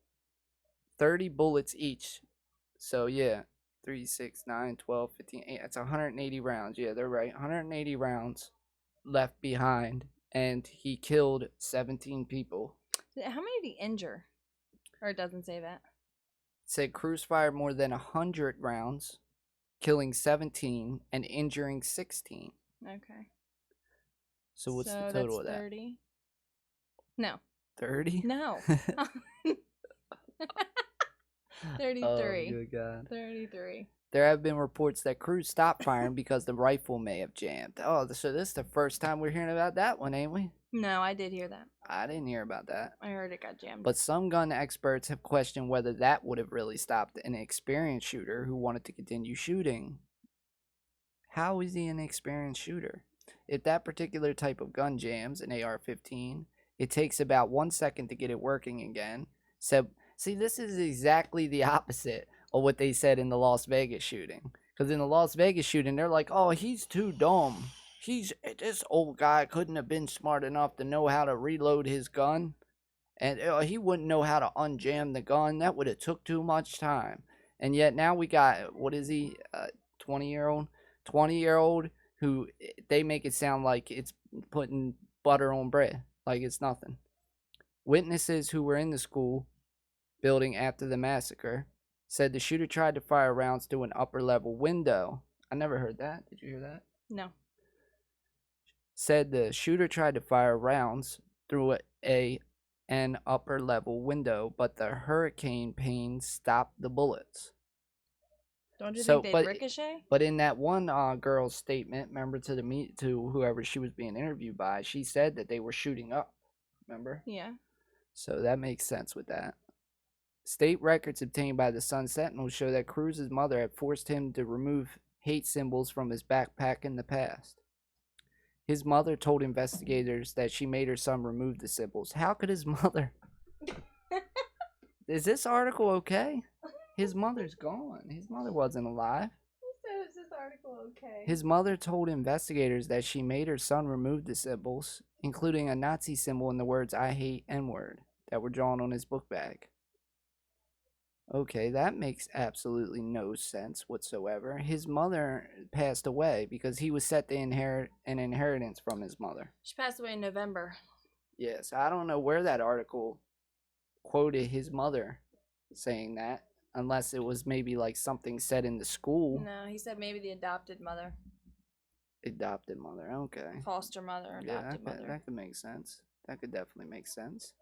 Speaker 1: 30 bullets each. So, yeah, 3, 6, 9, 12, 15, 8. That's 180 rounds. Yeah, they're right. 180 rounds left behind, and he killed 17 people.
Speaker 2: How many did he injure? Or it doesn't say that.
Speaker 1: It said Cruz fired more than 100 rounds, killing 17 and injuring 16.
Speaker 2: Okay.
Speaker 1: So what's the total of that?
Speaker 2: 30? No.
Speaker 1: 30?
Speaker 2: No. 33.
Speaker 1: Oh, good God.
Speaker 2: 33.
Speaker 1: There have been reports that Cruz stopped firing because the rifle may have jammed. Oh, so this is the first time we're hearing about that one, ain't we?
Speaker 2: No, I did hear that.
Speaker 1: I didn't hear about that.
Speaker 2: I heard it got jammed.
Speaker 1: But some gun experts have questioned whether that would have really stopped an experienced shooter who wanted to continue shooting. How is he an experienced shooter? If that particular type of gun jams, an AR-15, it takes about 1 second to get it working again. So, see, this is exactly the opposite of what they said in the Las Vegas shooting. Because in the Las Vegas shooting, they're like, oh, he's too dumb. This old guy couldn't have been smart enough to know how to reload his gun. And he wouldn't know how to unjam the gun. That would have took too much time. And yet now we got, what is he, 20-year-old? 20-year-old who they make it sound like it's putting butter on bread. Like it's nothing. Witnesses who were in the school building after the massacre said the shooter tried to fire rounds through an upper-level window. I never heard that. Did you hear that?
Speaker 2: No.
Speaker 1: Said the shooter tried to fire rounds through an upper-level window, but the hurricane pain stopped the bullets.
Speaker 2: Don't you think they'd ricochet?
Speaker 1: But in that one girl's statement, remember to whoever she was being interviewed by, she said that they were shooting up. Remember?
Speaker 2: Yeah.
Speaker 1: So that makes sense with that. State records obtained by the Sun Sentinel show that Cruz's mother had forced him to remove hate symbols from his backpack in the past. His mother told investigators that she made her son remove the symbols. How could his mother? Is this article okay? His mother's gone. His mother wasn't alive.
Speaker 2: Is this article okay?
Speaker 1: His mother told investigators that she made her son remove the symbols, including a Nazi symbol and the words "I hate N-word" that were drawn on his book bag. Okay, that makes absolutely no sense whatsoever. His mother passed away because he was set to inherit an inheritance from his mother.
Speaker 2: She passed away in November.
Speaker 1: Yes, I don't know where that article quoted his mother saying that, unless it was maybe like something said in the school.
Speaker 2: No, he said maybe the adopted mother.
Speaker 1: Adopted mother, okay.
Speaker 2: Foster mother, adopted mother.
Speaker 1: That could make sense. That could definitely make sense.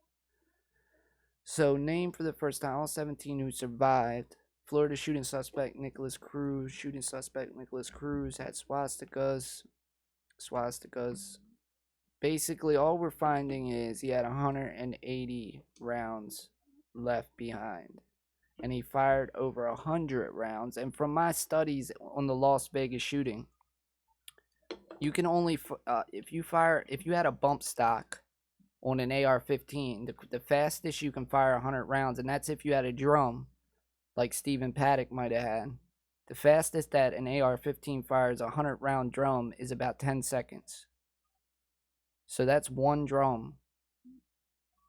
Speaker 1: So, named for the first time, all 17 who survived. Florida shooting suspect Nicholas Cruz. Shooting suspect Nicholas Cruz had swastikas. Basically, all we're finding is he had 180 rounds left behind. And he fired over 100 rounds. And from my studies on the Las Vegas shooting, you can only, if you had a bump stock on an AR-15, the fastest you can fire 100 rounds, and that's if you had a drum, like Stephen Paddock might have had. The fastest that an AR-15 fires a 100-round drum is about 10 seconds. So that's one drum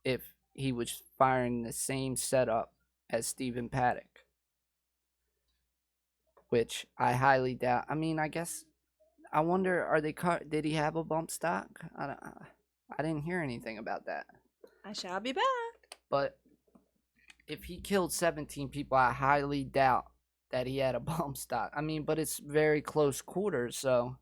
Speaker 1: if he was firing the same setup as Stephen Paddock, which I highly doubt. I mean, I guess, I wonder, did he have a bump stock? I didn't hear anything about that.
Speaker 2: I shall be back.
Speaker 1: But if he killed 17 people, I highly doubt that he had a bump stock. I mean, but it's very close quarters, so.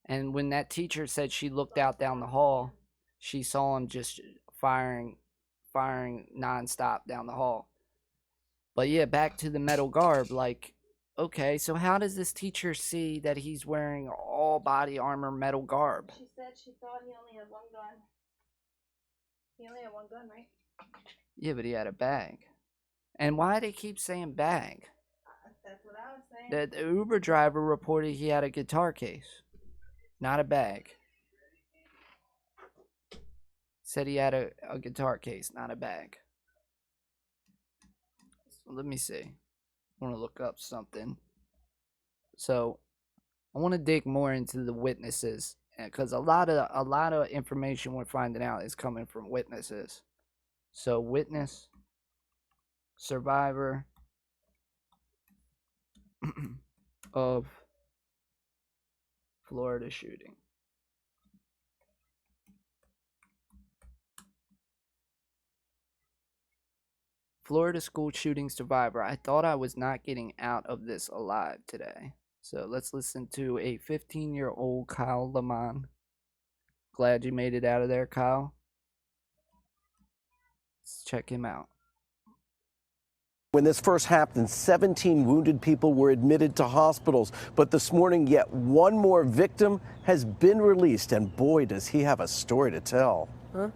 Speaker 1: And when that teacher said she looked out down the hall, she saw him just firing nonstop down the hall. But yeah, back to the metal garb. Like, okay, so how does this teacher see that he's wearing all body armor metal garb?
Speaker 2: She said she thought he only had one gun. He only had one gun, right?
Speaker 1: Yeah, but he had a bag. And why do they keep saying bag?
Speaker 2: That's what I was saying.
Speaker 1: The Uber driver reported he had a guitar case, not a bag. Said he had a guitar case, not a bag. So let me see. I want to look up something. So I want to dig more into the witnesses, because a lot of information we're finding out is coming from witnesses. So witness, survivor of Florida shooting. Florida school shooting survivor. I thought I was not getting out of this alive today. So let's listen to a 15-year-old Kyle Lamont. Glad you made it out of there, Kyle. Let's check him out.
Speaker 13: When this first happened, 17 wounded people were admitted to hospitals. But this morning, yet one more victim has been released. And boy, does he have a story to tell.
Speaker 14: Huh?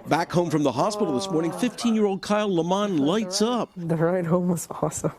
Speaker 14: Back home from the hospital this morning, 15-year-old Kyle Lamont lights up.
Speaker 16: The ride home was awesome.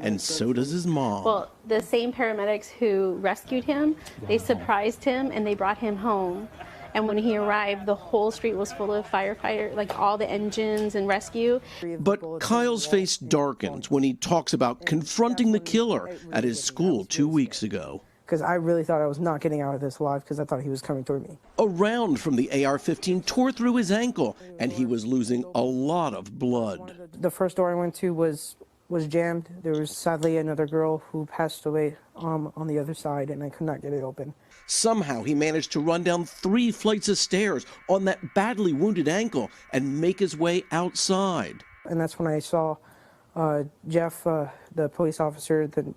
Speaker 14: And so does his mom.
Speaker 18: Well, the same paramedics who rescued him, they surprised him and they brought him home. And when he arrived, the whole street was full of firefighters, like all the engines and rescue.
Speaker 14: But Kyle's face darkens when he talks about confronting the killer at his school 2 weeks ago.
Speaker 16: Because I really thought I was not getting out of this alive because I thought he was coming toward me.
Speaker 14: A round from the AR-15 tore through his ankle, and he was losing a lot of blood.
Speaker 16: The first door I went to was jammed. There was sadly another girl who passed away on the other side, and I could not get it open.
Speaker 14: Somehow he managed to run down 3 flights of stairs on that badly wounded ankle and make his way outside.
Speaker 16: And that's when I saw Jeff, the police officer, the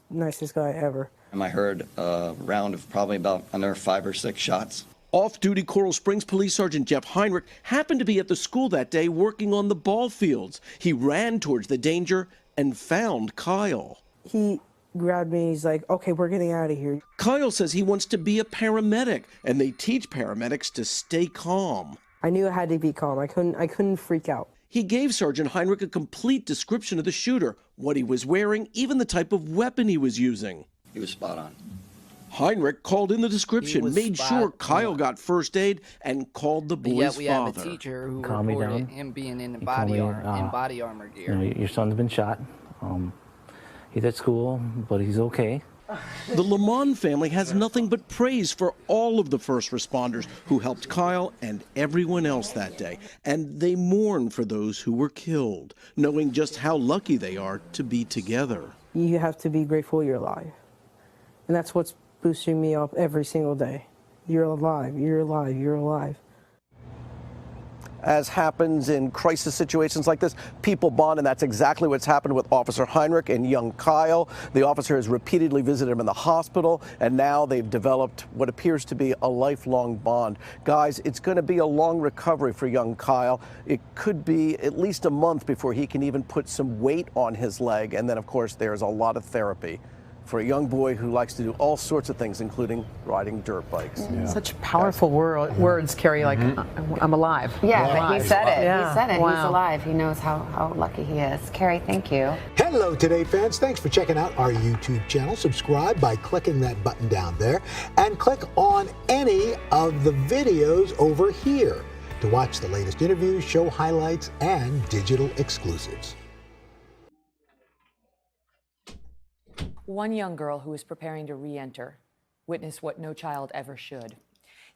Speaker 16: nicest guy ever.
Speaker 25: I heard a round of probably about another 5 or 6 shots.
Speaker 14: Off-duty Coral Springs Police Sergeant Jeff Heinrich happened to be at the school that day working on the ball fields. He ran towards the danger and found Kyle.
Speaker 16: He grabbed me. He's like, okay, we're getting out of here.
Speaker 14: Kyle says he wants to be a paramedic, and they teach paramedics to stay calm.
Speaker 16: I knew I had to be calm. I couldn't freak out.
Speaker 14: He gave Sergeant Heinrich a complete description of the shooter, what he was wearing, even the type of weapon he was using.
Speaker 25: He was spot on.
Speaker 14: Heinrich called in the description, made sure Kyle got first aid, and called the boy's
Speaker 1: yet we
Speaker 14: father.
Speaker 1: have a teacher who
Speaker 26: Calm me
Speaker 1: reported
Speaker 26: down.
Speaker 1: him being in
Speaker 26: Calm
Speaker 1: body armor gear.
Speaker 26: You know, your son's been shot. He's at school, but he's okay.
Speaker 14: The Lamont family has nothing but praise for all of the first responders who helped Kyle and everyone else that day. And they mourn for those who were killed, knowing just how lucky they are to be together.
Speaker 16: You have to be grateful you're alive. And that's what's boosting me up every single day. You're alive, you're alive, you're alive.
Speaker 13: As happens in crisis situations like this, people bond, and that's exactly what's happened with Officer Heinrich and young Kyle. The officer has repeatedly visited him in the hospital, and now they've developed what appears to be a lifelong bond. Guys, it's going to be a long recovery for young Kyle. It could be at least a month before he can even put some weight on his leg, and then, of course, there's a lot of therapy for a young boy who likes to do all sorts of things, including riding dirt bikes.
Speaker 27: Yeah. Such powerful words, Carrie, like, I'm alive.
Speaker 28: Yeah,
Speaker 27: I'm
Speaker 28: but
Speaker 27: alive.
Speaker 28: he said it.
Speaker 27: Yeah.
Speaker 28: He said it.
Speaker 27: Wow.
Speaker 28: He's alive. He knows how lucky he is. Carrie, thank you.
Speaker 29: Hello, Today fans. Thanks for checking out our YouTube channel. Subscribe by clicking that button down there and click on any of the videos over here to watch the latest interviews, show highlights, and digital exclusives.
Speaker 30: One young girl who is preparing to re-enter witnessed what no child ever should.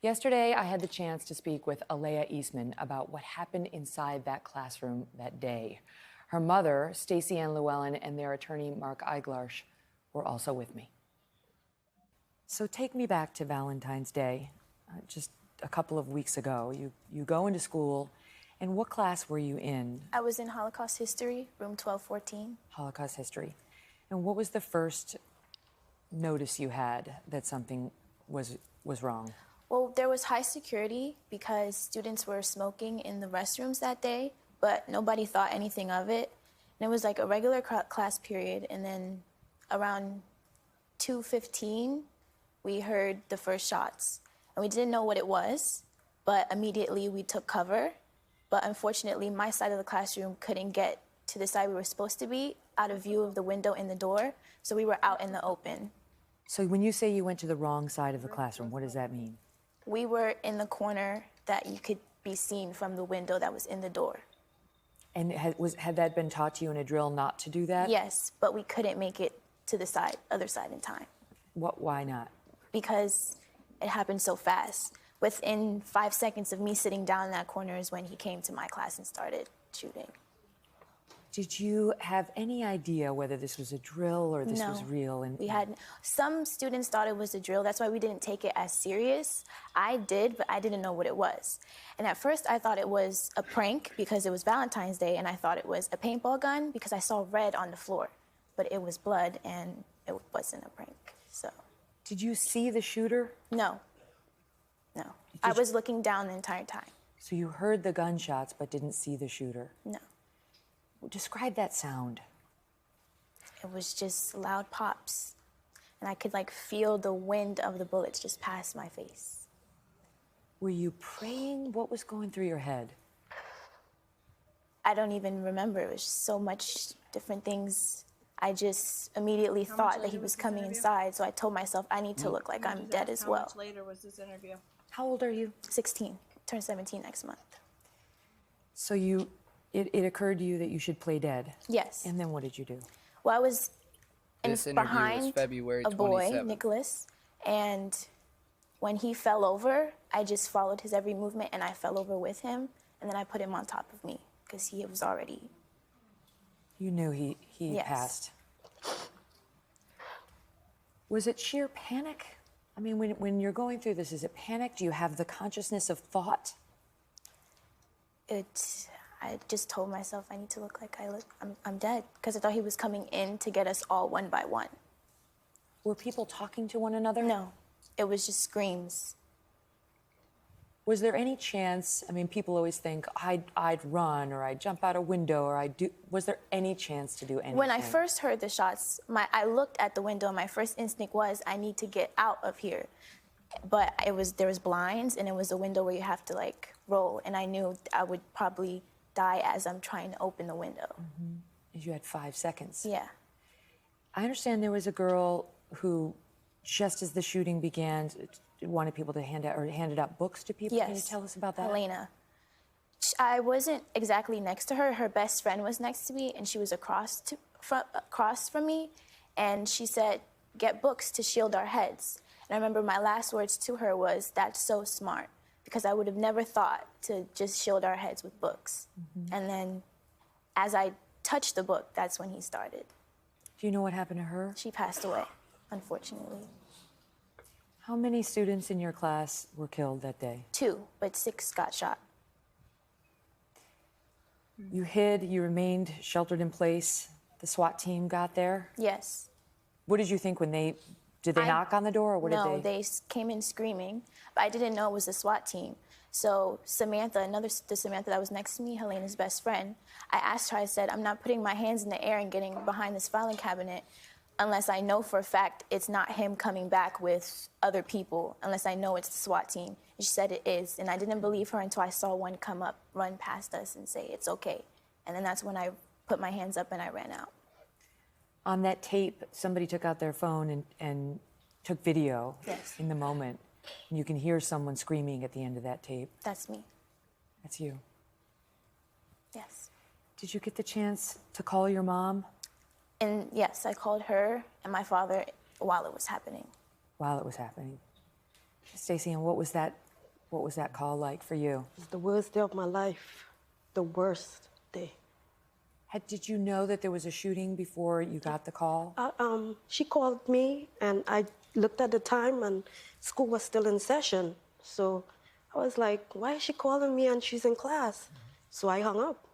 Speaker 30: Yesterday, I had the chance to speak with Alea Eastman about what happened inside that classroom that day. Her mother, Stacey Ann Llewellyn, and their attorney, Mark Eiglarsh, were also with me. So take me back to Valentine's Day, just a couple of weeks ago. You go into school And what class were you in?
Speaker 3: I was in Holocaust History, room 1214.
Speaker 30: Holocaust history. And what was the first notice you had that something was wrong?
Speaker 3: Well, there was high security because students were smoking in the restrooms that day, but nobody thought anything of it. And it was like a regular class period, and then around 2:15, we heard the first shots. And we didn't know what it was, but immediately we took cover. But unfortunately, my side of the classroom couldn't get to the side we were supposed to be, out of view of the window in the door, so we were out in the open.
Speaker 30: So when you say you went to the wrong side of the classroom, what does that mean?
Speaker 3: We were in the corner that you could be seen from the window that was in the door.
Speaker 30: And had that been taught to you in a drill not to do that?
Speaker 3: Yes, but we couldn't make it to the other side in time.
Speaker 30: Why not?
Speaker 3: Because it happened so fast. Within 5 seconds of me sitting down in that corner is when he came to my class and started shooting.
Speaker 30: Did you have any idea whether this was a drill or this was real?
Speaker 3: We had, some students thought it was a drill. That's why we didn't take it as serious. I did, but I didn't know what it was. And at first I thought it was a prank because it was Valentine's Day, and I thought it was a paintball gun because I saw red on the floor. But it was blood and it wasn't a prank, so.
Speaker 30: Did you see the shooter?
Speaker 3: No. I was looking down the entire time.
Speaker 30: So you heard the gunshots but didn't see the shooter?
Speaker 3: No.
Speaker 30: Describe that sound.
Speaker 3: It was just loud pops. And I could like feel the wind of the bullets just pass my face.
Speaker 30: Were you praying? What was going through your head?
Speaker 3: I don't even remember. It was so much different things. I just immediately thought that he was coming inside, so I told myself I need to look like I'm dead as well.
Speaker 2: How much later was this interview?
Speaker 30: How old are you?
Speaker 3: 16. Turn 17 next month.
Speaker 30: So it occurred to you that you should play dead?
Speaker 3: Yes.
Speaker 30: And then what did you do?
Speaker 3: Well, I was
Speaker 1: This interview was
Speaker 3: behind
Speaker 1: February
Speaker 3: a boy,
Speaker 1: 27th.
Speaker 3: Nicholas, and when he fell over, I just followed his every movement and I fell over with him, and then I put him on top of me because he was already...
Speaker 30: You knew he
Speaker 3: Yes.
Speaker 30: passed. Was it sheer panic? I mean, when you're going through this, is it panic? Do you have the consciousness of thought?
Speaker 3: I just told myself I need to look like I'm dead because I thought he was coming in to get us all one by one.
Speaker 30: Were people talking to one another?
Speaker 3: No, it was just screams.
Speaker 30: Was there any chance, I mean, people always think, I'd run, or I'd jump out a window, or was there any chance to do anything?
Speaker 3: When I first heard the shots, I looked at the window, and my first instinct was, I need to get out of here. But there was blinds, and it was a window where you have to, like, roll, and I knew I would probably die as I'm trying to open the window.
Speaker 30: Mm-hmm. You had 5 seconds.
Speaker 3: Yeah.
Speaker 30: I understand there was a girl who, just as the shooting began, wanted people to handed out books to people.
Speaker 3: Yes.
Speaker 30: Can you tell us about that?
Speaker 3: Helena. I wasn't exactly next to her. Her best friend was next to me, and she was across from me, and she said, "Get books to shield our heads." And I remember my last words to her was, "That's so smart," because I would have never thought to just shield our heads with books.
Speaker 30: Mm-hmm.
Speaker 3: And then, as I touched the book, that's when he started.
Speaker 30: Do you know what happened to her?
Speaker 3: She passed away, unfortunately.
Speaker 30: How many students in your class were killed that day?
Speaker 3: 2, but 6 got shot.
Speaker 30: You hid, you remained sheltered in place. The SWAT team got there?
Speaker 3: Yes.
Speaker 30: What did you think when did they knock on the door, or what did they?
Speaker 3: No, they came in screaming, but I didn't know it was the SWAT team. So Samantha, the Samantha that was next to me, Helena's best friend, I asked her, I said, I'm not putting my hands in the air and getting behind this filing cabinet unless I know for a fact it's not him coming back with other people, unless I know it's the SWAT team. And she said it is, and I didn't believe her until I saw one come up, run past us and say, it's okay. And then that's when I put my hands up and I ran out.
Speaker 30: On that tape, somebody took out their phone and took video in the moment. And you can hear someone screaming at the end of that tape.
Speaker 3: That's me.
Speaker 30: That's you.
Speaker 3: Yes.
Speaker 30: Did you get the chance to call your mom?
Speaker 3: And yes, I called her and my father while it was happening.
Speaker 30: While it was happening. Stacey, and what was that call like for you?
Speaker 4: It's the worst day of my life. The worst day.
Speaker 30: Did you know that there was a shooting before you got the call?
Speaker 4: She called me and I looked at the time and school was still in session. So I was like, why is she calling me and she's in class? So I hung up.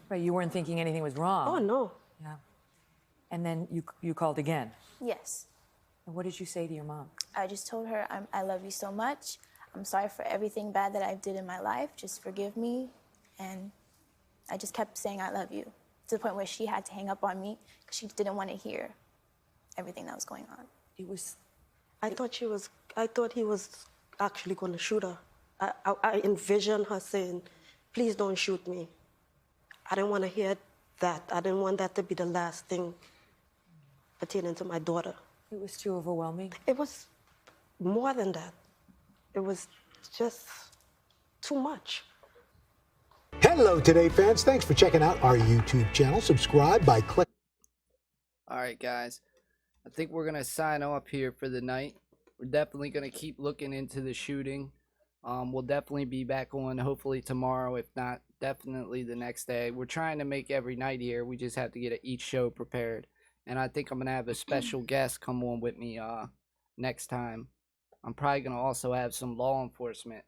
Speaker 30: Right, you weren't thinking anything was wrong.
Speaker 4: Oh, no.
Speaker 30: Yeah. And then you called again.
Speaker 3: Yes.
Speaker 30: And what did you say to your mom?
Speaker 3: I just told her, I love you so much. I'm sorry for everything bad that I did in my life. Just forgive me. And I just kept saying I love you to the point where she had to hang up on me because she didn't want to hear everything that was going on.
Speaker 30: It was...
Speaker 4: I thought he was actually going to shoot her. I envisioned her saying, please don't shoot me. I didn't want to hear that. I didn't want that to be the last thing pertaining to my daughter.
Speaker 30: It was too overwhelming?
Speaker 4: It was more than that. It was just too much.
Speaker 29: Hello, Today fans. Thanks for checking out our YouTube channel. Subscribe by clicking.
Speaker 1: All right, guys. I think we're going to sign off here for the night. We're definitely going to keep looking into the shooting. We'll definitely be back on hopefully tomorrow, if not definitely the next day. We're trying to make every night here. We just have to get each show prepared. And I think I'm going to have a special guest come on with me next time. I'm probably going to also have some law enforcement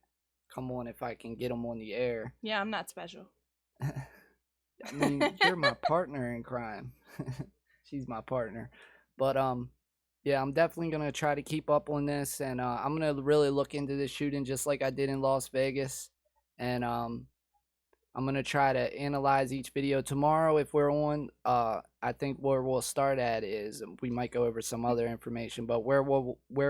Speaker 1: come on if I can get them on the air.
Speaker 2: Yeah, I'm not special.
Speaker 1: I mean, you're my partner in crime. She's my partner. But yeah, I'm definitely going to try to keep up on this, and I'm going to really look into this shooting just like I did in Las Vegas. And I'm going to try to analyze each video tomorrow if we're on. I think where we'll start at is, we might go over some other information, but where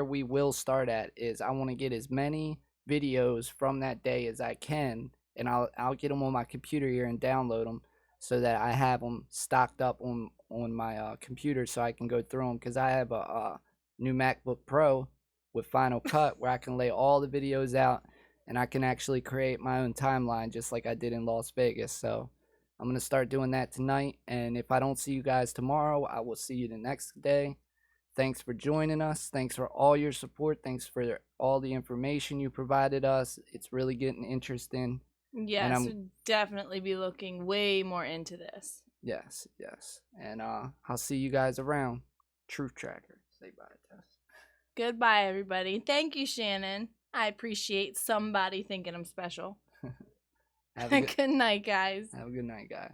Speaker 1: we will start at is I want to get as many videos from that day as I can, and I'll get them on my computer here and download them so that I have them stocked up on my computer so I can go through them, because I have a new MacBook Pro with Final Cut where I can lay all the videos out and I can actually create my own timeline just like I did in Las Vegas. So I'm going to start doing that tonight, and if I don't see you guys tomorrow, I will see you the next day. Thanks for joining us. Thanks for all your support. Thanks for all the information you provided us. It's really getting interesting.
Speaker 2: Yes, we'll definitely be looking way more into this.
Speaker 1: Yes. And I'll see you guys around. Truth Tracker. Say bye, Tess.
Speaker 2: Goodbye, everybody. Thank you, Shannon. I appreciate somebody thinking I'm special. Good night, guys.
Speaker 1: Have a good night, guys.